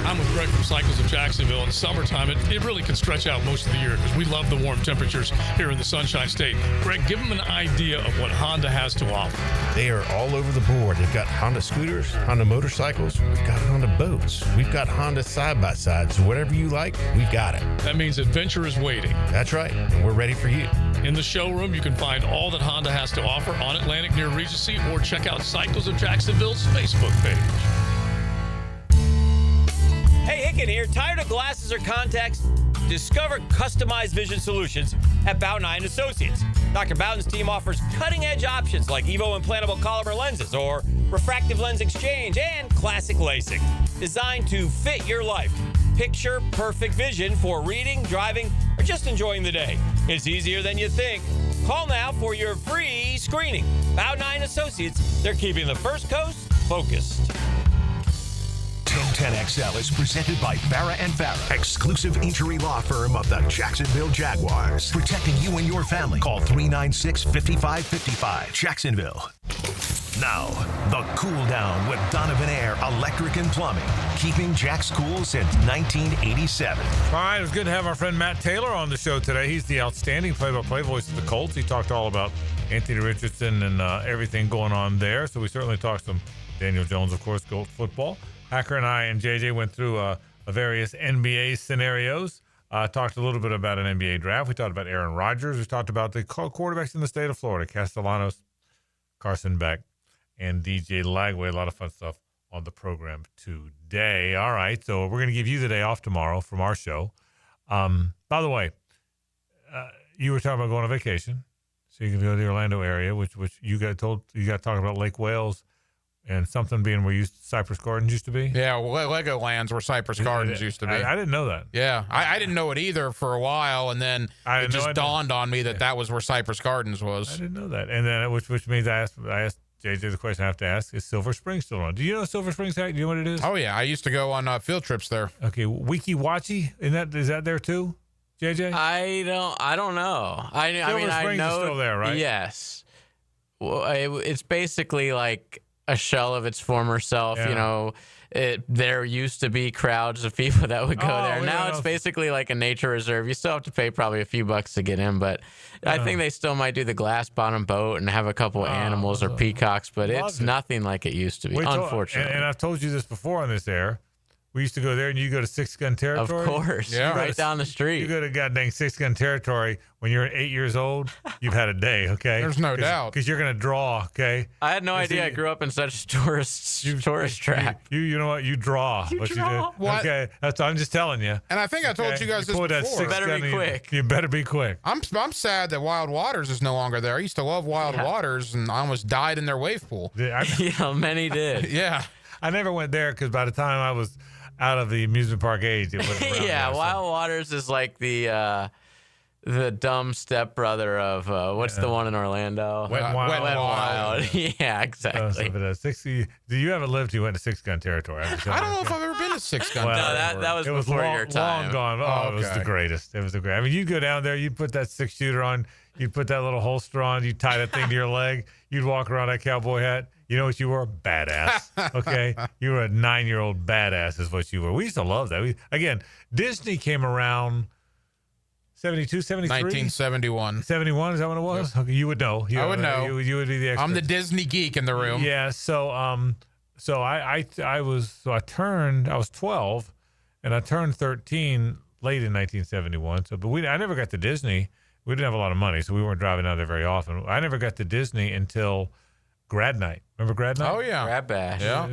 I'm with Greg from Cycles of Jacksonville. In summertime, it really can stretch out most of the year because we love the warm temperatures here in the Sunshine State. Greg, give them an idea of what Honda has to offer. They are all over the board. They've got Honda scooters, Honda motorcycles, we've got Honda boats, we've got Honda side-by-sides. So whatever you like, we've got it. That means adventure is waiting. That's right, and we're ready for you. In the showroom, you can find all that Honda has to offer on Atlantic near Regency or check out Cycles of Jacksonville's Facebook page. Hey, Hicken here. Tired of glasses or contacts? Discover customized vision solutions at Bow 9 Associates. Dr. Bowden's team offers cutting-edge options like Evo implantable Collamer lenses or refractive lens exchange and classic LASIK, designed to fit your life. Picture perfect vision for reading, driving, or just enjoying the day. It's easier than you think. Call now for your free screening. Bow 9 Associates, they're keeping the First Coast focused. 1010XL is presented by Farah & Farah, exclusive injury law firm of the Jacksonville Jaguars. Protecting you and your family. Call 396-5555. Jacksonville. Now, the Cool Down with Donovan Air Electric and Plumbing. Keeping Jack's cool since 1987. All right, it was good to have our friend Matt Taylor on the show today. He's the outstanding play-by-play voice of the Colts. He talked all about Anthony Richardson and everything going on there. So we certainly talked some Daniel Jones, of course, Gold football. Hacker and I and JJ went through various NBA scenarios. Talked a little bit about an NBA draft. We talked about Aaron Rodgers. We talked about the quarterbacks in the state of Florida, Castellanos, Carson Beck, and DJ Lagway. A lot of fun stuff on the program today. All right, so we're going to give you the day off tomorrow from our show. By the way, you were talking about going on vacation, so you can go to the Orlando area, which you got talking about Lake Wales. And something being where Cypress Gardens used to be? Yeah, Legoland's where Cypress Gardens used to be. I didn't know that. Yeah, I didn't know it either for a while, and then it just dawned on me that was where Cypress Gardens was. I didn't know that. And then, which means I asked JJ the question I have to ask, is Silver Spring still on? Do you know Silver Springs? Do you know what it is? Oh, yeah. I used to go on field trips there. Okay, Weeki Wachee, is that there too, JJ? I don't know. I mean, I know. Is still there, right? Yes. Well, it's basically like a shell of its former self. Yeah. You know, there used to be crowds of people that would go there. Now it's basically like a nature reserve. You still have to pay probably a few bucks to get in, but I think they still might do the glass bottom boat and have a couple animals or peacocks, but it's nothing like it used to be, unfortunately. And I've told you this before on this air. We used to go there, and you go to Six Gun Territory. Of course, right down the street. You go to goddamn Six Gun Territory when you're 8 years old. You've had a day, okay? There's no doubt, because you're gonna draw, okay? I had no idea. I grew up in such a tourist trap. You know what? You draw. You draw? What? Okay, I'm just telling you. And I think I told you guys this before. You better be quick. You better be quick. I'm sad that Wild Waters is no longer there. I used to love Wild Waters, and I almost died in their wave pool. Yeah, many did. Yeah, I never went there because by the time I was out of the amusement park age, it wasn't around there, Wild Waters is like the dumb stepbrother of what's the one in Orlando? Wet n Wild. Yeah, exactly. Do you ever lived? You went to Six Gun Territory. I don't know if I've ever been to Six Gun. No, that was before your time. Long gone. Oh, it was the greatest. It was the greatest. I mean, you go down there, you put that 6-shooter on, you put that little holster on, you tie that thing to your leg, you'd walk around that cowboy hat. You know what you were? Badass. Okay? You were a 9-year-old badass is what you were. We used to love that. Again, Disney came around 72, 73? 1971. 71, is that what it was? Yep. Okay, you would know. I would know. You would be the expert. I'm the Disney geek in the room. Yeah, so I was 12, and I turned 13 late in 1971. So, but I never got to Disney. We didn't have a lot of money, so we weren't driving out there very often. I never got to Disney until grad night. Remember grad night? Oh, yeah. Grad bash. Yeah.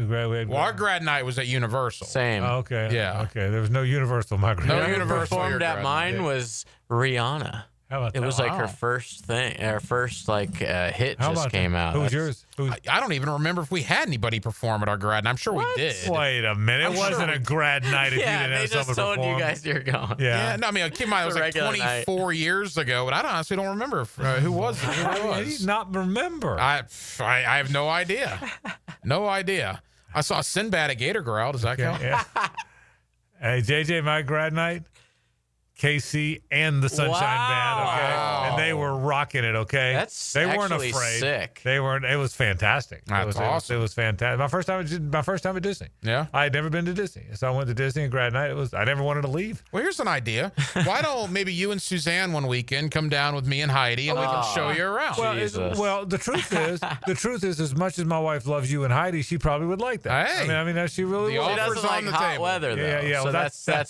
Well, our grad night was at Universal. Same. Oh, okay. Yeah. Okay. There was no Universal. My grad. No Universal. Performed at mine was Rihanna. How about it that? was like her first thing, her first hit just came out. Who was yours? I don't even remember if we had anybody perform at our grad night. I'm sure we did. Wait a minute. It wasn't a grad night if you didn't have someone perform. Yeah, they just told you guys you're going. Yeah. No, I mean, it was like 24 years ago, but I honestly don't remember who was it. How do you not remember? I have no idea. No idea. I saw Sinbad at Gator Growl. Does that count? Yeah. Hey, JJ, my grad night, KC and the Sunshine Band, okay? And they were rocking it, okay? They weren't afraid. Sick. They weren't. It was fantastic. That's awesome. It was fantastic. My first time at Disney. Yeah. I had never been to Disney, so I went to Disney and grad night. I never wanted to leave. Well, here's an idea. Why don't maybe you and Suzanne one weekend come down with me and Heidi, and we can show you around? Well, the truth is, as much as my wife loves you and Heidi, she probably would like that. Hey, I mean, she really would. She doesn't like hot weather, though. Yeah.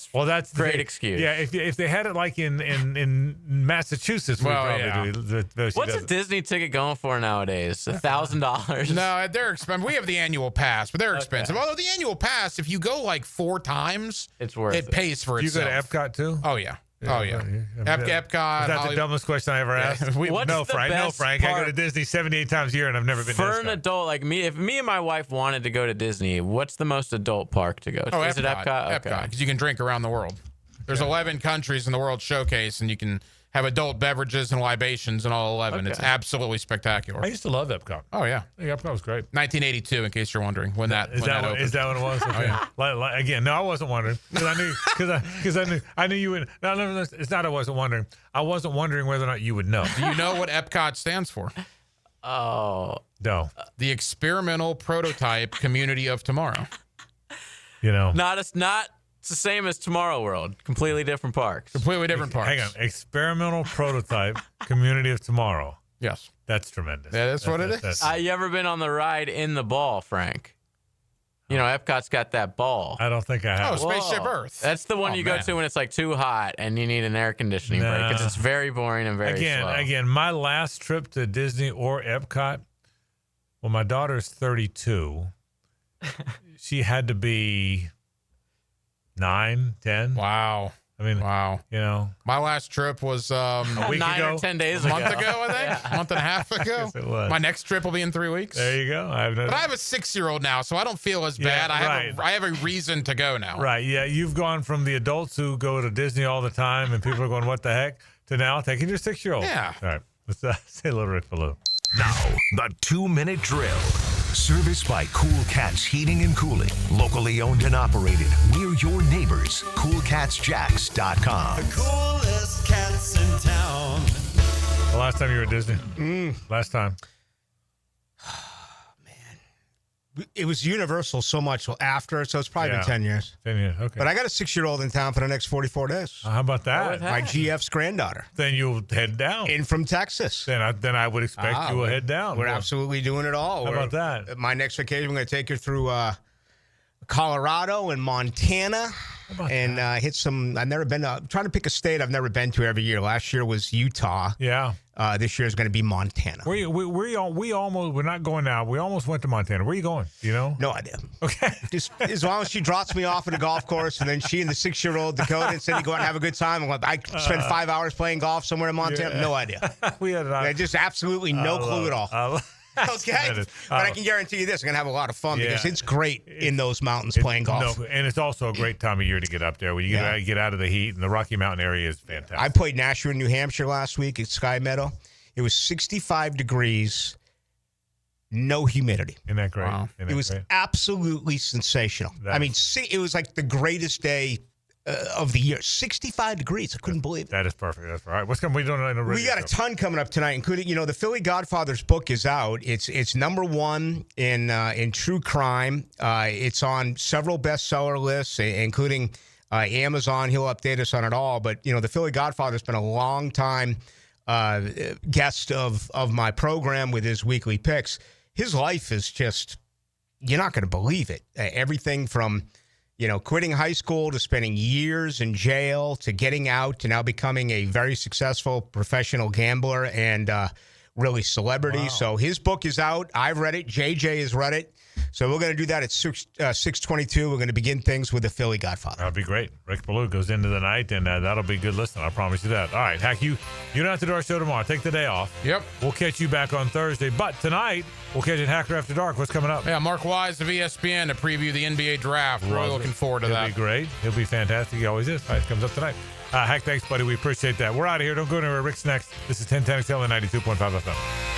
So that's great excuse. Yeah, if they had it like in Massachusetts, we probably do. What's a Disney ticket going for nowadays? $1,000? No, they're expensive. We have the annual pass, but they're expensive. Although the annual pass, if you go like 4 times, it's worth it. It pays for itself. You go to Epcot too? Oh yeah. Oh, yeah. Epcot. Is that the dumbest question I ever asked? No, Frank. I go to Disney 78 times a year, and I've never been for to an adult like me. If me and my wife wanted to go to Disney, what's the most adult park to go to? Oh, Is it Epcot? Okay. Epcot, because you can drink around the world. There's 11 countries in the World Showcase, and you can have adult beverages and libations in all 11. Okay. It's absolutely spectacular. I used to love Epcot. Oh, yeah. Epcot was great. 1982, in case you're wondering, when that Is that opened. what it was? Okay. Oh, yeah. Again, no, I wasn't wondering because I knew you would. No, it's not. I wasn't wondering. I wasn't wondering whether or not you would know. Do you know what Epcot stands for? Oh, no. The Experimental Prototype Community of Tomorrow. You know, It's the same as Tomorrow World. Completely different parks. Completely different parks. Hang on. Experimental Prototype Community of Tomorrow. Yes. That's tremendous. That's what it is. You ever been on the ride in the ball, Frank? You know, Epcot's got that ball. I don't think I have. Oh, Spaceship Earth. That's the one you go to when it's like too hot and you need an air conditioning break because it's very boring and very slow. Again, my last trip to Disney or Epcot, well, my daughter's 32. She had to be 9, 10. Wow. I mean, wow. You know, my last trip was a week 9 ago, or 10 days a ago. month ago, I think. Yeah. A month and a half ago. It was. My next trip will be in 3 weeks. There you go. But I have a 6-year-old now, so I don't feel as bad. I have a reason to go now. Right. Yeah. You've gone from the adults who go to Disney all the time and people are going, what the heck, to now taking your 6-year-old. Yeah. All right. Let's say a little Rick Ballou. Now, the 2-minute drill. Serviced by Cool Cats Heating and Cooling. Locally owned and operated. We're your neighbors. CoolCatsJacks.com. The coolest cats in town. The last time you were at Disney? Last time. It was Universal so much after, so it's probably been 10 years. 10 years, okay. But I got a 6-year-old in town for the next 44 days. How about that? My GF's granddaughter. Then you'll head down. In from Texas. Then I would expect you will head down. We're absolutely doing it all. How about that? My next vacation, I'm going to take her through Colorado and Montana and hit some. I've never been I'm trying to pick a state I've never been to every year. Last year was Utah. Yeah. This year is going to be Montana. We're not going now. We almost went to Montana. Where are you going? Do you know? No idea. Okay. Just as long as she drops me off at a golf course, and then she and the 6-year-old Dakota said to go out and have a good time. I spent 5 hours playing golf somewhere in Montana. Yeah. No idea. We had just absolutely no clue at all. Okay, but I can guarantee you this: I'm gonna have a lot of fun because it's great in those mountains playing golf. No, and it's also a great time of year to get up there. When you get out of the heat, and the Rocky Mountain area is fantastic. I played Nashua, New Hampshire last week at Sky Meadow. It was 65 degrees, no humidity. Isn't that great? Wow. It was absolutely sensational. It was like the greatest day of the year. 65 degrees. I couldn't believe it. That is perfect. That's all right. What's coming? We got a ton coming up tonight, including the Philly Godfather's book is out. It's number one in true crime. It's on several bestseller lists, including Amazon. He'll update us on it all. But the Philly Godfather's been a long time guest of my program with his weekly picks. His life is just, you're not going to believe it. Everything from quitting high school to spending years in jail to getting out to now becoming a very successful professional gambler and really celebrity. Wow. So his book is out. I've read it. JJ has read it. So we're going to do that at 6:22. We're going to begin things with the Philly Godfather. That'll be great. Rick Ballou goes into the night, and that'll be good listening. I promise you that. All right, Hack, you don't have to do our show tomorrow. Take the day off. Yep. We'll catch you back on Thursday. But tonight, we'll catch you at Hacker After Dark. What's coming up? Yeah, Mark Wise of ESPN to preview the NBA draft. Really looking forward to that. It'll be great. It'll be fantastic. He always is. All right, comes up tonight. Hack, thanks, buddy. We appreciate that. We're out of here. Don't go anywhere. Rick's next. This is 1010XL and 92.5 FM.